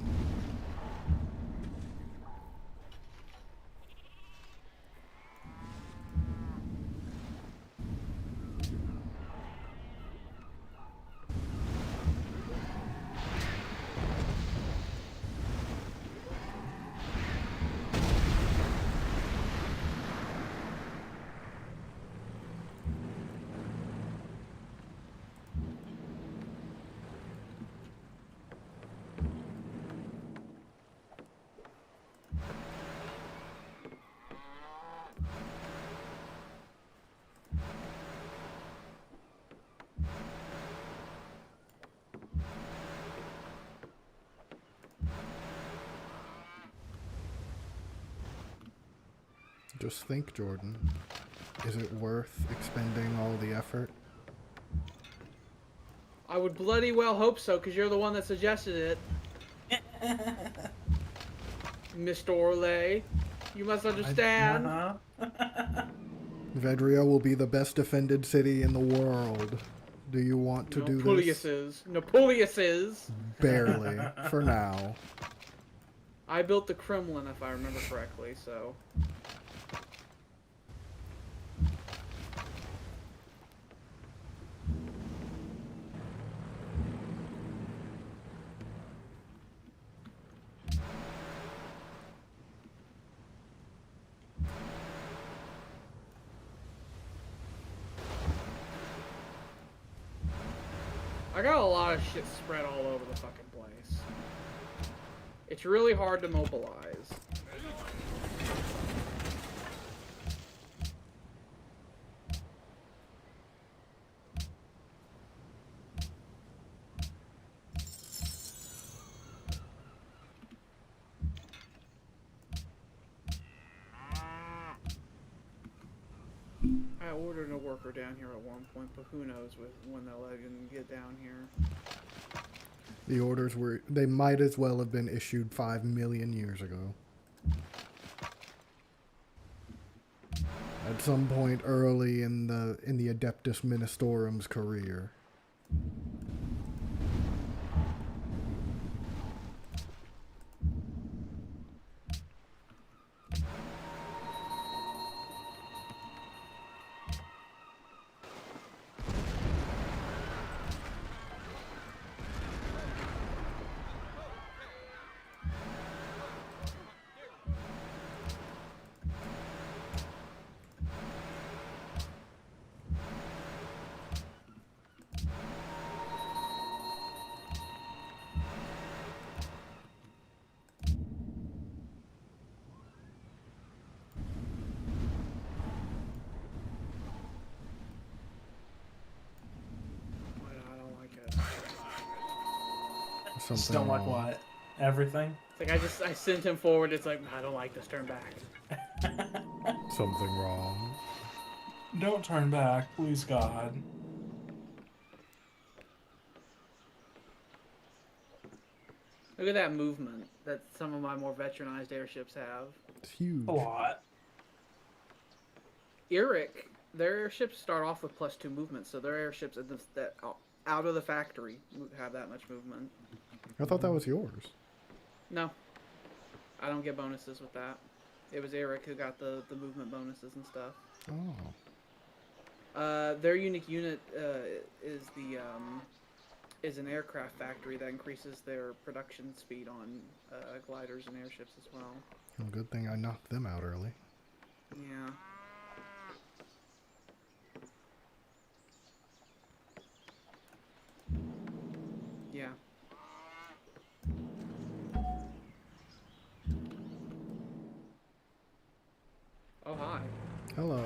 Just think, Jordan. Is it worth expending all the effort? I would bloody well hope so, because you're the one that suggested it. Mr. Orlay. You must understand. Vedria will be the best defended city in the world. Do you want to do this? Napoleus's. Barely. For now. I built the Kremlin, if I remember correctly, so... I got a lot of shit spread all over the fucking place. It's really hard to mobilize. I ordered a worker down here at one point, but who knows when they'll even get down here. The orders they might as well have been issued 5 million years ago. At some point early in the Adeptus Ministorum's career. Just Something don't like wrong. what? Everything? It's like I sent him forward. It's like, I don't like this. Turn back. Something wrong. Don't turn back, please God. Look at that movement that some of my more veteranized airships have. It's huge. A lot. Eric, their airships start off with +2 movement, so their airships that out of the factory have that much movement. I thought that was yours. No, I don't get bonuses with that. It was Eric who got the movement bonuses and stuff. Oh. Their unique unit is an aircraft factory that increases their production speed on gliders and airships as well. Well, good thing I knocked them out early. Yeah. Yeah. Oh, hi. Hello.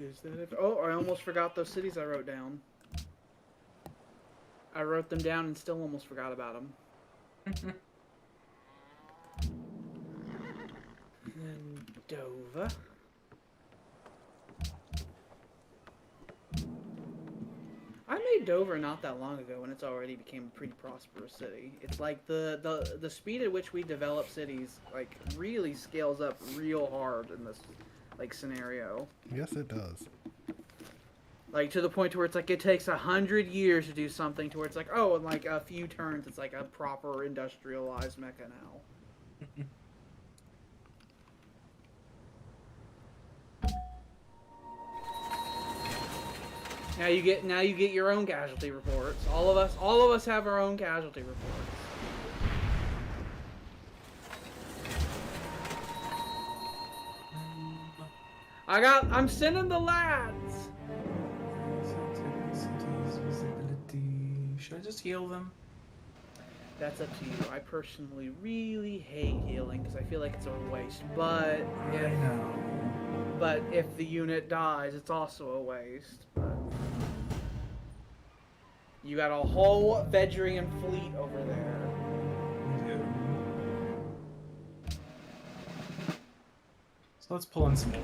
Is that it? Oh, I almost forgot those cities I wrote down. I wrote them down and still almost forgot about them. And Dover. I made Dover not that long ago, and it's already became a pretty prosperous city. It's like the speed at which we develop cities like really scales up real hard in this like scenario. Yes, it does. Like to the point to where it's like it takes 100 years to do something to where it's like, oh, in like a few turns it's like a proper industrialized mecha now. Now you get your own casualty reports. All of us have our own casualty reports. I'm sending the lads. Should I just heal them? That's up to you. I personally really hate healing because I feel like it's a waste. But if the unit dies, it's also a waste. But you got a whole Vedrian fleet over there. So let's pull in some more.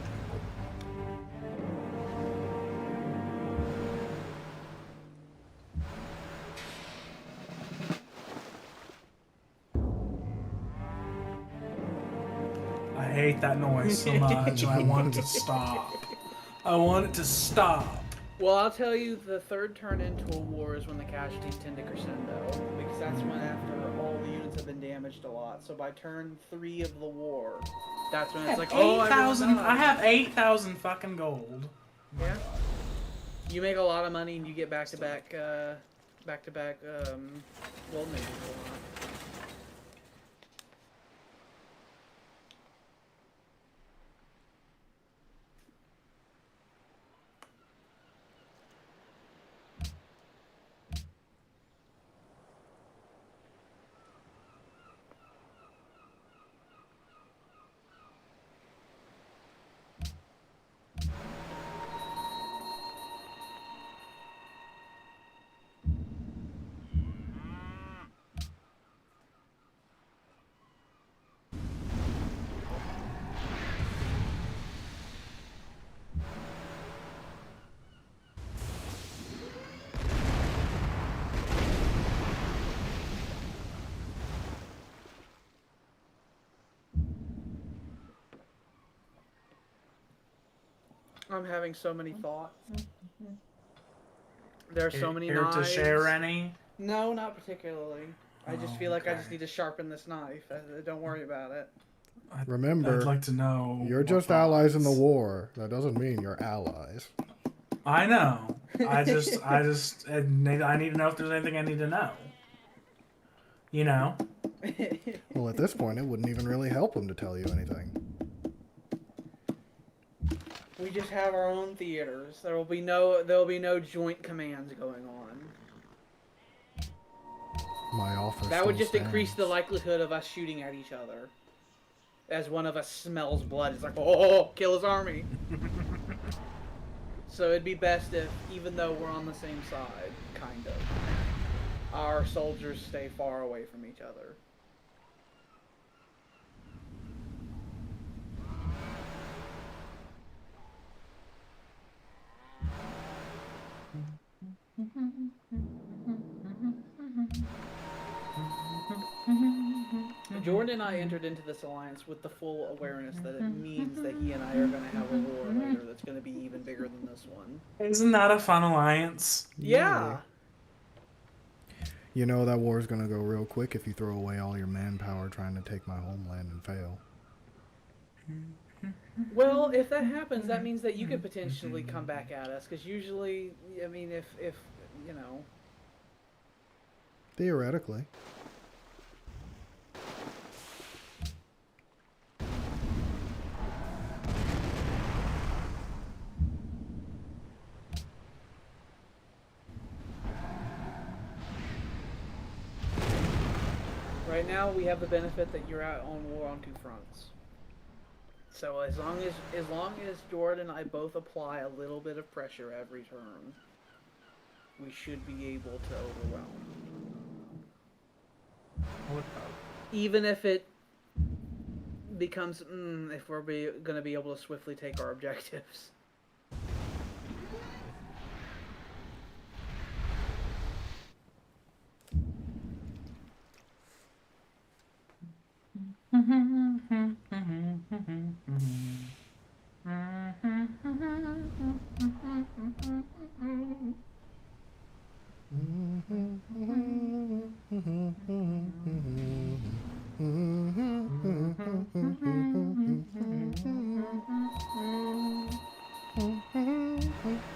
I hate that noise so much, and I want it to stop. I want it to stop. Well, I'll tell you, the third turn into a war is when the casualties tend to crescendo, because that's when after all the units have been damaged a lot. So by turn 3 of the war, that's when it's like, 8,000. oh, I have 8,000 fucking gold. Yeah. You make a lot of money and you get back-to-back, gold majors a lot. I'm having so many thoughts. There are so many Care knives. to share any? No, not particularly. I just Oh, feel like I okay. just need to sharpen this knife. Don't worry about it. Remember, I'd like to know. you're more just allies in the thoughts. war. That doesn't mean you're allies. I know. I need to know if there's anything I need to know. You know? Well, at this point, it wouldn't even really help him to tell you anything. We just have our own theaters. There will be no joint commands going on. My offer That would still just increase the stands. likelihood of us shooting at each other. As one of us smells blood, it's like, oh, kill his army. So it'd be best if, even though we're on the same side, kind of, our soldiers stay far away from each other. Jordan and I entered into this alliance with the full awareness that it means that he and I are going to have a war later that's going to be even bigger than this one. Isn't that a fun alliance? Yeah! You know that war's gonna go real quick if you throw away all your manpower trying to take my homeland and fail. Well, if that happens, that means that you could potentially come back at us, because usually, I mean, if, you know... Theoretically. Right now, we have the benefit that you're out on war on 2 fronts. So as long as Jordan and I both apply a little bit of pressure every turn, we should be able to overwhelm. Even if it becomes, if we're going to be able to swiftly take our objectives. I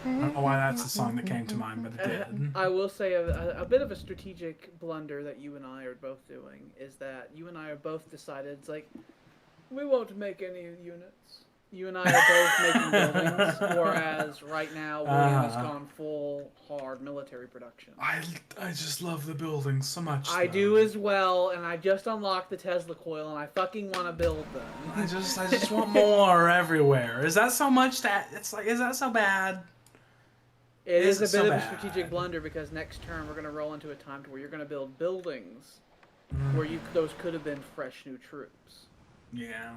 don't know why that's the song that came to mind, but it did. I will say a bit of a strategic blunder that you and I are both doing is that you and I are both decided, it's like, we won't make any units. You and I are both making buildings, whereas right now William has gone full hard military production. I just love the buildings so much. I do as well, and I just unlocked the Tesla coil, and I fucking want to build them. I just want more everywhere. Is that so much that it's like? Is that so bad? It is a bit so of a bad. strategic blunder because next turn we're going to roll into a time to where you're going to build buildings where those could have been fresh new troops. Yeah.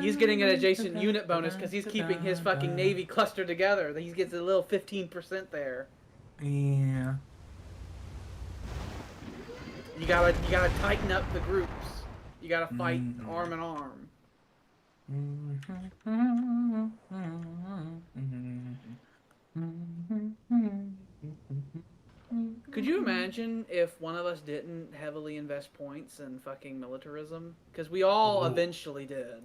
He's getting an adjacent unit bonus because he's keeping his fucking navy clustered together. He gets a little 15% there. Yeah. You gotta tighten up the groups. You gotta fight arm in arm. Could you imagine if one of us didn't heavily invest points in fucking militarism? Because we all eventually did.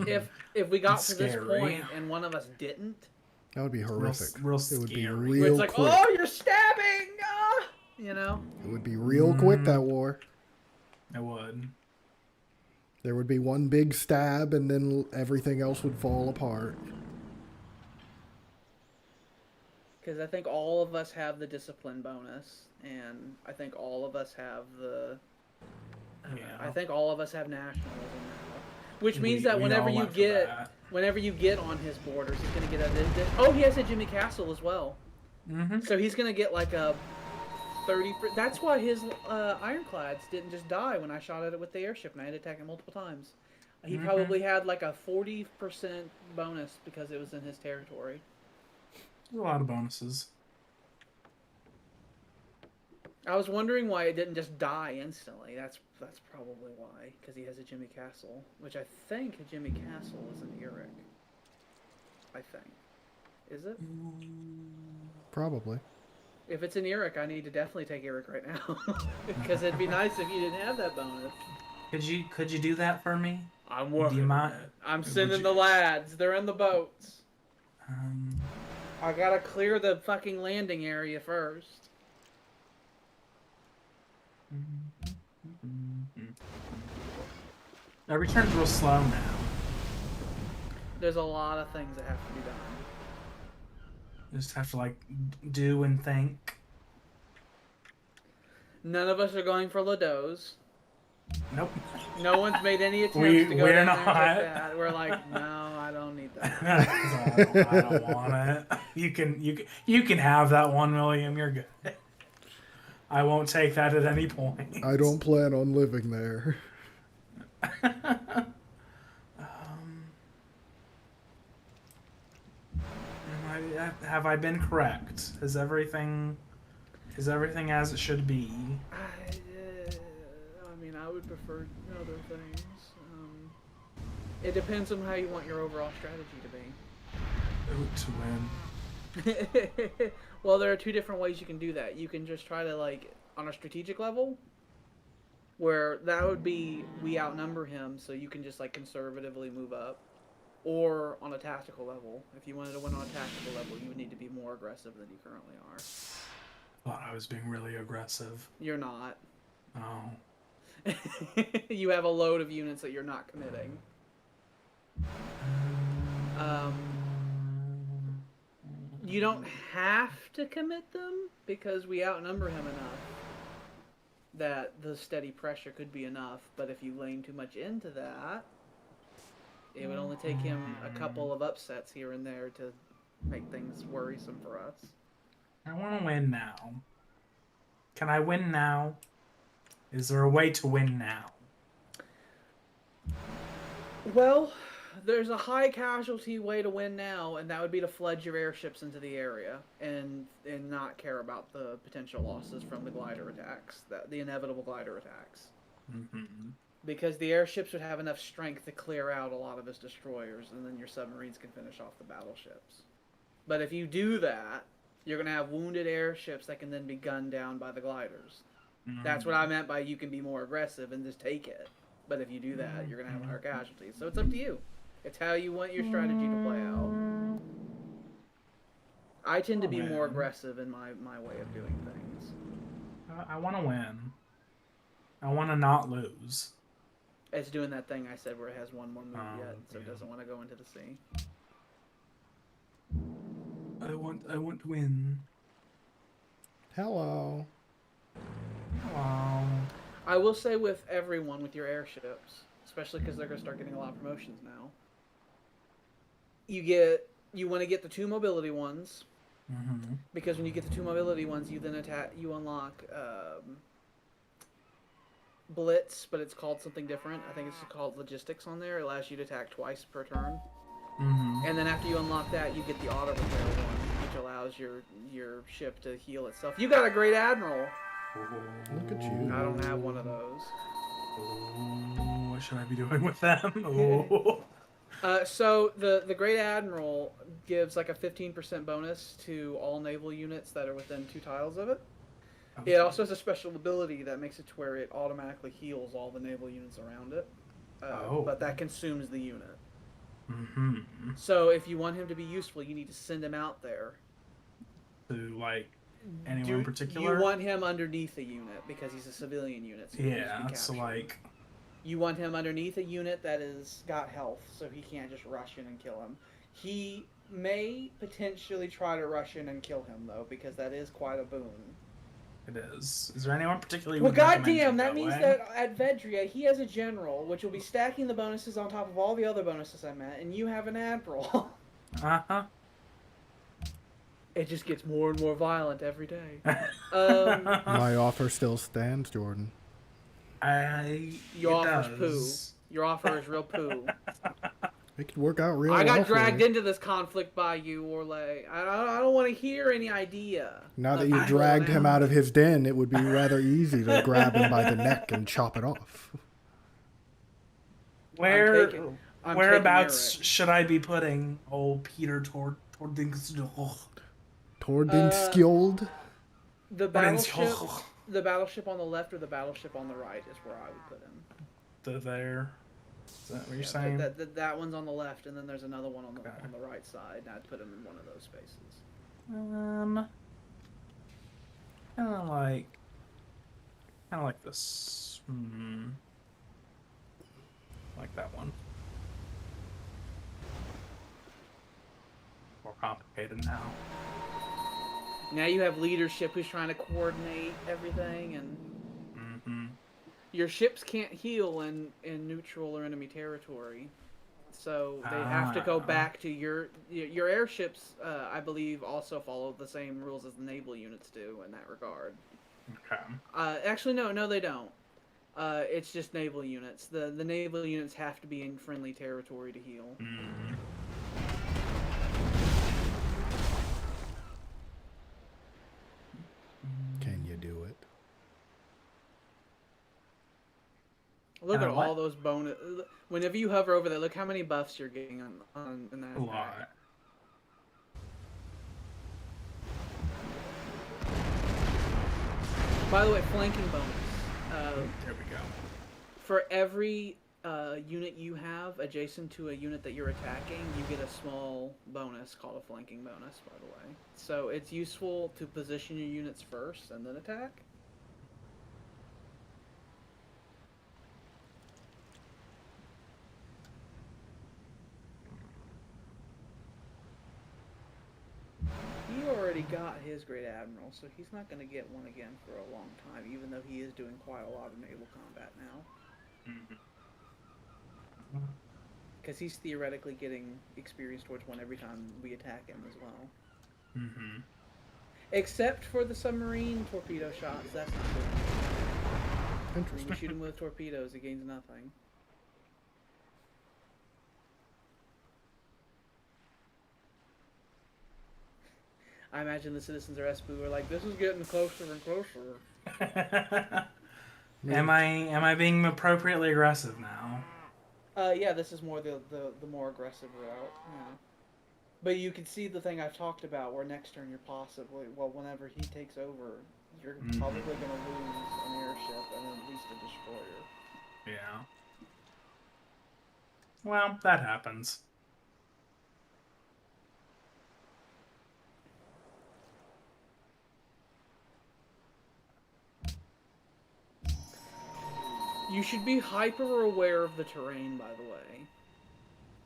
If we got to this point and one of us didn't, That would be horrific. Real it would be scary. real it's like, quick. oh, you're stabbing! Ah! You know? It would be real quick, that war. It would. There would be one big stab, and then everything else would fall apart. Because I think all of us have the discipline bonus, and I think all of us have the... I think all of us have nationalism now. Which means that whenever you get on his borders, he's going to get a... Oh, he has a Jimmy Castle as well. So he's going to get like a 30... That's why his ironclads didn't just die when I shot at it with the airship, and I had to attack it multiple times. He probably had like a 40% bonus because it was in his territory. There's a lot of bonuses. I was wondering why it didn't just die instantly. That's probably why, because he has a Jimmy Castle, which I think a Jimmy Castle is an Eric. I think. Is it? Probably. If it's an Eric, I need to definitely take Eric right now, because it'd be nice if you didn't have that bonus. Could you do that for me? I'm working. Do you mind? I'm sending the lads. They're in the boats. I gotta clear the fucking landing area first. Every turn's real slow now. There's a lot of things that have to be done. You just have to like do and think. None of us are going for Lados. Nope. No one's made any attempts to go we're down not. there and take that. We're like, no, I don't need that. I don't want it. You can have that 1 million. You're good. I won't take that at any point. I don't plan on living there. Have I been correct? Is everything as it should be? I mean, I would prefer other things. It depends on how you want your overall strategy To win. Well, there are two different ways you can do that. You can just try to, like, on a strategic level, where that would be we outnumber him, so you can just, like, conservatively move up. Or on a tactical level. If you wanted to win on a tactical level, you would need to be more aggressive than you currently are. Thought I was being really aggressive. You're not. Oh. You have a load of units that you're not committing. You don't have to commit them because we outnumber him enough that the steady pressure could be enough. But if you lean too much into that, it would only take him a couple of upsets here and there to make things worrisome for us. I want to win now. Can I win now? Is there a way to win now? Well, there's a high casualty way to win now, and that would be to flood your airships into the area and not care about the potential losses from the glider attacks, the inevitable glider attacks. Because the airships would have enough strength to clear out a lot of his destroyers, and then your submarines can finish off the battleships. But if you do that, you're going to have wounded airships that can then be gunned down by the gliders. That's what I meant by you can be more aggressive and just take it. But if you do that, you're going to have higher casualties. So it's up to you. It's how you want your strategy to play out. I tend to be more aggressive in my way of doing things. I want to win. I want to not lose. It's doing that thing I said where it has one more move yet, so it doesn't want to go into the sea. I want to win. Hello. Hello. I will say with everyone with your airships, especially because they're going to start getting a lot of promotions now. You want to get the 2 mobility ones, because when you get the 2 mobility ones, you then unlock Blitz, but it's called something different. I think it's called Logistics on there. It allows you to attack twice per turn. And then after you unlock that, you get the auto repair one, which allows your ship to heal itself. You got a great Admiral. Look at you. I don't have one of those. What should I be doing with them? So the Great Admiral gives like a 15% bonus to all naval units that are within 2 tiles of it. Okay. It also has a special ability that makes it to where it automatically heals all the naval units around it. But that consumes the unit. Mm-hmm. So if you want him to be useful, you need to send him out there. To, like, anyone in particular? You want him underneath a unit because he's a civilian unit. So Yeah, so, like... You want him underneath a unit that is got health, so he can't just rush in and kill him. He may potentially try to rush in and kill him, though, because that is quite a boon. It is. Is there anyone particularly? Well, goddamn, that means that at Vedria he has a general, which will be stacking the bonuses on top of all the other bonuses I met, and you have an admiral. Uh-huh. It just gets more and more violent every day. My offer still stands, Jordan. Your offer's poo. Your offer is real poo. It could work out real I well got dragged for you. into this conflict by you, Orlay. I don't want to hear any idea. Now that you dragged him out of his den, it would be rather easy to grab him by the neck and chop it off. Whereabouts should I be putting old Peter Tordinskjold? The battleship on the left or the battleship on the right is where I would put him. There. Is that what you're saying? That one's on the left, and then there's another one on the right side, and I'd put him in one of those spaces. Kind of like this. Like that one. More complicated now. Now you have leadership who's trying to coordinate everything, and your ships can't heal in neutral or enemy territory, so they have to go back to your airships. I believe also follow the same rules as the naval units do in that regard. Okay. Actually, no, they don't. It's just naval units. The naval units have to be in friendly territory to heal. Can you do it? Look at all those bonus. Whenever you hover over there, look how many buffs you're getting on in that. A lot. By the way, flanking bonus. There we go. For every unit you have adjacent to a unit that you're attacking, you get a small bonus called a flanking bonus, by the way. So it's useful to position your units first and then attack. He already got his Great Admiral, so he's not going to get one again for a long time, even though he is doing quite a lot of naval combat now. Because he's theoretically getting experience towards one every time we attack him as well. Except for the submarine torpedo shots, that's not good. When you shoot him with torpedoes, it gains nothing. I imagine the citizens of Espoo are like, this is getting closer and closer. Am I being appropriately aggressive now? Yeah, this is more the more aggressive route. Yeah. But you can see the thing I've talked about, where next turn you're possibly, well, whenever he takes over, you're probably going to lose an airship and at least a destroyer. Yeah. Well, that happens. You should be hyper aware of the terrain, by the way.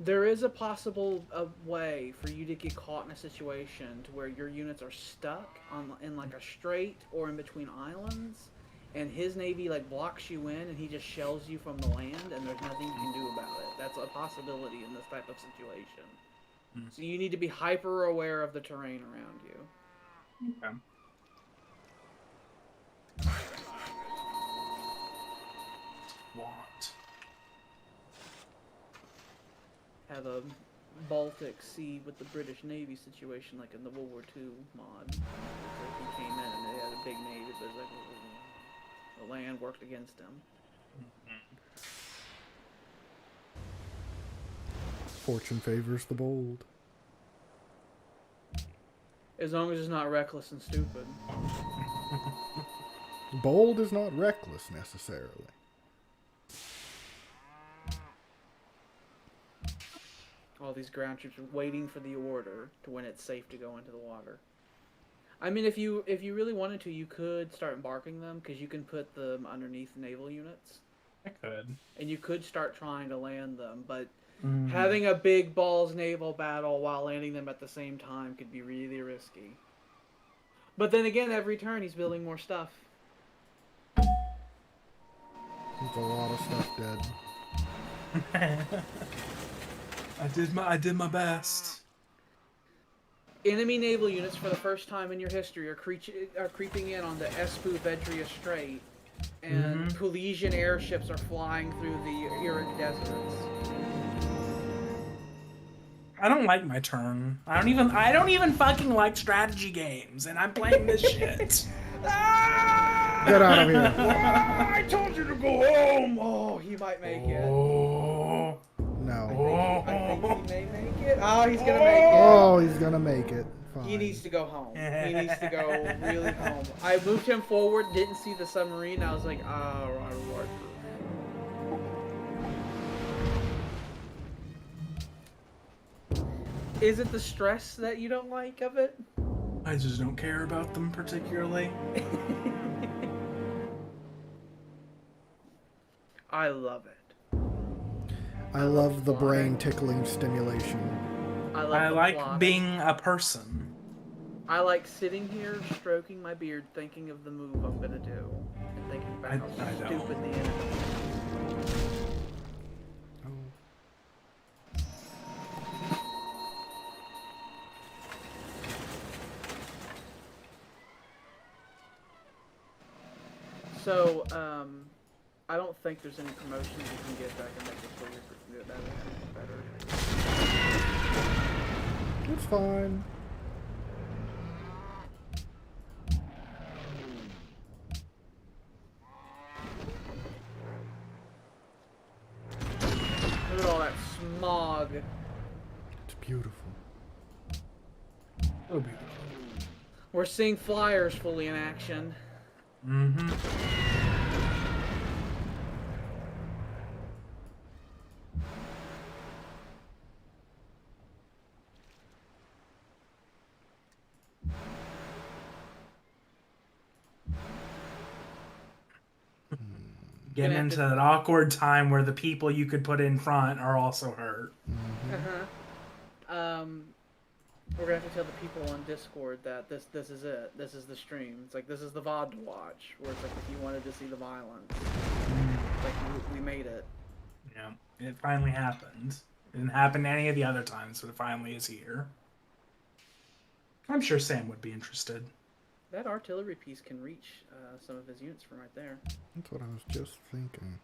There is a possible way for you to get caught in a situation to where your units are stuck in like a strait or in between islands, and his navy like blocks you in and he just shells you from the land, and there's nothing you can do about it. That's a possibility in this type of situation. So you need to be hyper aware of the terrain around you. Okay. Have a Baltic Sea with the British Navy situation like in the World War II mod. It's like he came in and they had a big navy, but it's like the land worked against him. Fortune favors the bold. As long as it's not reckless and stupid. Bold is not reckless necessarily. All these ground troops are waiting for the order to when it's safe to go into the water. I mean, if you really wanted to, you could start embarking them, because you can put them underneath naval units. I could. And you could start trying to land them, but having a big balls naval battle while landing them at the same time could be really risky. But then again, every turn he's building more stuff. There's a lot of stuff dead. I did my best. Enemy naval units, for the first time in your history, are creeping in on the Espu-Vedria Strait, and Polynesian airships are flying through the arid deserts. I don't like my turn. I don't even fucking like strategy games, and I'm playing this shit. Get out of here. I told you to go home! Oh, he might make it. Oh. No. I think he may make it. Oh, he's gonna make it. Oh, he's gonna make it. Fine. He needs to go home. He needs to go really home. I moved him forward, didn't see the submarine. I was like, right. Is it the stress that you don't like of it? I just don't care about them particularly. I love it. I love the brain tickling stimulation. I like plotting. being a person. I like sitting here, stroking my beard, thinking of the move I'm gonna do, and thinking about how I don't. stupid the enemy is. So, I don't think there's any promotions you can get that can make the story better. It's fine. Look at all that smog. It's beautiful. So beautiful. We're seeing flyers fully in action. Mm-hmm. Getting into that awkward time where the people you could put in front are also hurt. We're gonna have to tell the people on Discord that this is it. This is the stream. It's like, this is the VOD to watch. Where it's like, if you wanted to see the violence, it's like we made it. Yeah, it finally happened. It didn't happen any of the other times, but it finally is here. I'm sure Sam would be interested. That artillery piece can reach some of his units from right there. That's what I was just thinking.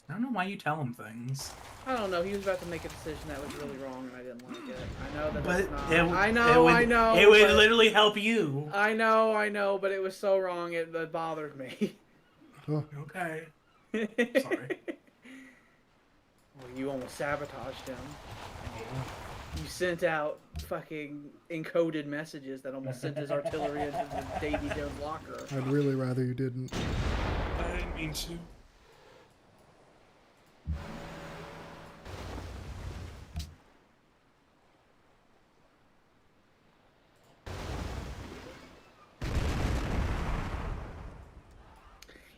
I don't know why you tell him things. I don't know. He was about to make a decision that was really wrong, and I didn't like it. I know that. But that's not... I know. It would literally help you. I know, but it was so wrong. It bothered me. Okay. Sorry. Well, you almost sabotaged him. You sent out fucking encoded messages that almost sent his artillery into the Davy Jones locker. I'd really rather you didn't. I didn't mean to.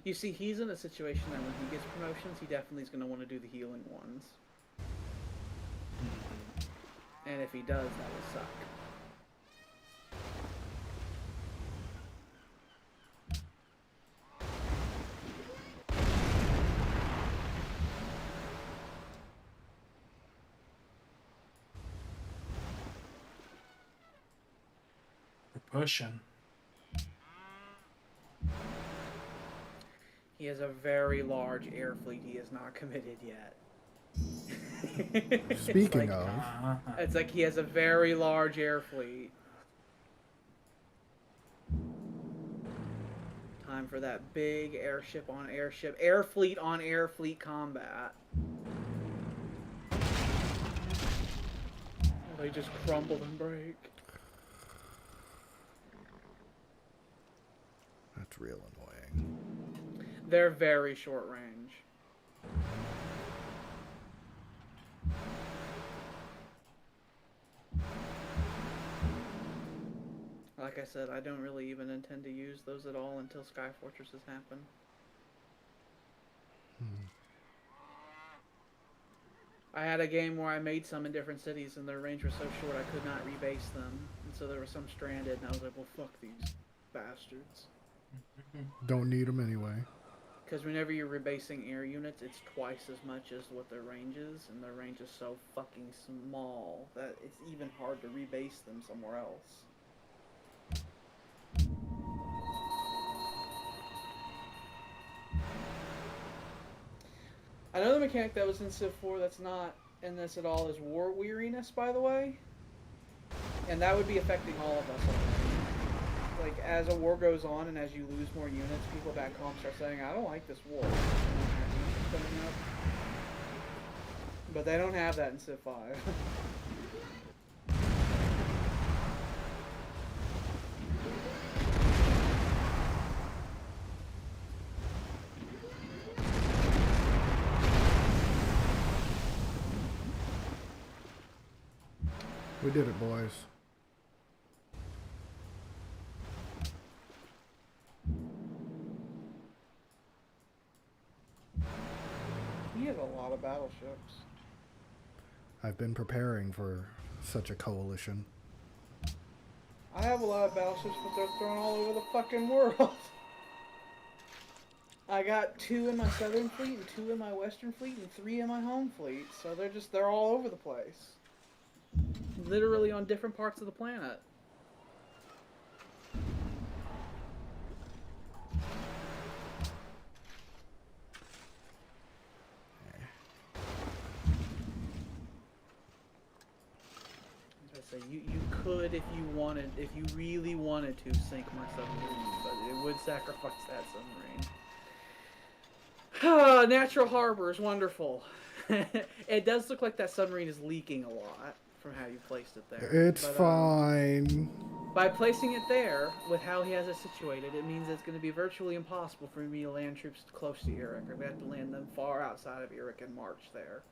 You see, he's in a situation that when he gets promotions, he definitely is going to want to do the healing ones. And if he does, that will suck. We're pushing. He has a very large air fleet he has not committed yet. Speaking of, It's like he has a very large air fleet. Time for that big airship on airship, air fleet on air fleet combat. They just crumble and break. That's real annoying. They're very short range. Like I said, I don't really even intend to use those at all until Sky Fortresses happen. I had a game where I made some in different cities and their range was so short I could not rebase them. And so there were some stranded and I was like, well, fuck these bastards. Don't need them anyway. Because whenever you're rebasing air units, it's twice as much as what their range is, and their range is so fucking small that it's even hard to rebase them somewhere else. Another mechanic that was in Civ 4 that's not in this at all is War Weariness, by the way. And that would be affecting all of us already. Like, as a war goes on and as you lose more units, people back home start saying, I don't like this war. But they don't have that in Civ 5. We did it, boys. He has a lot of battleships. I've been preparing for such a coalition. I have a lot of battleships, but they're thrown all over the fucking world. I got 2 in my southern fleet, and 2 in my western fleet, and 3 in my home fleet. So they're all over the place. Literally on different parts of the planet. As I say, you could if you wanted, if you really wanted to, sink my submarine, but it would sacrifice that submarine. Natural harbor is wonderful. It does look like that submarine is leaking a lot from how you placed it there. It's fine. By placing it there, with how he has it situated, it means it's going to be virtually impossible for me to land troops close to Eric. I'm going to have to land them far outside of Eric and march there.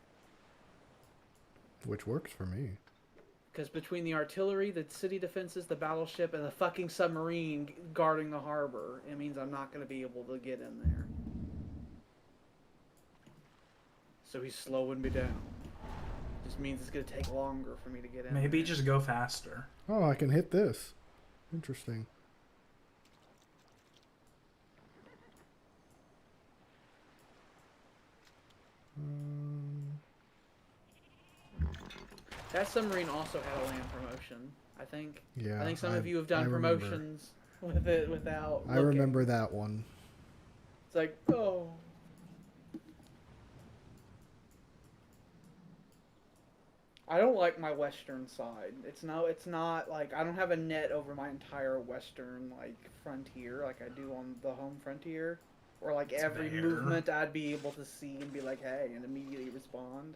Which works for me. Because between the artillery, the city defenses, the battleship, and the fucking submarine guarding the harbor, it means I'm not going to be able to get in there. So he's slowing me down. Just means it's going to take longer for me to get in. Maybe there. just go faster. Oh, I can hit this. Interesting. That submarine also had a land promotion, I think. Yeah. I think some of you have done promotions with it without looking. I remember that one. It's like, oh. I don't like my western side. It's not like I don't have a net over my entire western like frontier like I do on the home frontier, or like It's every bare. movement I'd be able to see and be like, hey, and immediately respond.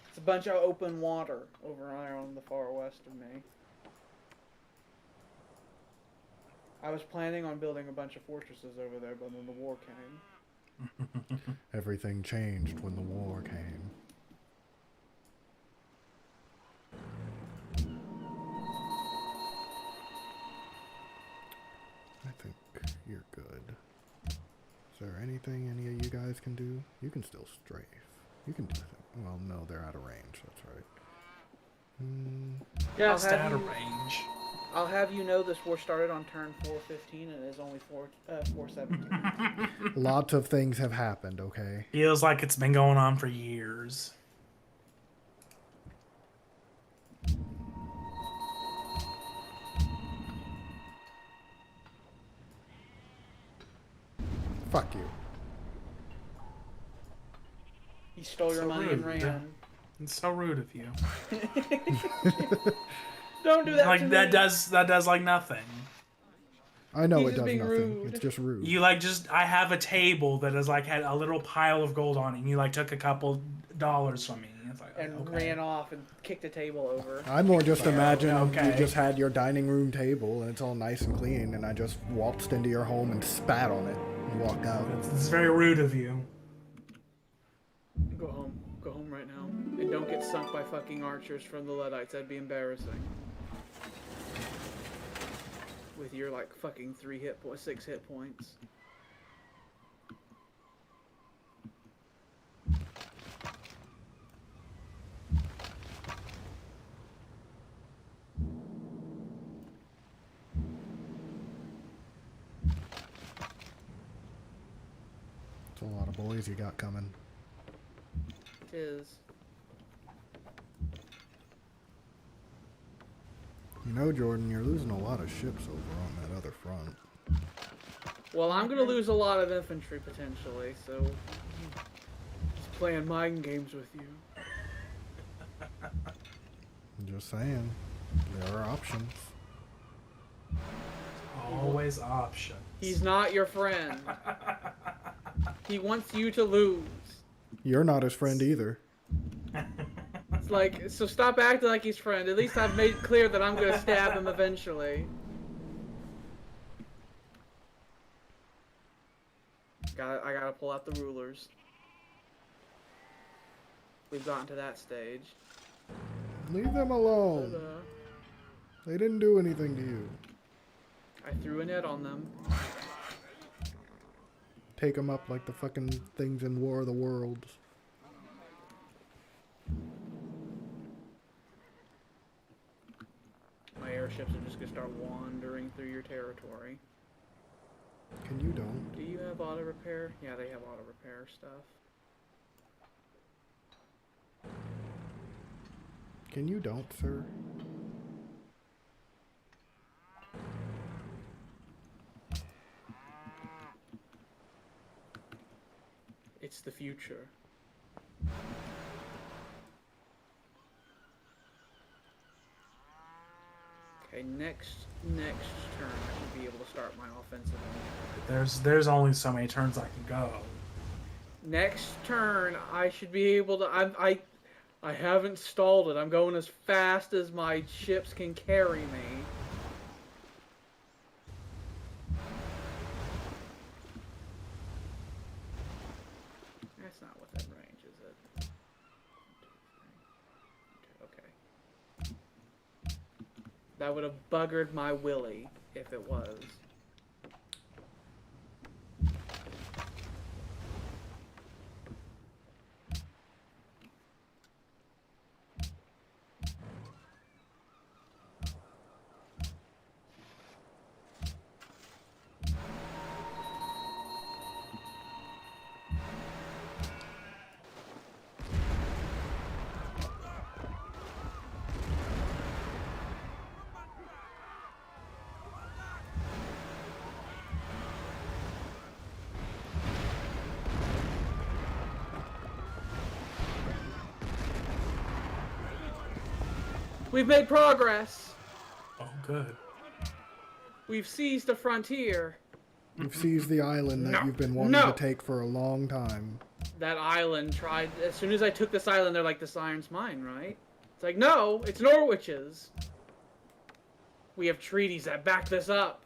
It's a bunch of open water over there on the far west of me. I was planning on building a bunch of fortresses over there, but then the war came. Everything changed when the war came. I think you're good. Is there anything any of you guys can do? You can still strafe. You can do it. Well, no, they're out of range. That's right. Yeah, Just out of range. I'll have you know this war started on turn 415 and it is only 417. Lots of things have happened, okay? Feels like it's been going on for years. Fuck you. He stole your So money rude. and ran. It's so rude of you. Don't do that Like to that me. does like nothing. I know He's it just does being nothing. rude. It's just rude. You like just I have a table that has like had a little pile of gold on it and you like took a couple dollars from me. It's like, and okay. ran off and kicked a table over. I more just imagine okay. you just had your dining room table and it's all nice and clean, and I just waltzed into your home and spat on it and walked out. It's very rude of you. Go home. Go home right now. And don't get sunk by fucking archers from the Luddites. That'd be embarrassing. With your, like, fucking 6 hit points. It's a lot of boys you got coming. It is. You know, Jordan, you're losing a lot of ships over on that other front. Well, I'm gonna lose a lot of infantry potentially, so just playing mind games with you. I'm just saying, there are options. Always option. He's not your friend. He wants you to lose. You're not his friend either. It's like, so stop acting like he's friend. At least I've made clear that I'm gonna stab him eventually. I gotta pull out the rulers. We've gotten to that stage. Leave them alone. Ta-da. They didn't do anything to you. I threw a net on them. Take them up like the fucking things in War of the Worlds. My airships are just gonna start wandering through your territory. Can you don't? Do you have auto repair? Yeah, they have auto repair stuff. Can you don't, sir? It's the future. Okay, next turn I should be able to start my offensive. There's only so many turns I can go. Next turn I should be able to. I haven't stalled it. I'm going as fast as my ships can carry me. That's not within range, is it? 1, 2, 3. Okay. That would have buggered my willy if it was. We've made progress. Oh, good. We've seized the frontier. You've seized the island that you've been wanting to take for a long time. That island tried. As soon as I took this island, they're like, "This iron's mine, right?" It's like, no, it's Norwich's. We have treaties that back this up.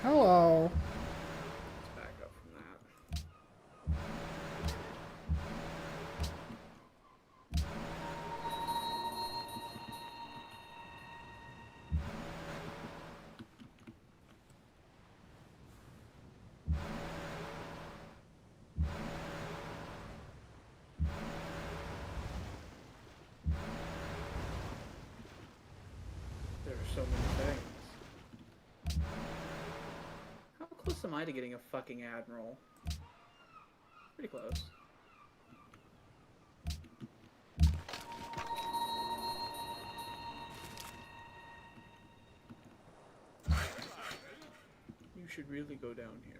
Hello. Let's back up from that. There are so many things. How close am I to getting a fucking Admiral? Pretty close. You should really go down here.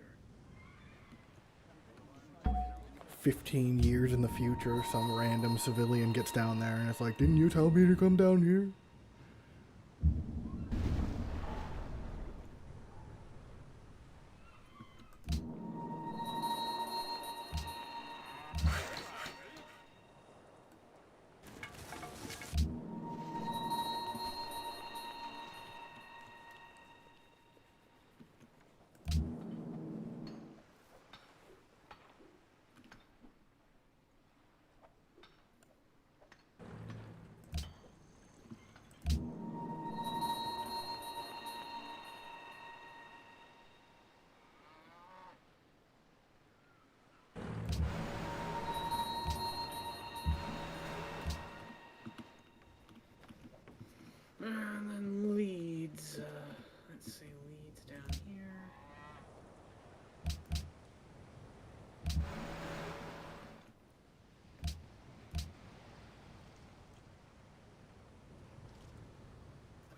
15 years in the future, some random civilian gets down there and it's like, didn't you tell me to come down here?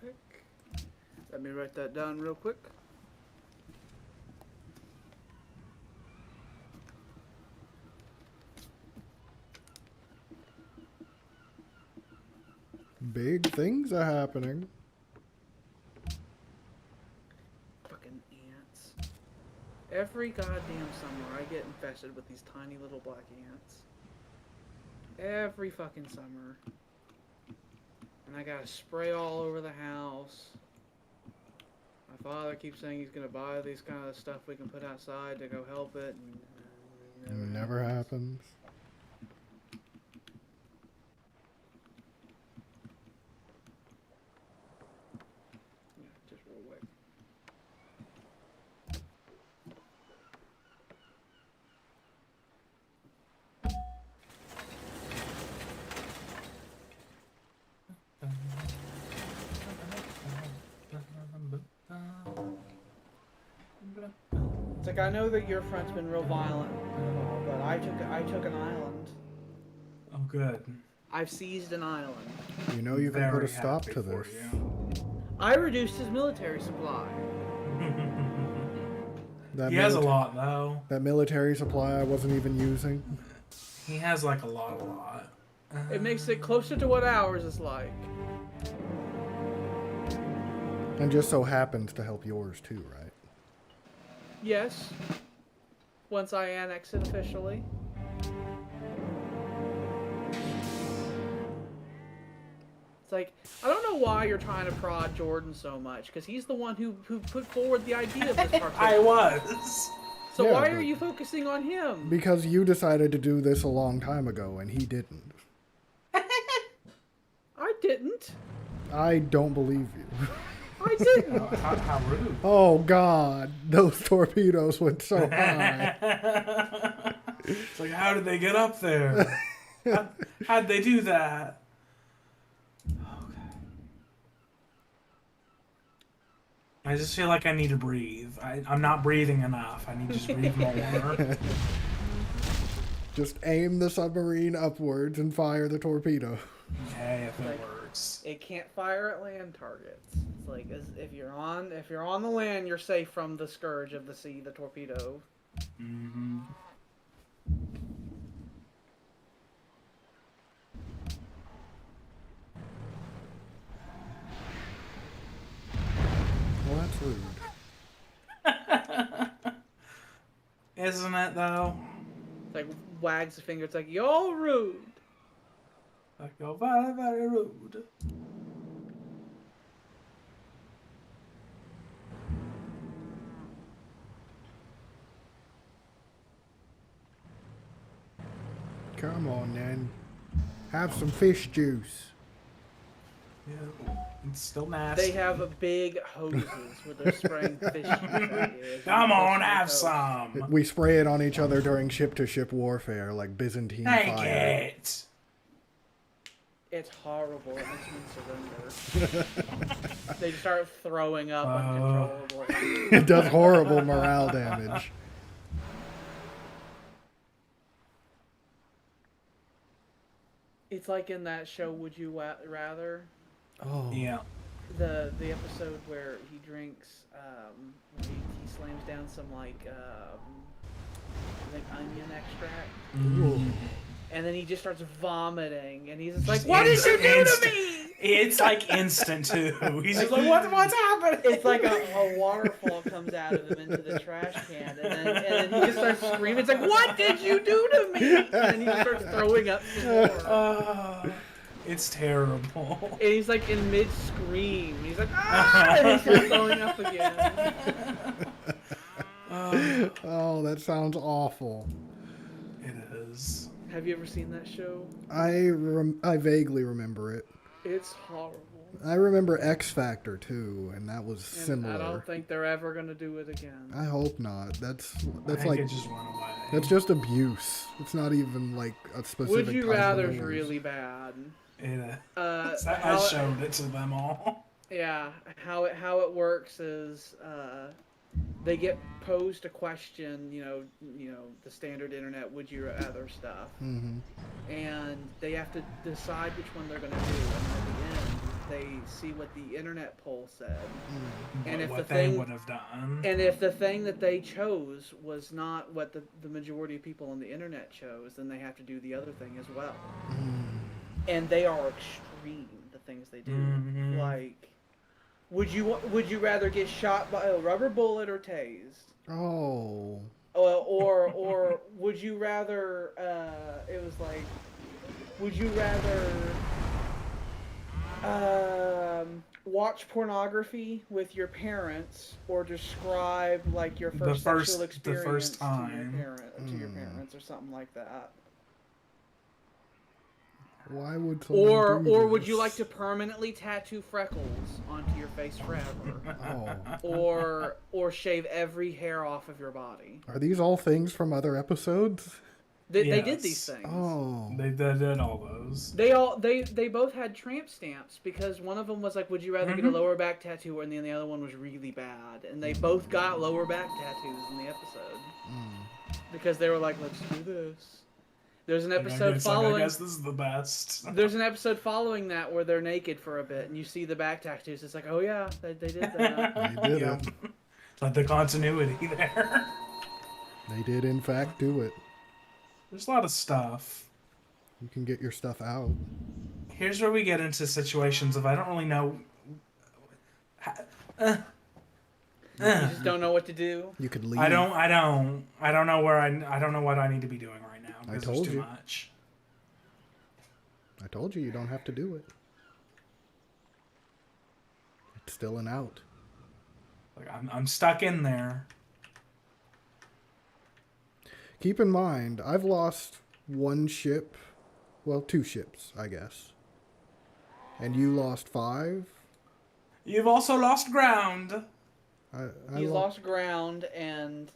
quick. Let me write that down real quick. Big things are happening. Fucking ants. Every goddamn summer I get infested with these tiny little black ants. Every fucking summer. And I gotta spray all over the house. My father keeps saying he's gonna buy these kind of stuff we can put outside to go help it, and It never happens. Yeah, just real quick. It's like, I know that your front's been real violent, and all, but I took an island. Oh, good. I've seized an island. You know you can put Very a stop happy to for this. you. I reduced his military supply. That He has a milita- lot, though. That military supply I wasn't even using. He has, like, a lot. It makes it closer to what ours is like. And just so happens to help yours too, right? Yes. Once I annex it officially. It's like, I don't know why you're trying to prod Jordan so much, because he's the one who put forward the idea of this partition. I was. So Yeah, why but- are you focusing on him? Because you decided to do this a long time ago and he didn't. I didn't. I don't believe you. I didn't. How rude. Oh God, those torpedoes went so high. It's like, how did they get up there? How'd they do that? Okay. I just feel like I need to breathe. I'm not breathing enough. I need to just breathe more. Just aim the submarine upwards and fire the torpedo. Okay, if it Like- works. It can't fire at land targets. It's like, if you're on the land, you're safe from the scourge of the sea, the torpedo. Mm-hmm. Well, that's rude. Isn't it, though? It's like, wags the finger. It's like, you're rude. Like, you're very, very rude. Come on, then. Have some fish juice. Yeah, it's still nasty. They have big hoses where they're spraying fish. Come on, have some. We spray it on each other during ship-to-ship warfare, like Byzantine Take fire. it. It's horrible. It makes me surrender. They start throwing up uncontrollably. It does horrible morale damage. It's like in that show, Would You Rather? Oh. Yeah. The episode where he drinks, he slams down some like onion extract, Mm-hmm. and then he just starts vomiting, and he's just like, Just "What did you do to instant- me?" It's like instant too. He's just like, what's happening? It's like a waterfall comes out of him into the trash can, and then he just starts screaming. It's like, "What did you do to me?" And then he just starts throwing up some more. It's terrible. And he's like in mid scream. He's like, "Ah!" And he starts throwing up again. Oh, that sounds awful. It is. Have you ever seen that show? I vaguely remember it. It's horrible. I remember X Factor too, and that was And similar. I don't think they're ever gonna do it again. I hope not. That's I think like it just went away. that's just abuse. It's not even like a specific. Would You type of Rather's abuse. really bad. I showed it to them all. Yeah, how it works is they get posed a question, you know the standard internet would you rather stuff, Mhm. and they have to decide which one they're gonna do, and at the end they see what the internet poll said, and if what the they thing would have done. and if the thing that they chose was not what the majority of people on the internet chose, then they have to do the other thing as well. And they are extreme, the things they do. Like, would you rather get shot by a rubber bullet or tased? Oh. Or would you rather? It was like, would you rather watch pornography with your parents or describe like your first sexual experience time to your parents or something like that? Why would someone do Or this? would you like to permanently tattoo freckles onto your face forever? Or shave every hair off of your body? Are these all things from other episodes? They did these things. Oh. They did all those. They both had tramp stamps because one of them was like, would you rather get a lower back tattoo, and then the other one was really bad, and they both got lower back tattoos in the episode because they were like, let's do this. There's an episode following. I guess this is the best. There's an episode following that where they're naked for a bit, and you see the back tattoos. It's like, oh yeah, they did that. They did it. Like the continuity there. They did, in fact, do it. There's a lot of stuff. You can get your stuff out. Here's where we get into situations of I don't really know. You just don't know what to do. You could leave. I don't know where I don't know what I need to be doing right now because told there's too you. much. I told you don't have to do it. It's still an out. Like I'm stuck in there. Keep in mind, I've lost one ship. Well, 2 ships, I guess. And you lost 5? You've also lost ground. He's lost ground, and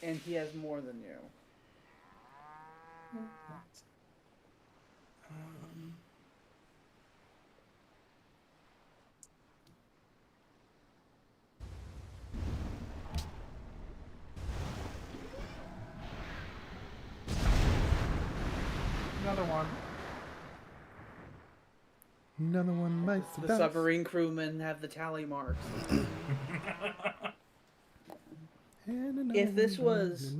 he has more than you. Another one. Another one bites the The dust. submarine crewmen have the tally marks. If this was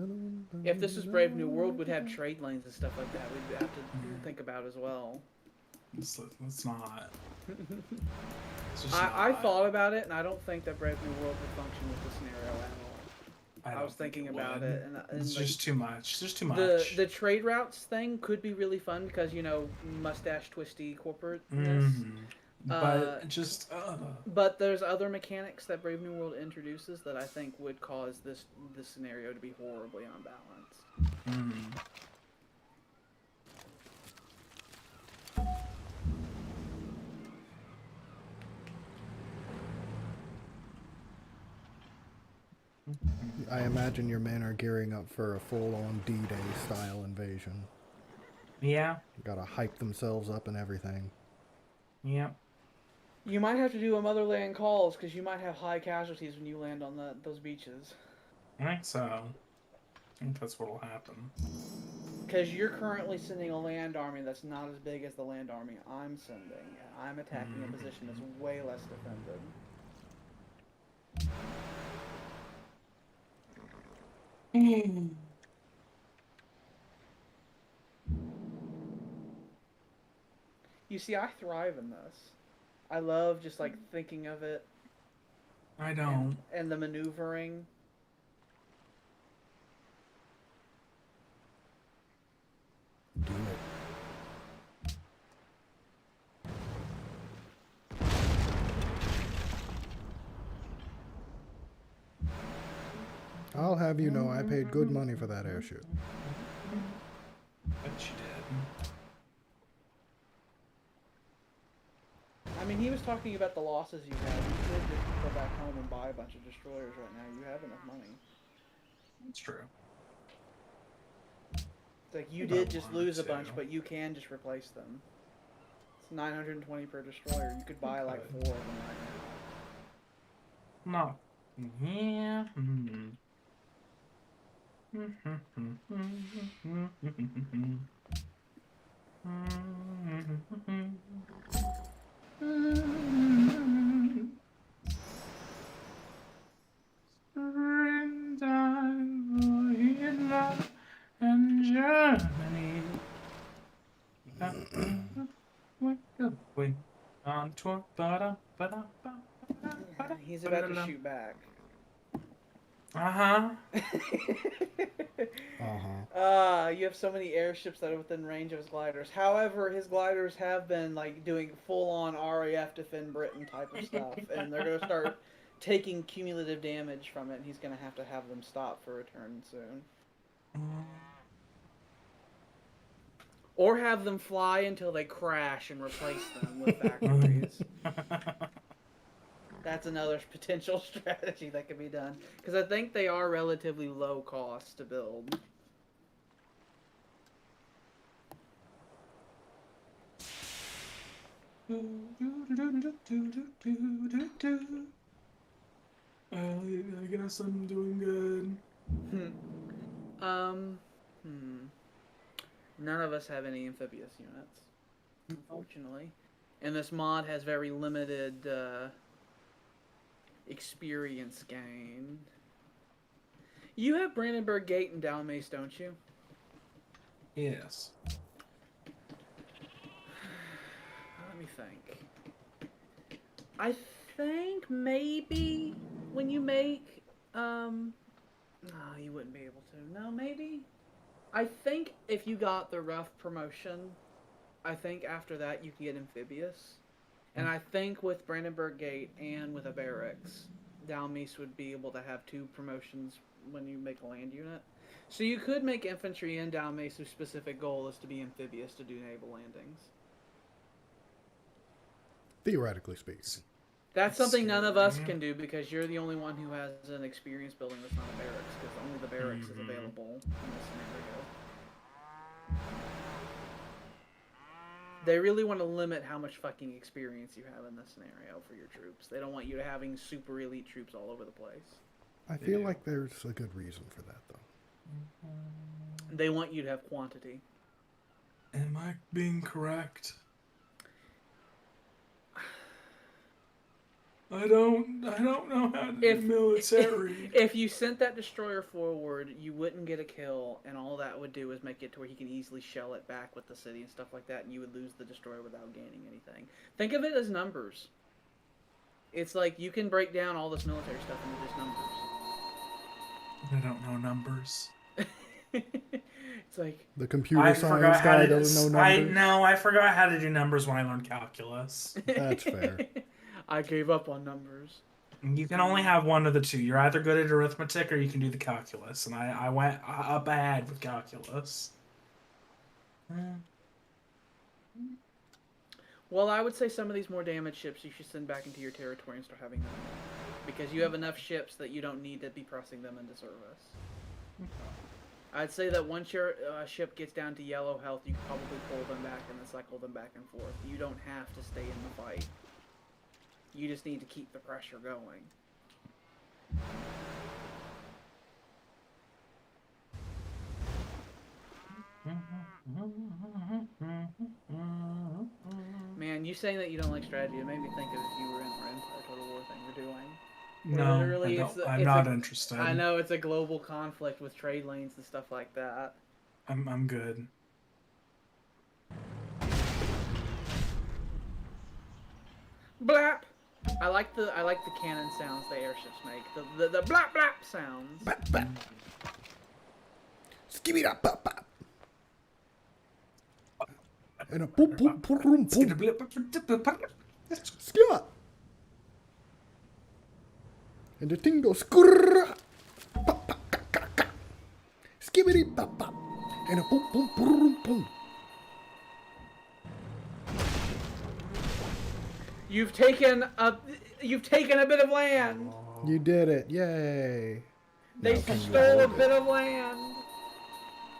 Brave New World, would have trade lanes and stuff like that. We'd have to think about as well. It's not. I thought about it, and I don't think that Brave New World would function with this scenario at all. I was thinking about it, and it's like, just too much. There's too much. The trade routes thing could be really fun because mustache twisty corporateness. But But there's other mechanics that Brave New World introduces that I think would cause this scenario to be horribly unbalanced. I imagine your men are gearing up for a full-on D-Day style invasion. Yeah. Gotta hype themselves up and everything. Yeah. You might have to do a motherland calls because you might have high casualties when you land on those beaches. I think so. I think that's what'll happen. Because you're currently sending a land army that's not as big as the land army I'm sending. And I'm attacking a position that's way less defended. You see, I thrive in this. I love just like thinking of it. I don't. And the maneuvering. Do it. I'll have you know I paid good money for that airship. Bet you did. I mean, he was talking about the losses you had. You could just go back home and buy a bunch of destroyers right now. You have enough money. That's true. It's like you did just lose a bunch, but you can just replace them. It's 920 per destroyer. You could buy like 4 of them right now. No. Yeah. And Germany. On tour. He's about to shoot back. Uh-huh. You have so many airships that are within range of his gliders. However, his gliders have been like doing full-on RAF defend Britain type of stuff, and they're gonna start taking cumulative damage from it. And he's gonna have them stop for a turn soon, or have them fly until they crash and replace them with factories. That's another potential strategy that could be done, because I think they are relatively low cost to build. I guess I'm doing good. None of us have any amphibious units, unfortunately, and this mod has very limited experience gain. You have Brandenburg Gate and Dalmace, don't you? Yes. Let me think. I think maybe when you make no, you wouldn't be able to. No, maybe. I think if you got the rough promotion, I think after that you can get amphibious. And I think with Brandenburg Gate and with a barracks, Dalmace would be able to have 2 promotions when you make a land unit. So you could make infantry in Dalmace whose specific goal is to be amphibious to do naval landings. Theoretically speaking. That's something none of us can do because you're the only one who has an experience building that's not a barracks, because only the barracks is available in this scenario. They really want to limit how much fucking experience you have in this scenario for your troops. They don't want you having super elite troops all over the place. I feel like there's a good reason for that, though. They want you to have quantity. Am I being correct? I don't know how to do military. If you sent that destroyer forward, you wouldn't get a kill, and all that would do is make it to where he can easily shell it back with the city and stuff like that, and you would lose the destroyer without gaining anything. Think of it as numbers. It's like you can break down all this military stuff into just numbers. I don't know numbers. It's like the computer science guy doesn't know numbers. I forgot how to do numbers when I learned calculus. That's fair. I gave up on numbers. You can only have one of the two. You're either good at arithmetic or you can do the calculus. And I went up ahead with calculus. Well, I would say some of these more damaged ships you should send back into your territory and start having them. Because you have enough ships that you don't need to be pressing them into service. I'd say that once your ship gets down to yellow health, you can probably pull them back and then cycle them back and forth. You don't have to stay in the fight. You just need to keep the pressure going. Man, you saying that you don't like strategy, it made me think of if you were in our Empire Total War thing we're doing. No, I'm not interested. I know it's a global conflict with trade lanes and stuff like that. I'm good. Blap! I like the cannon sounds the airships make. The blap blap sounds. Bap, bap. Skibby da bap bap. And a boom boom boom boom boom. Skibba. And the thing goes skurr. Skibbity bap bap. And a boom boom boom boom. You've taken a bit of land. You did it! Yay! They stole a bit of land.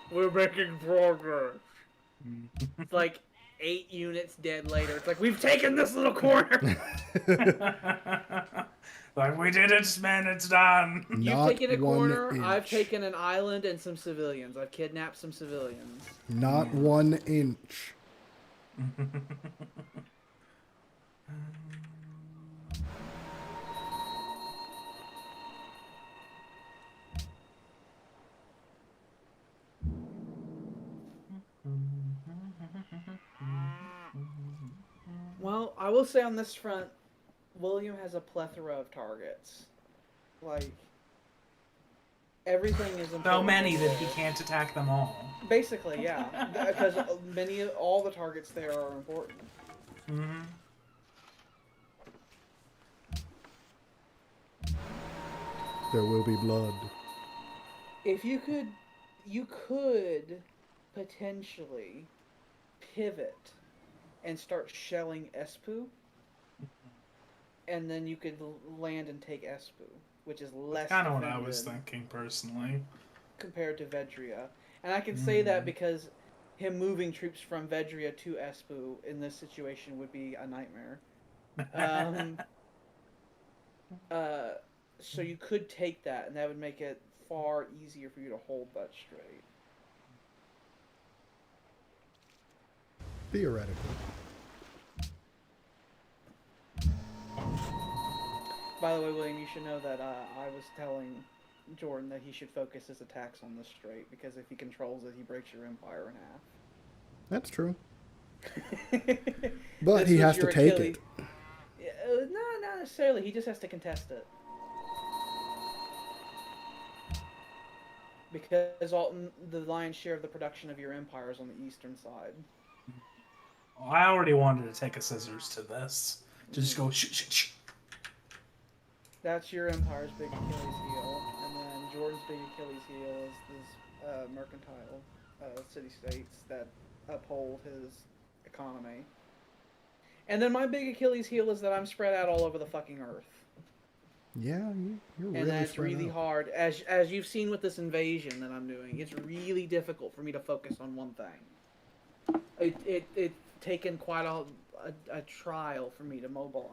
We're making progress. It's like 8 units dead later. It's like, we've taken this little corner. Like, we did it, man, it's done. You've taken a corner. I've taken an island and some civilians. I've kidnapped some civilians. Not 1 inch. Well, I will say on this front, William has a plethora of targets. Like, everything is important. So many that he can't attack them all. Basically, yeah. Because all the targets there are important. Mm-hmm. There will be blood. If you could potentially pivot and start shelling Espu, and then you could land and take Espu, which is less Kind of what I was thinking personally. compared to Vedria. And I can say that because him moving troops from Vedria to Espu in this situation would be a nightmare. So you could take that, and that would make it far easier for you to hold that straight. Theoretically. By the way, William, you should know that I was telling Jordan that he should focus his attacks on this straight, because if he controls it, he breaks your empire in half. That's true. But he has to take it. No, not necessarily. He just has to contest it. Because the lion's share of the production of your empire is on the eastern side. Well, I already wanted to take a scissors to this. Just go shh. That's your empire's big Achilles heel. And then Jordan's big Achilles heel is this mercantile city-states that uphold his economy. And then my big Achilles heel is that I'm spread out all over the fucking earth. Yeah, you're really And that's spread really out. hard. As you've seen with this invasion that I'm doing, it's really difficult for me to focus on one thing. It's taken quite a trial for me to mobilize.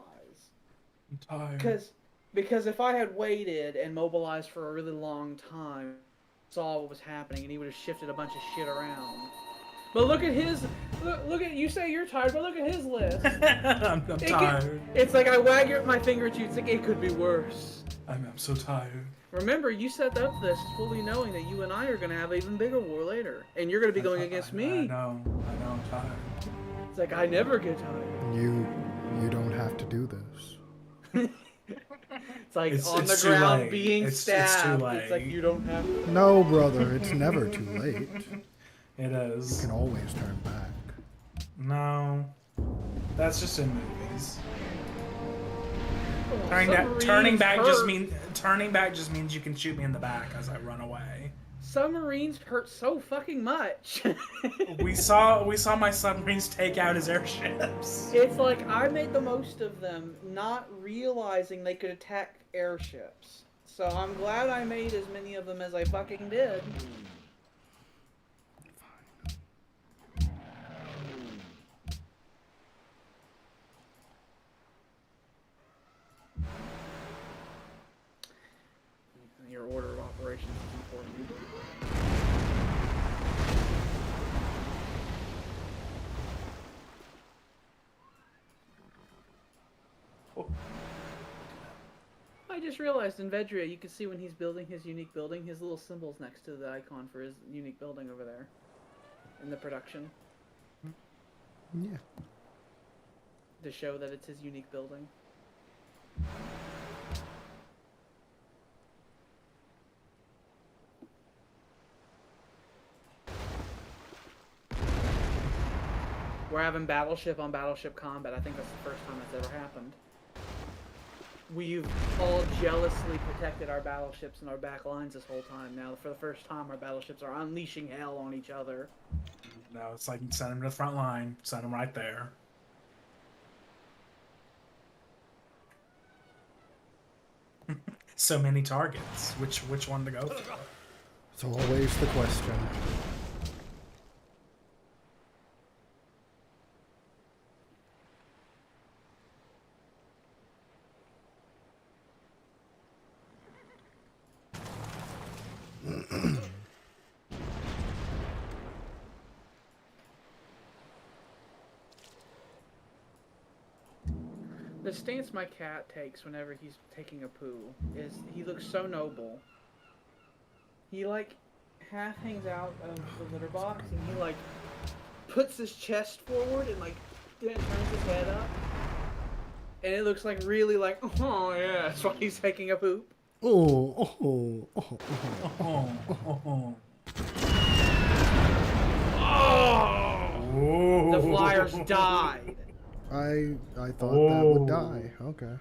I'm tired. Because if I had waited and mobilized for a really long time, saw what was happening, and he would have shifted a bunch of shit around. But look at his. Look at, you say you're tired, but look at his list. I'm tired. It's like I wag my finger at you. It's like it could be worse. I'm so tired. Remember, you set up this fully knowing that you and I are going to have an even bigger war later, and you're going to be going against me. I know, I'm tired. It's like I never get tired. You don't have to do this. It's like It's on the too ground late. being It's too stabbed. late. It's like you don't have to. No, brother, it's never too late. It is. You can always turn back. No. That's just in movies. Oh, Turning back submarines just means you can shoot me in the back as I run away. Submarines hurt so fucking much. We saw my submarines take out his airships. It's like I made the most of them, not realizing they could attack airships. So I'm glad I made as many of them as I fucking did. Your order of operations is important. I just realized in Vedria, you can see when he's building his unique building, his little symbol's next to the icon for his unique building over there. In the production. Yeah. To show that it's his unique building. We're having battleship on battleship combat. I think that's the first time that's ever happened. We've all jealously protected our battleships and our back lines this whole time. Now, for the first time, our battleships are unleashing hell on each other. No, it's like send him to the front line. Send him right there. So many targets. Which one to go for? It's always the question. The stance my cat takes whenever he's taking a poo is he looks so noble. He like half hangs out of the litter box and he like puts his chest forward and like then turns his head up. And it looks like really like, oh yeah, that's why he's taking a poop. Oh. Oh! The flyers died. I thought that would die. Okay.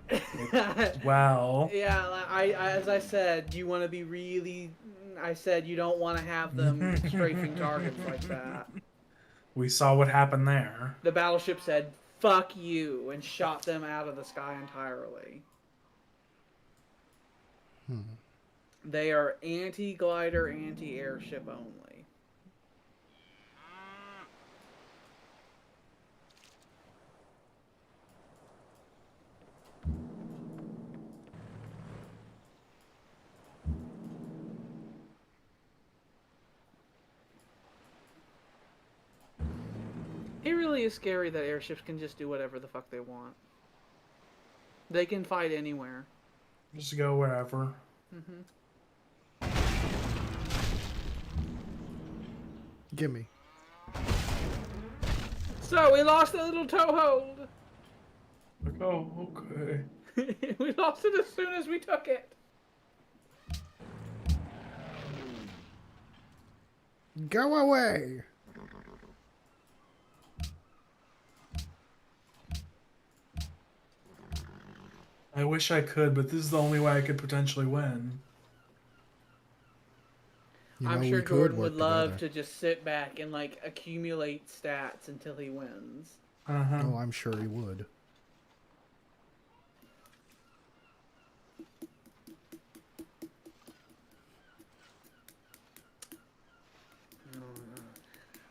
Wow. Yeah, I as I said, you want to be really. I said you don't want to have them strafing targets like that. We saw what happened there. The battleship said, "Fuck you," and shot them out of the sky entirely. They are anti-glider, anti-airship only. It really is scary that airships can just do whatever the fuck they want. They can fight anywhere. Just go wherever. Gimme. So we lost the little toehold. Like, oh, okay. We lost it as soon as we took it. Go away. I wish I could, but this is the only way I could potentially win. You know, I'm we sure could Jordan work would love together. to just sit back and like accumulate stats until he wins. Oh, I'm sure he would.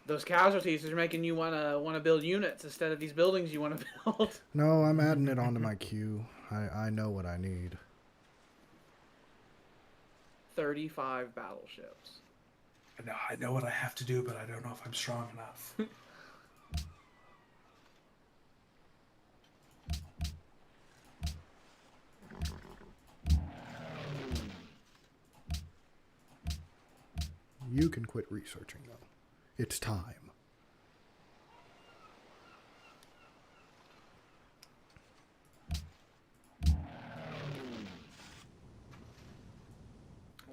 Those casualties are making you wanna build units instead of these buildings you want to build. No, I'm adding it onto my queue. I know what I need. 35 battleships. I know what I have to do, but I don't know if I'm strong enough. You can quit researching, though. It's time.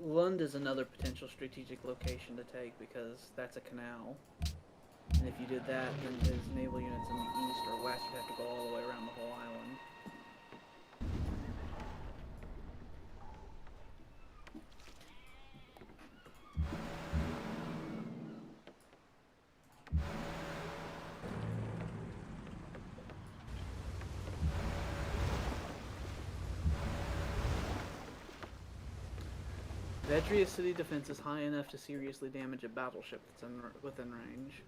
Lund is another potential strategic location to take because that's a canal. And if you did that, then his naval units in the east or west would have to go all the way around the whole island. Vedria's city defense is high enough to seriously damage a battleship that's within range.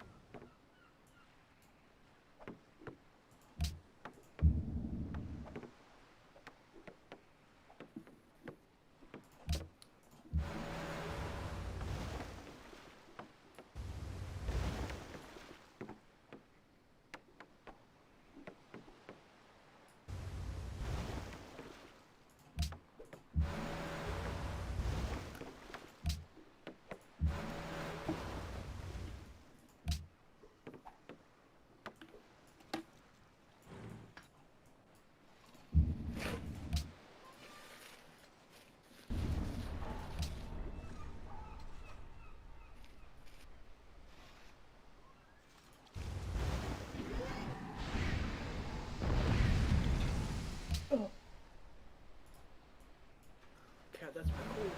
God, that's pretty cool.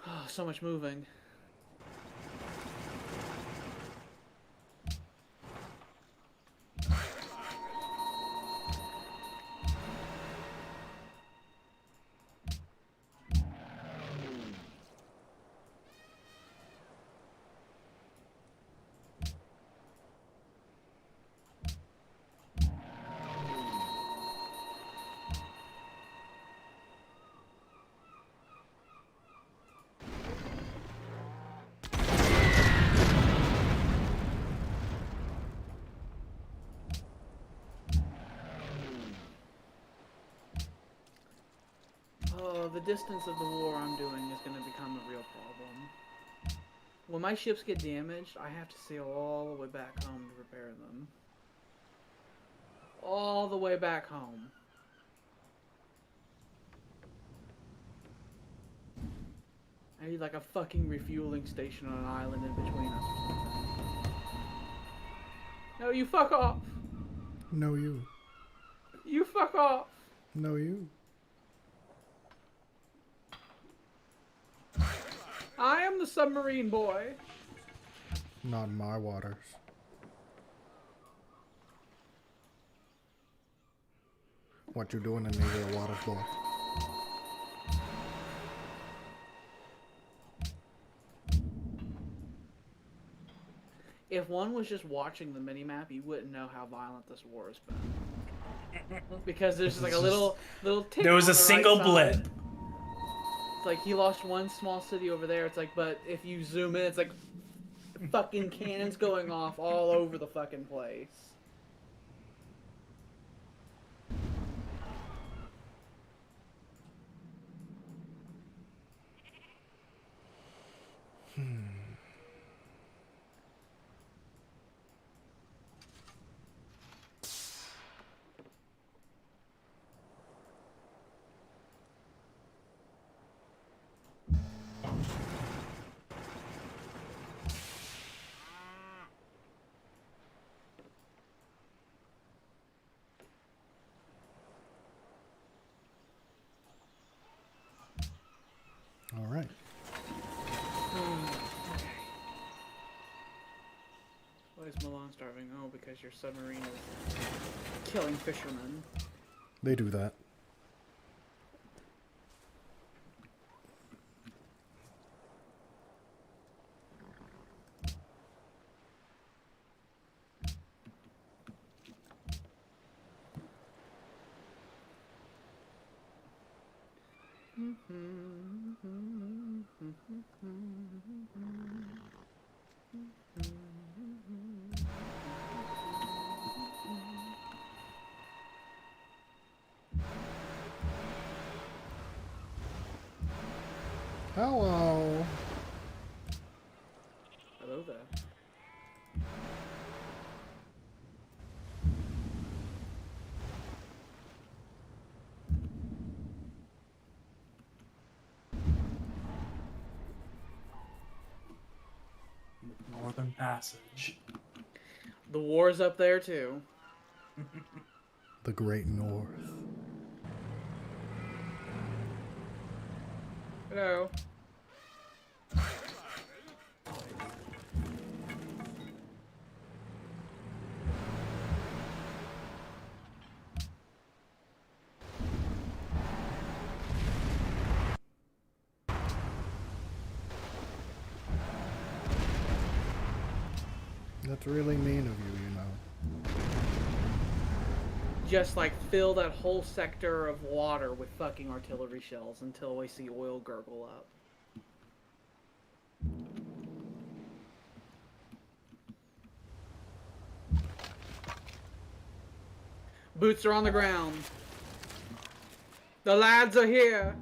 Oh, so much moving. Oh, the distance of the war I'm doing is going to become a real problem. When my ships get damaged, I have to sail all the way back home to repair them. All the way back home. I need like a fucking refueling station on an island in between us or something. No, you fuck off! No, you. You fuck off! No, you. I am the submarine boy. Not in my waters. What you doing in these little waters, boy? If one was just watching the minimap, you wouldn't know how violent this war has been. Because there's just like a little tick. There was on a the single right blip. side. It's like he lost one small city over there. It's like, but if you zoom in, it's like fucking cannons going off all over the fucking place. All right. Why is Milan starving? Oh, because your submarine is killing fishermen. They do that. Hello. Hello there. Northern Passage. The war's up there too. The Great North. Hello. That's really mean of you, know. Just like fill that whole sector of water with fucking artillery shells until we see oil gurgle up. Boots are on the ground. The lads are here.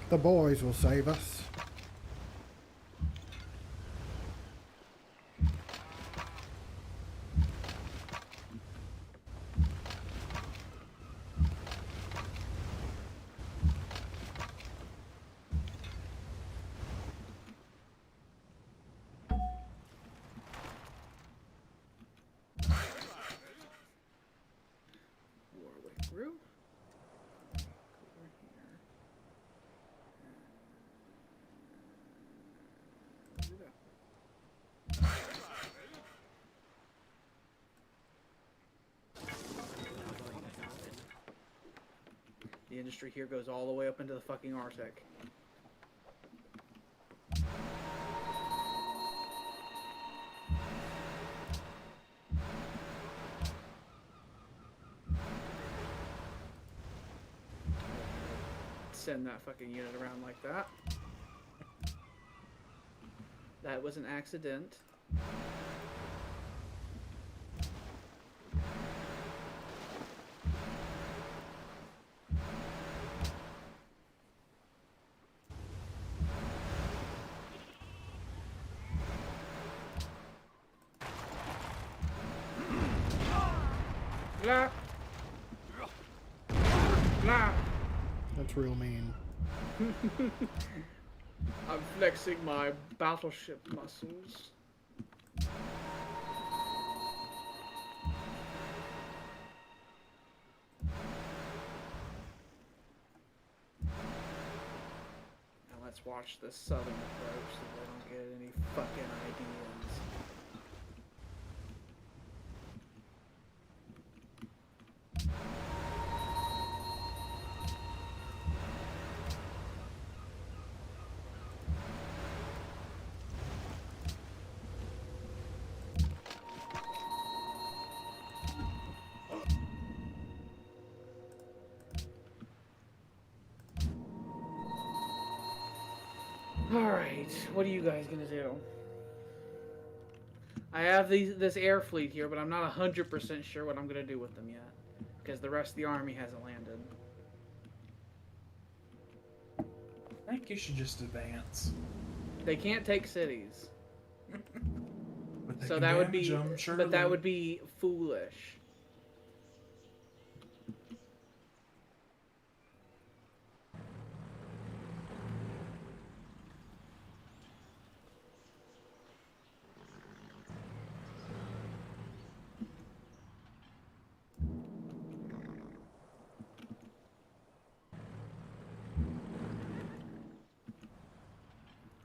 The boys will save us. Warwick through. Over here. Do that. The industry here goes all the way up into the fucking Arctic. Send that fucking unit around like that. That was an accident. Blah. Blah. That's real mean. I'm flexing my battleship muscles. Now let's watch the southern approach so they don't get any fucking ideas. Alright, what are you guys gonna do? I have this air fleet here, but I'm not 100% sure what I'm gonna do with them yet. Because the rest of the army hasn't landed. I think you should just advance. They can't take cities. But they So can that would damage be, them, surely. but that would be foolish.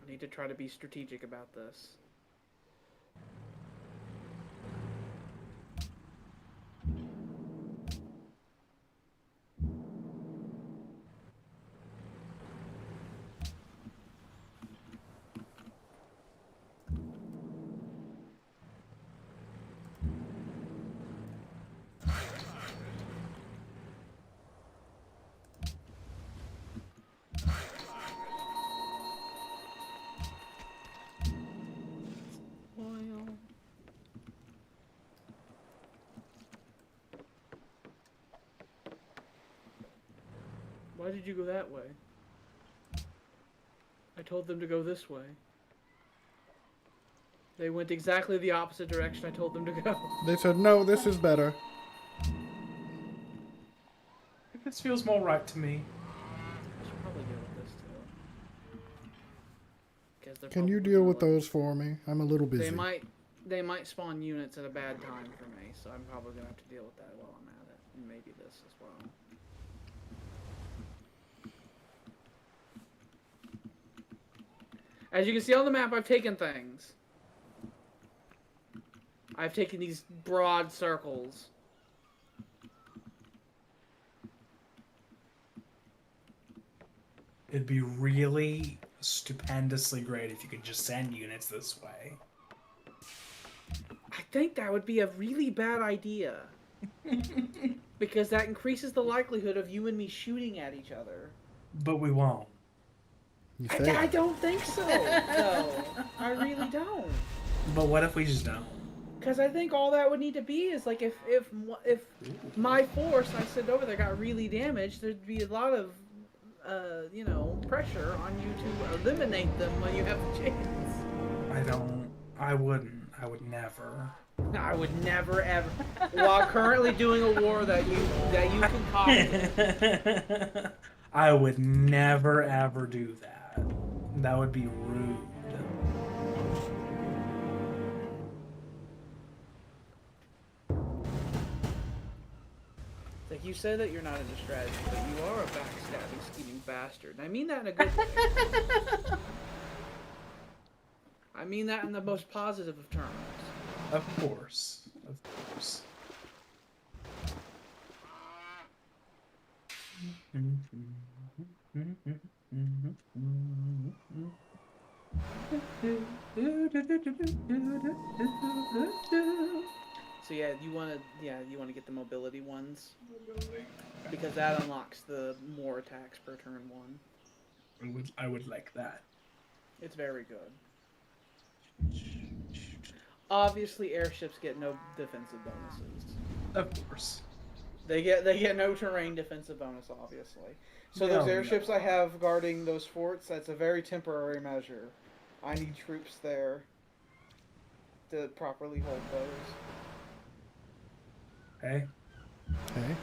I need to try to be strategic about this. Why did you go that way? I told them to go this way. They went exactly the opposite direction I told them to go. They said, no, this is better. This feels more right to me. I should probably deal with this too. 'Cause they're Can you probably deal gonna with let- those for me? I'm a little busy. They might spawn units at a bad time for me, so I'm probably gonna have to deal with that while I'm at it. And maybe this as well. As you can see on the map, I've taken things. I've taken these broad circles. It'd be really stupendously great if you could just send units this way. I think that would be a really bad idea. Because that increases the likelihood of you and me shooting at each other. But we won't. You I said. don't think so, no. I really don't. But what if we just don't? Because I think all that would need to be is, like, if my force I sent over there got really damaged, there'd be a lot of, you know, pressure on you to eliminate them when you have the chance. I wouldn't. I would never. I would never ever, while currently doing a war that you concocted. I would never ever do that. That would be rude. Like, you say that you're not into strategy, but you are a backstabbing, scheming bastard. And I mean that in a good way. I mean that in the most positive of terms. Of course. Of course. So yeah, you want to get the mobility ones because that unlocks the more attacks per turn one. I would like that. It's very good. Obviously, airships get no defensive bonuses. Of course. They get no terrain defensive bonus, obviously. So those airships I have guarding those forts, that's a very temporary measure. I need troops there to properly hold those. Okay. Okay.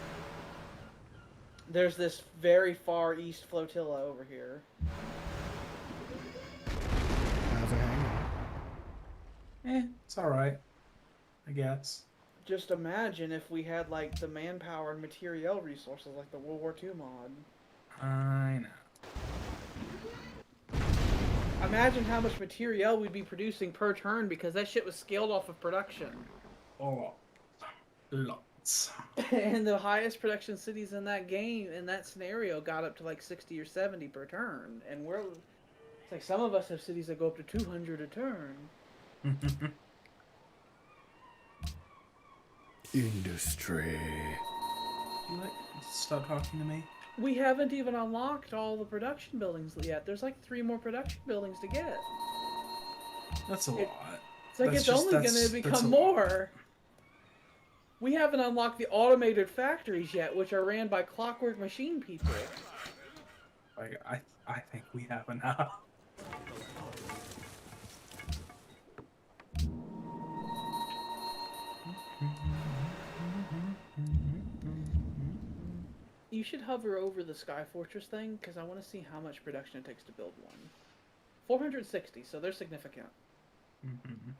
There's this very far east flotilla over here. How's it hanging? It's alright, I guess. Just imagine if we had like the manpower and materiel resources like the World War II mod. I know. Imagine how much materiel we'd be producing per turn because that shit was scaled off of production. Oh, lots. And the highest production cities in that game, in that scenario, got up to like 60 or 70 per turn. And it's like some of us have cities that go up to 200 a turn. Industry. You like stop talking to me? We haven't even unlocked all the production buildings yet. There's like 3 more production buildings to get. That's a lot. It's like it's only going to become more. We haven't unlocked the automated factories yet, which are ran by clockwork machine people. Like, I think we have enough. You should hover over the Sky Fortress thing, because I want to see how much production it takes to build one. 460, so they're significant.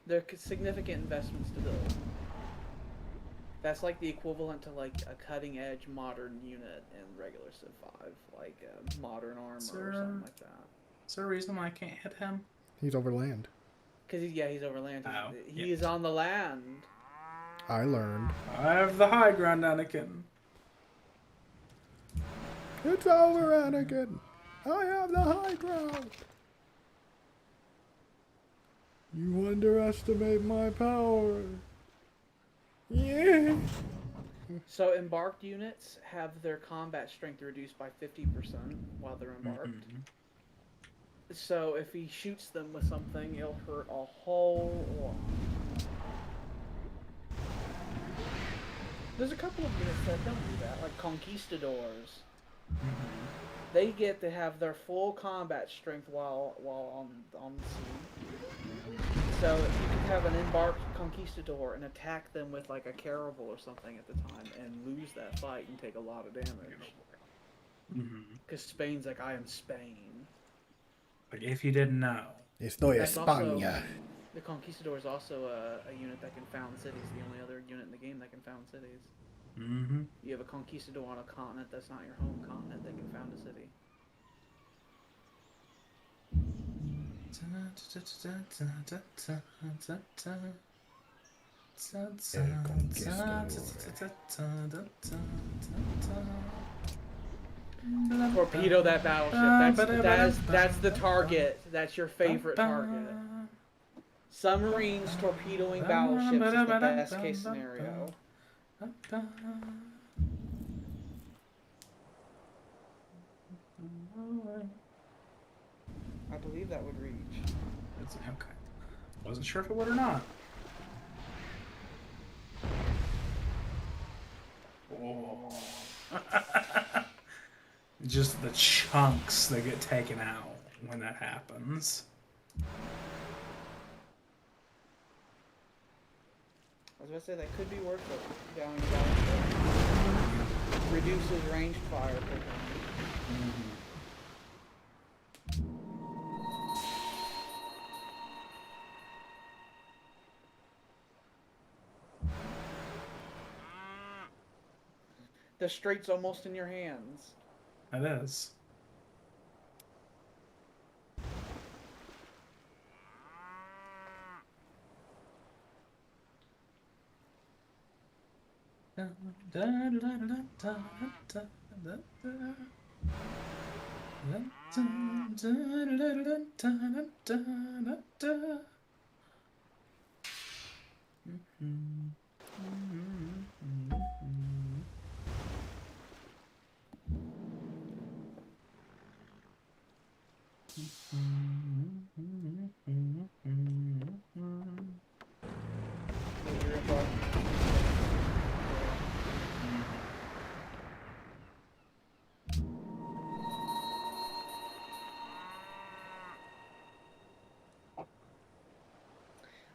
They're significant investments to build. That's like the equivalent to like a cutting-edge modern unit in regular Civ 5, like a modern armor or something like that. Is there a reason why I can't hit him? He's over land. Because he's over land. Oh, He is on the land. I learned. I have the high ground, Anakin. It's over, Anakin. I have the high ground. You underestimate my power. Yeah. So embarked units have their combat strength reduced by 50% while they're embarked. So if he shoots them with something, it'll hurt a whole lot. There's a couple of units that don't do that, like conquistadors. They get to have their full combat strength while on the sea. So you can have an embarked conquistador and attack them with like a caravel or something at the time and lose that fight and take a lot of damage. Because Spain's like, I am Spain. Like, if you didn't know. Estoy That's España. The Conquistador is also a unit that can found cities, the only other unit in the game that can found cities. You have a Conquistador on a continent that's not your home continent that can found a city. Torpedo that battleship. That's the target. That's your favorite target. Submarines torpedoing battleships is the best case scenario. I believe that would reach. Okay. Wasn't sure if it would or not. Oh. Just the chunks that get taken out when that happens. I was about to say that could be worth it. Down in battleship. Reduces ranged fire per turn. The straight's almost in your hands. It is.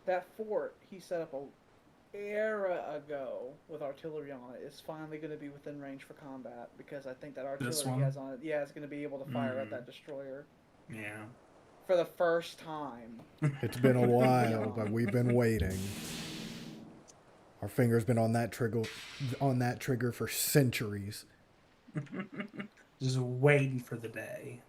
That fort, he set up era ago with artillery on it is finally going to be within range for combat because I think that This artillery one? has on it. Yeah, it's going to be able to fire at that destroyer Yeah. for the first time. It's been a while, but we've been waiting. Our finger's been on that trigger for centuries. Just waiting for the day.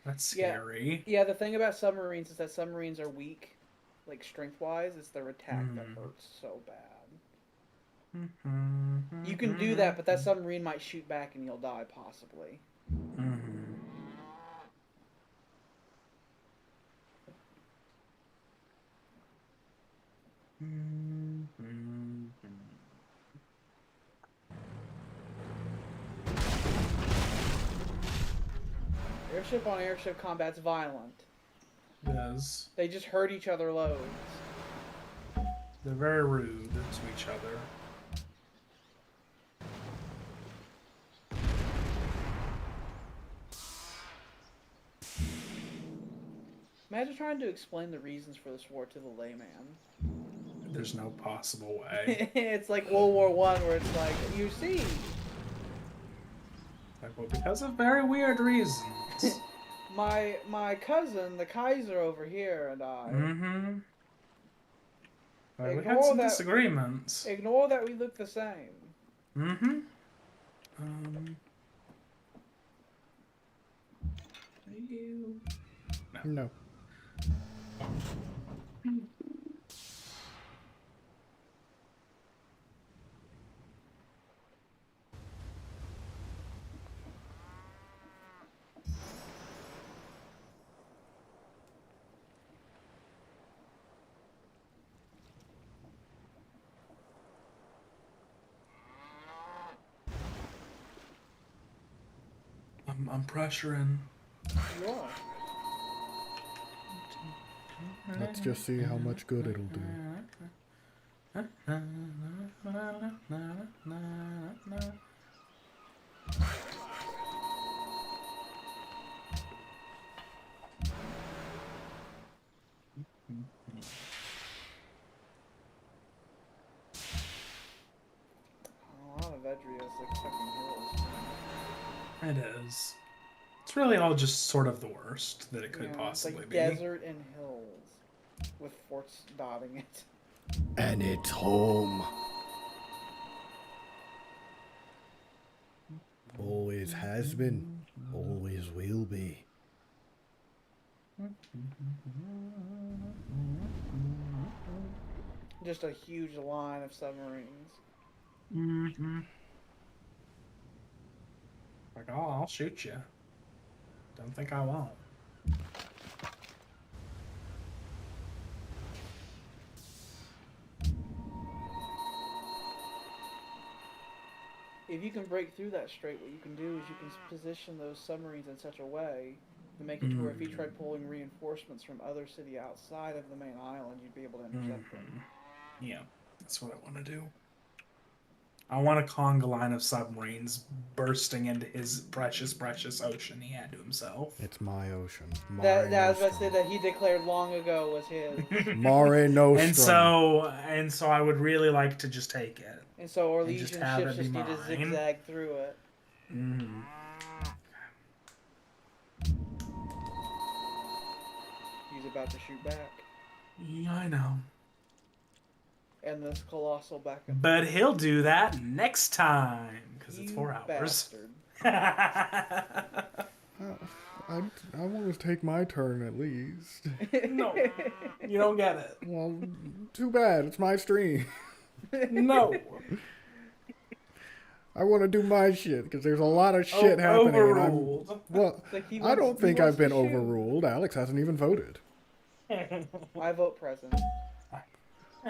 That's scary. Yeah, the thing about submarines is that submarines are weak, like strength-wise. It's their attack that hurts so bad. You can do that, but that submarine might shoot back and you'll die, possibly. Airship on airship combat's violent. Yes. They just hurt each other loads. They're very rude to each other. Imagine trying to explain the reasons for this war to the layman. There's no possible way. It's like World War I, where it's like, you see. Like, well, because of very weird reasons. my cousin, the Kaiser over here, and I. We had some disagreements. Ignore that we look the same. You... No. I'm pressuring. You are. Let's just see how much good it'll do. A lot of Vedri is like fucking hills. It is. It's really all just sort of the worst that it could possibly it's like be. desert and hills with forts dotting it. And it's home. Always has been, always will be. Just a huge line of submarines. Like, oh, I'll shoot you. Don't think I won't. If you can break through that strait, what you can do is you can position those submarines in such a way to make it to where if you tried pulling reinforcements from other city outside of the main island, you'd be able to intercept them. Yeah, that's what I want to do. I want a conga line of submarines bursting into his precious, precious ocean he had to himself. It's my ocean. That I was about to say that he declared long ago was his. Mare Nostrum. And so I would really like to just take it. And so our And Legion just have ships it be just need to mine. zigzag through it. He's about to shoot back. Yeah, I know. And this colossal back and But he'll do that next time, because it's 4 hours. Bastard. I want to take my turn at least. No, you don't get it. Well, too bad. It's my stream. No. I want to do my shit because there's a lot of shit happening. Overruled. Well, Like he I wants- don't he think wants I've been to shoot. overruled. Alex hasn't even voted. I vote present.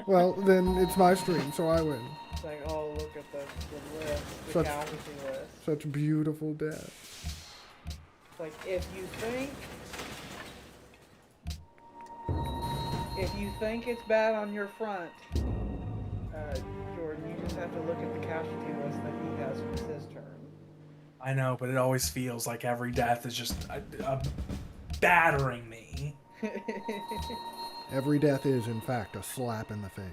Well, then it's my stream, so I win. It's like, oh, look at the list, the Such- casualty list. Such beautiful death. It's like, if you think it's bad on your front, Jordan, you just have to look at the casualty list that he has unless it's his turn. I know, but it always feels like every death is just battering me. Every death is, in fact, a slap in the face.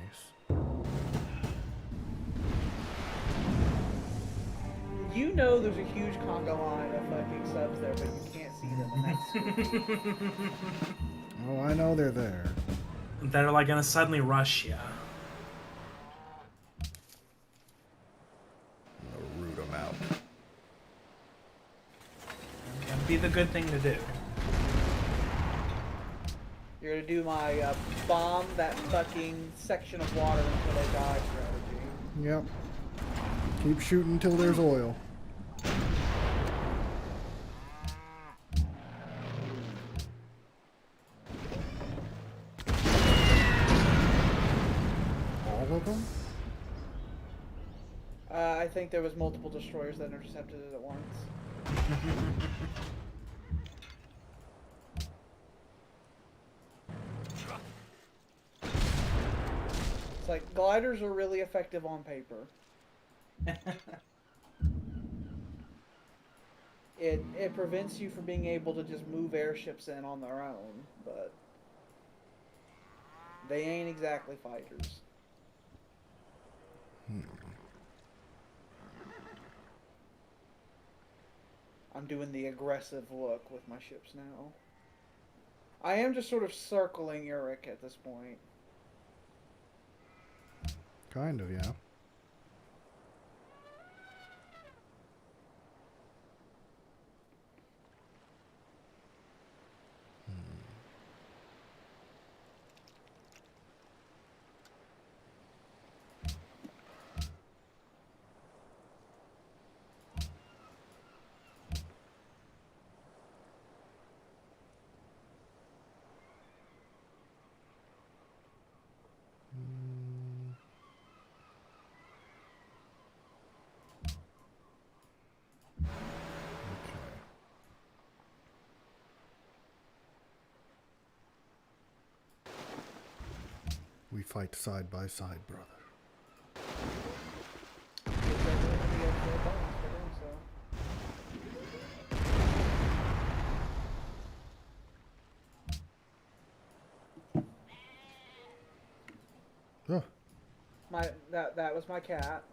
You know there's a huge conga line of fucking subs there, but you can't see them, and that's scary. Oh, I know they're there. They're like gonna suddenly rush you. I'm gonna root them out. That'd be the good thing to do. You're gonna do my bomb that fucking section of water until they die strategy. Yep. Keep shooting until there's oil. All of them? I think there was multiple destroyers that intercepted it at once. It's like, gliders are really effective on paper. It prevents you from being able to just move airships in on their own, but they ain't exactly fighters. I'm doing the aggressive look with my ships now. I am just sort of circling Uric at this point. Kind of, yeah. We fight side by side, brother. Oh. That was my cat.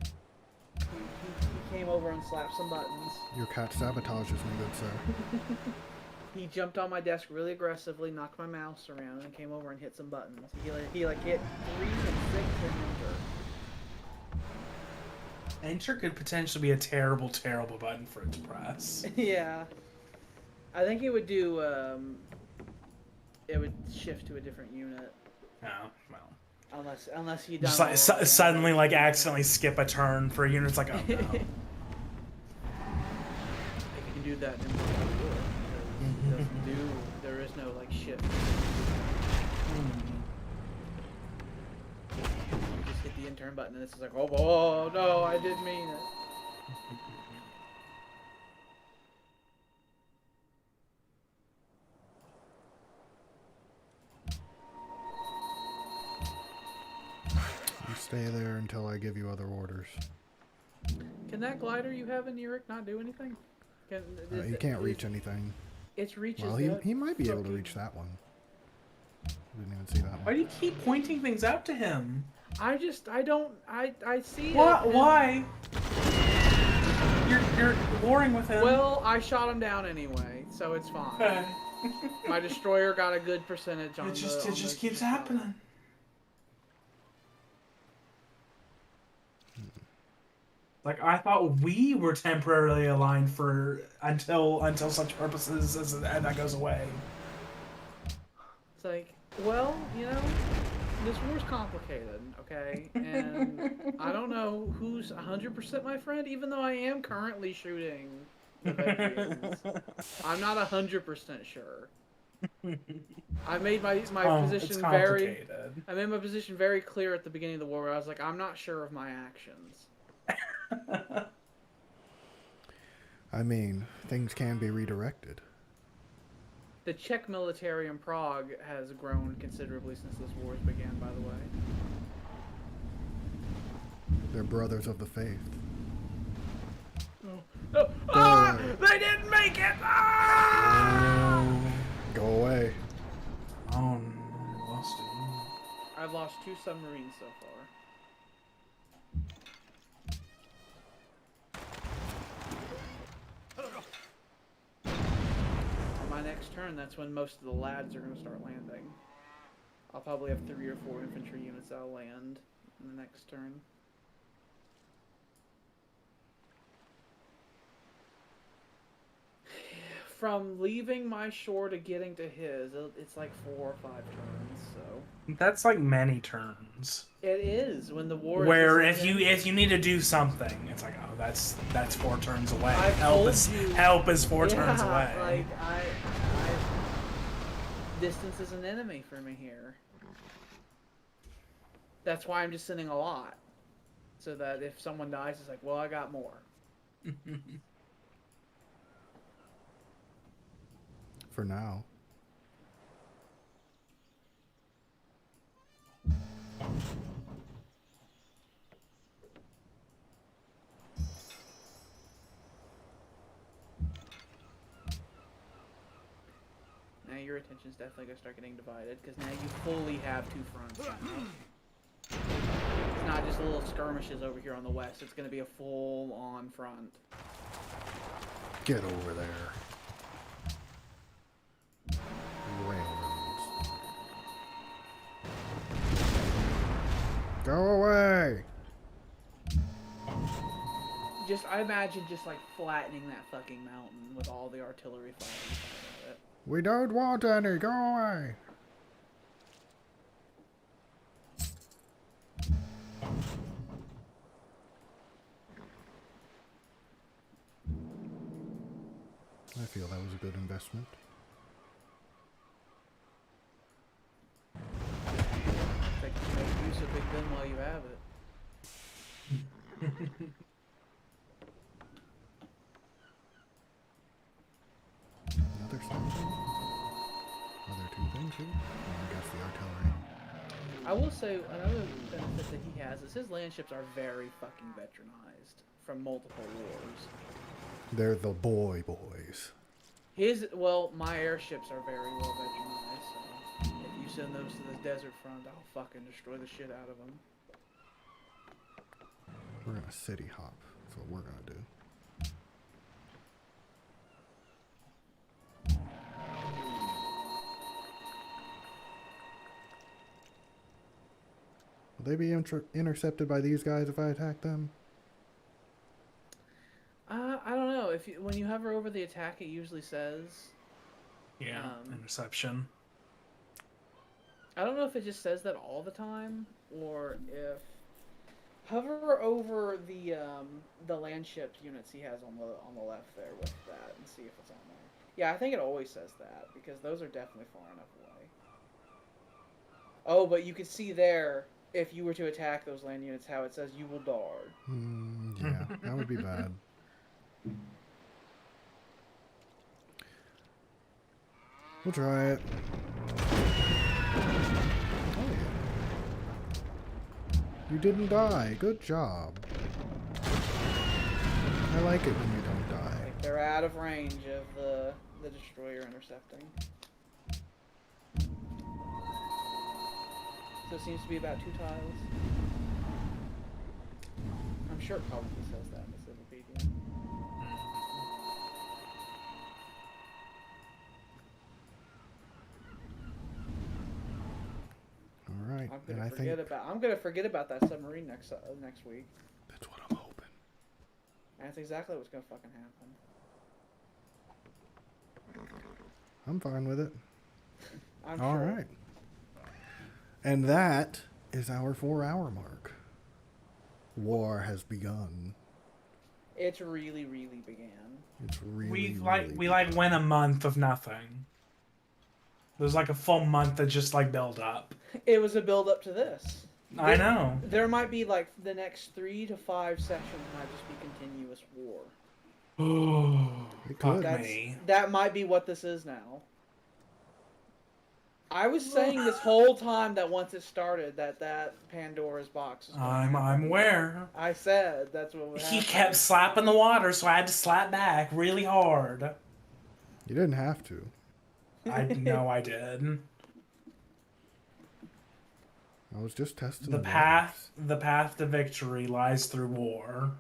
He came over and slapped some buttons. Your cat sabotages me, good sir. He jumped on my desk really aggressively, knocked my mouse around, and came over and hit some buttons. He like hit 3 and 6 and enter. Enter could potentially be a terrible, terrible button for it to press. Yeah. I think it would do, it would shift to a different unit. Oh, well. Unless you Just like suddenly like accidentally skip a turn for a unit. It's like, oh no. If you can do that, then it doesn't do. There is no like shift. You just hit the intern button, and it's just like, oh no, I didn't mean it. You stay there until I give you other orders. Can that glider you have in Uric not do anything? He can't reach anything. It reaches. Well, he might be able to reach that one. Didn't even see that one. Why do you keep pointing things out to him? I see What? it. Why? You're warring with him. Well, I shot him down anyway, so it's fine. Okay. My destroyer got a good percentage on It just keeps happening. Like, I thought we were temporarily aligned for until such purposes as that goes away. It's like, well, you know, this war's complicated, okay? And I don't know who's 100% my friend, even though I am currently shooting the Veterans. I'm not 100% sure. I made my position I made my position very clear at the beginning of the war, where I was like, I'm not sure of my actions. I mean, things can be redirected. The Czech military in Prague has grown considerably since this war began, by the way. They're brothers of the faith. make it! Ah! Go away. Oh, no, I lost it. I've lost 2 submarines so far. On my next turn, that's when most of the lads are going to start landing. I'll probably have 3 or 4 infantry units that'll land in the next turn. From leaving my shore to getting to his, it's like 4 or 5 turns, so... That's like many turns. It is, when the war Where is... if you need to do something, it's like, oh, that's 4 turns away. I've Help told is you- help is 4 turns away. Like, distance is an enemy for me here. That's why I'm just sending a lot. So that if someone dies, it's like, well, I got more. For now. Now your attention's definitely going to start getting divided, because now you fully have 2 fronts. It's not just little skirmishes over here on the west, it's going to be a full-on front. Get over there. Railroads. Go away! I imagine just like flattening that fucking mountain with all the artillery firing at it. We don't want any, go away! I feel that was a good investment. Make use of Big Ben while you have it. Another something? Other 2 things here? I guess the artillery. I will say another benefit that he has is his landships are very fucking veteranized from multiple wars. They're the boys. My airships are very well veteranized, so if you send those to the desert front, I'll fucking destroy the shit out of them. We're gonna city hop. That's what we're gonna do. Will they be intercepted by these guys if I attack them? I don't know. When you hover over the attack, it usually says. Yeah, interception. I don't know if it just says that all the time, or if hover over the land ship units he has on the left there with that and see if it's on there. Yeah, I think it always says that because those are definitely far enough away. Oh, but you can see there if you were to attack those land units how it says you will dard. Yeah, that would be bad. We'll try it. Oh yeah. You didn't die. Good job. I like it when you don't die. Like they're out of range of the destroyer intercepting. So it seems to be about 2 tiles. I'm sure it probably says that in the Civilpedia. All right. I'm gonna forget about that submarine next week. That's what I'm hoping. And that's exactly what's gonna fucking happen. I'm fine with it. I'm All sure. right. And that is our 4-hour mark. War has begun. It's really, really began. It's really We went a month of nothing. It was like a full month of just like build up. It was a build up to this. I know. There might be like the next 3 to 5 sections might just be continuous war. Oh, It fuck could. me. That might be what this is now. I was saying this whole time that once it started that Pandora's box is going to I'm happen. aware. I said that's what would happen. He kept slapping the water, so I had to slap back really hard. You didn't have to. I know I did. I was just testing The path to victory lies through war.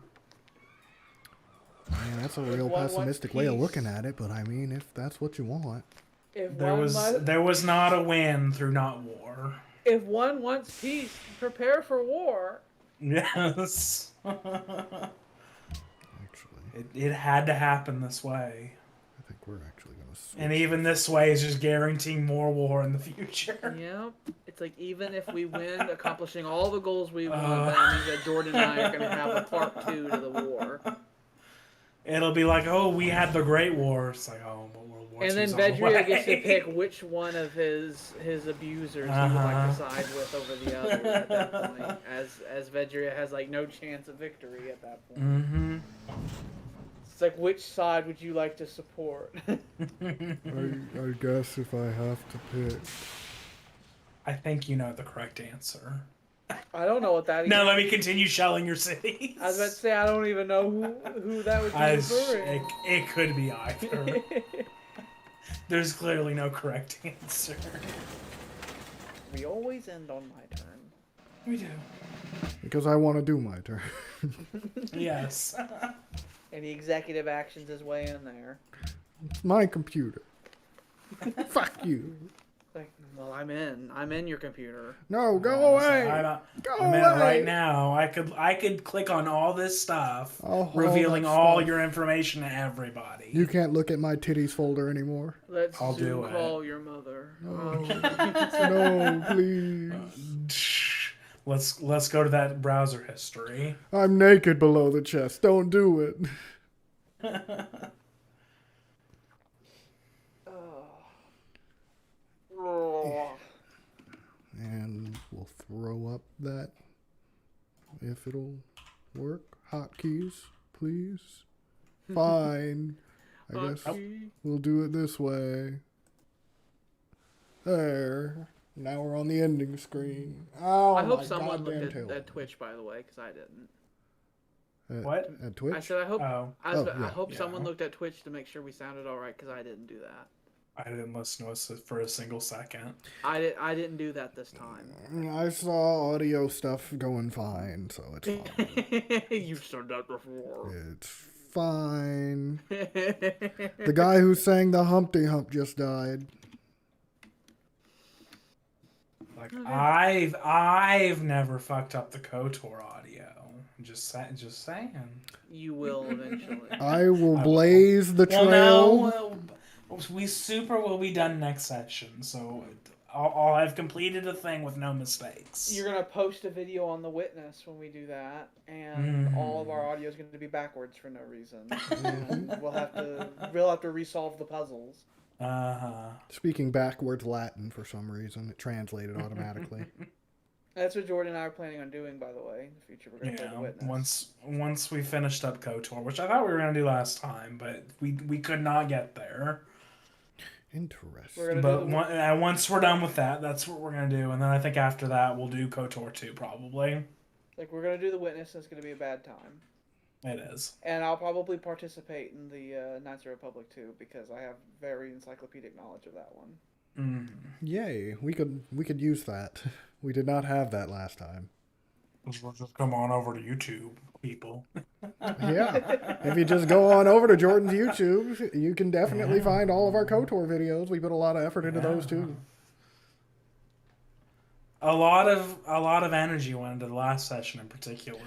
Man, that's a If real one wants pessimistic way of peace- looking at it, but I mean, if that's what you want. If There was not a win through not war. if one wants peace, prepare for war. Yes. Actually, It had to happen this way. I think we're actually going to switch. And even this way is just guaranteeing more war in the future. Yep. It's like even if we win, accomplishing all the goals we want, that means that Jordan and I are going to have a part 2 to the war. It'll be like, oh, we had the Great War. It's like, oh, but World War And then II's on the Vedria way. gets to pick which one of his abusers he would like to side with over the other at that point. As Vedria has like no chance of victory at that point. Mm-hmm. It's like, which side would you like to support? I guess if I have to pick. I think you know the correct answer. I don't know what that is. Now let me continue shelling your cities. I was about to say, I don't even know who that would be referring. It could be either. There's clearly no correct answer. We always end on my turn. We do. Because I want to do my turn. Yes. Any executive actions is way in there. It's my computer. Fuck you. Like, well, I'm in your computer. No, go away. Go I'm in away. right now. I could click on all this stuff, All revealing that all stuff. your information to everybody. You can't look at my titties folder anymore. Let's I'll Zoom do it. call your mother. No, please. Let's go to that browser history. I'm naked below the chest. Don't do it. And we'll throw up that if it'll work. Hotkeys, please. Fine. I guess we'll do it this way. There. Now we're on the ending screen. Oh, I hope my someone goddamn looked tail. at Twitch, by the way, because I didn't. What? At Twitch? I said I hope. Oh. I yeah. hope Yeah. someone looked at Twitch to make sure we sounded all right, because I didn't do that. I didn't listen to us for a single second. I didn't do that this time. I saw audio stuff going fine, so it's fine. You've said that before. It's fine. The guy who sang the Humpty Hump just died. Like I've never fucked up the KOTOR audio. Just saying. You will eventually. I will blaze the trail. Well, we super will be done next session, so I'll have completed a thing with no mistakes. You're gonna post a video on the witness when we do that, and all of our audio is gonna be backwards for no reason. And we'll have to resolve the puzzles. Speaking backwards Latin for some reason, it translated automatically. That's what Jordan and I are planning on doing, by the way. In the future, we're gonna play the witness. Once we finished up KOTOR, which I thought we were gonna do last time, but we could not get there. Interesting. But once we're done with that, that's what we're gonna do, and then I think after that we'll do KOTOR 2 probably. Like, we're gonna do the witness, and it's gonna be a bad time. It is. And I'll probably participate in the Knights of the Republic too, because I have very encyclopedic knowledge of that one. Yay, we could use that. We did not have that last time. Just come on over to YouTube, people. Yeah. If you just go on over to Jordan's YouTube, you can definitely find all of our KOTOR videos. We put a lot of effort into those too. A lot of energy went into the last session in particular.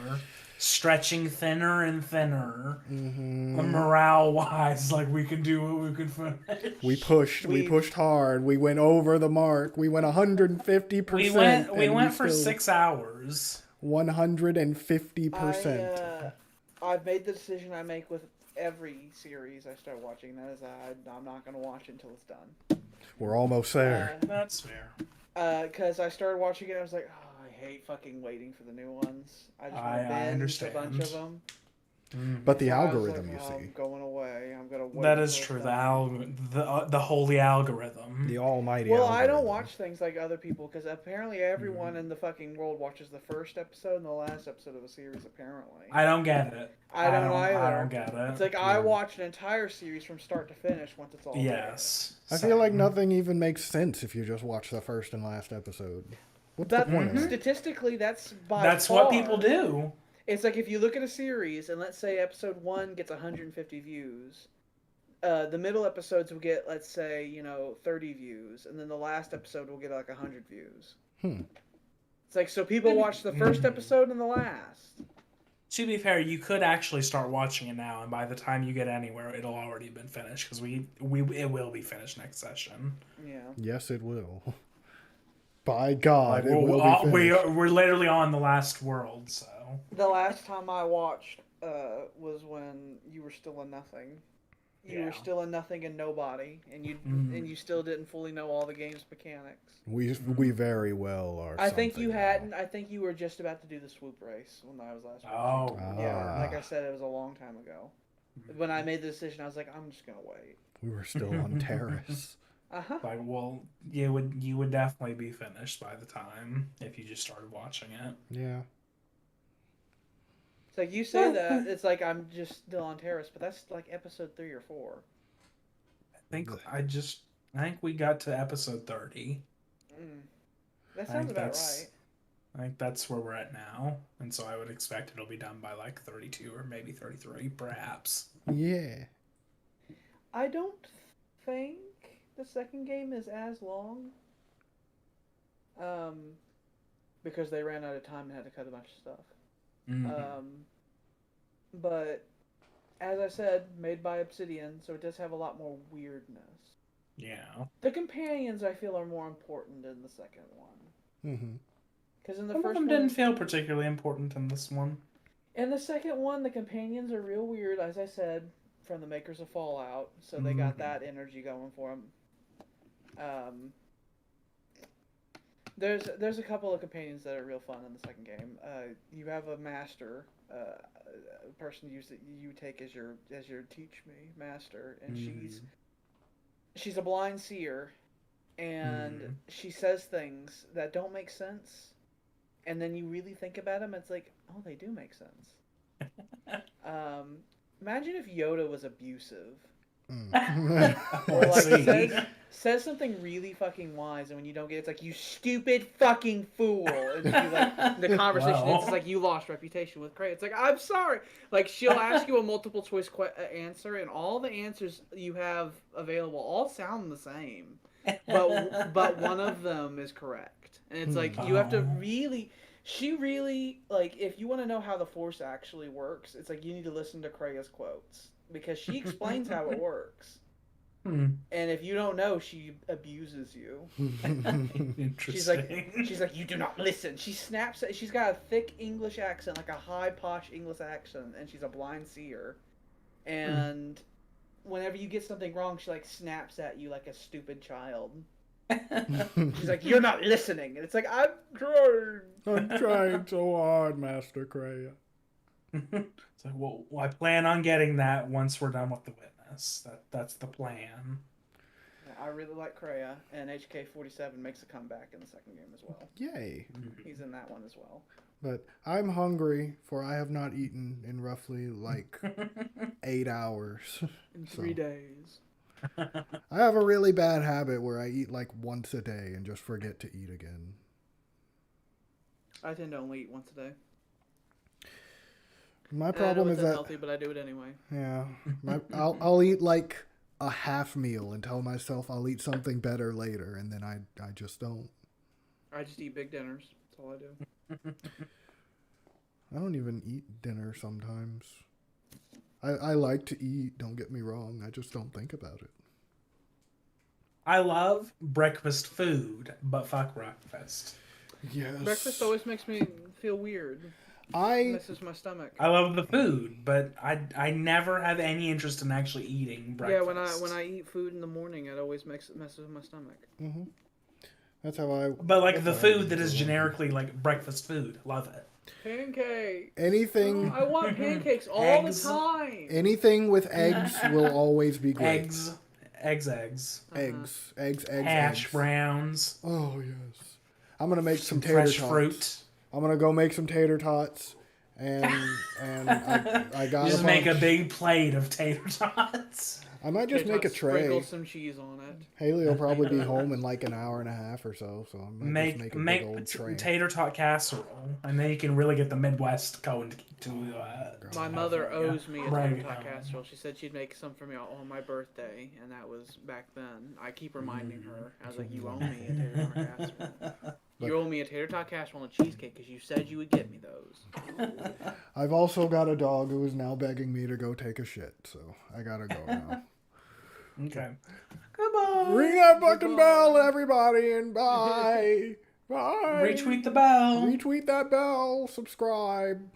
Stretching thinner and thinner. Morale wise, like we can do what we can finish. We pushed hard. We went over the mark. We went 150%. We went for 6 hours. 150%. I've made the decision I make with every series I start watching. That is, I'm not going to watch until it's done. We're almost there. That's fair. Because I started watching it, I was like, oh, I hate fucking waiting for the new ones. I just want to binge a bunch of them. But the So I was algorithm, like, you "Oh, I'm see. going away. I'm gonna wait." That is until true. it's The done." the holy algorithm. The almighty Well, algorithm. I don't watch things like other people because apparently everyone in the fucking world watches the first episode and the last episode of a series. Apparently, I don't get it. I don't either. I don't get it. It's like I watch an entire series from start to finish once it's all Yes. I feel like same. nothing even makes sense if you just watch the first and last episode. What's the there. point of it? Statistically, that's by That's far. what people do. It's like if you look at a series and let's say episode 1 gets 150 views, the middle episodes will get, let's say, 30 views, and then the last episode will get like 100 views. It's like, so people watch the first episode and the last. To be fair, you could actually start watching it now, and by the time you get anywhere, it'll already have been finished because it will be finished next session. Yeah. Yes, it will. By God, it will be finished. We're literally on the last world, so. The last time I watched was when you were still in nothing. You were still in nothing and nobody, and you still didn't fully know all the game's mechanics. We very well are. I think you something hadn't. now. I think you were just about to do the swoop race when I was last. Oh. watching. Yeah, like I said, it was a long time ago. When I made the decision, I was like, I'm just gonna wait. We were still on terrace. Like, well, you would definitely be finished by the time if you just started watching it. Yeah. It's like you say that it's like I'm just still on terrace, but that's like episode 3 or 4. I think we got to episode 30. That sounds about right. I think that's where we're at now, and so I would expect it'll be done by like 32 or maybe 33, perhaps. Yeah. I don't think the second game is as long. Because they ran out of time and had to cut a bunch of stuff. But as I said, made by Obsidian, so it does have a lot more weirdness. Yeah. The companions, I feel, are more important in the second one. Because in the Some first of them one, didn't feel particularly important in this one. in the second one, the companions are real weird, as I said, from the makers of Fallout. So they got that energy going for them. There's a couple of companions that are real fun in the second game. You have a master, a person you take as your teach me master, and she's a blind seer, and she says things that don't make sense, and then you really think about them, it's like, oh, they do make sense. Imagine if Yoda was abusive. Or like says something really fucking wise, and when you don't get it, it's like, you stupid fucking fool. And you, like, the conversation it's like, you lost reputation with Cray. It's like, I'm sorry. Like, she'll ask you a multiple choice answer, and all the answers you have available all sound the same, but one of them is correct. And it's like, you have to really. She really, like, if you want to know how the Force actually works, it's like you need to listen to Krea's quotes, because she explains how it works. And if you don't know, she abuses you. Interesting. She's like, you do not listen. She snaps at, she's got a thick English accent, like a high posh English accent, and she's a blind seer. And whenever you get something wrong, she like snaps at you like a stupid child. She's like, you're not listening. And it's like, I'm trying so hard, Master Cray. It's like, well, I plan on getting that once we're done with the witness. That's the plan. I really like Kreia, and HK-47 makes a comeback in the second game as well. Yay. He's in that one as well. But I'm hungry, for I have not eaten in roughly like 8 hours. In 3 days. I have a really bad habit where I eat like once a day and just forget to eat again. I tend to only eat once a day. My problem is that healthy, but I do it anyway. Yeah, I'll eat like a half meal and tell myself I'll eat something better later, and then I just don't. I just eat big dinners. That's all I do. I don't even eat dinner sometimes. I like to eat, don't get me wrong. I just don't think about it. I love breakfast food, but fuck breakfast. Yes. Breakfast always makes me feel weird. It messes my stomach. I love the food, but I never have any interest in actually eating breakfast. Yeah, when I eat food in the morning, it always messes with my stomach. Mm-hmm. That's how I. But like the food that is generically like breakfast food, love it. Pancake. Anything, I want pancakes all Eggs. the time. anything with eggs will always be great. Eggs. Eggs, eggs, Hash eggs. browns. Oh yes. I'm gonna make some tater Fresh tots. fruit. I'm gonna go make some tater tots, and I got You just a make a bunch. big plate of tater tots. I might just Tater make a tots, tray. Sprinkle some cheese on it. Haley will probably be home in like an hour and a half or so, so I might just make a big old tray. Tater tot casserole, and then you can really get the Midwest going to My mother owes me a Right. tater tot casserole. She said she'd make some for me on my birthday, and that was back then. I keep reminding her. I was like, "You owe me a tater tot casserole. You owe me a tater tot casserole and a cheesecake because you said you would get me those." I've also got a dog who is now begging me to go take a shit, so I gotta go now. Okay. Goodbye. Ring that fucking bell, everybody, and bye. Bye. Retweet the bell. Retweet that bell. Subscribe.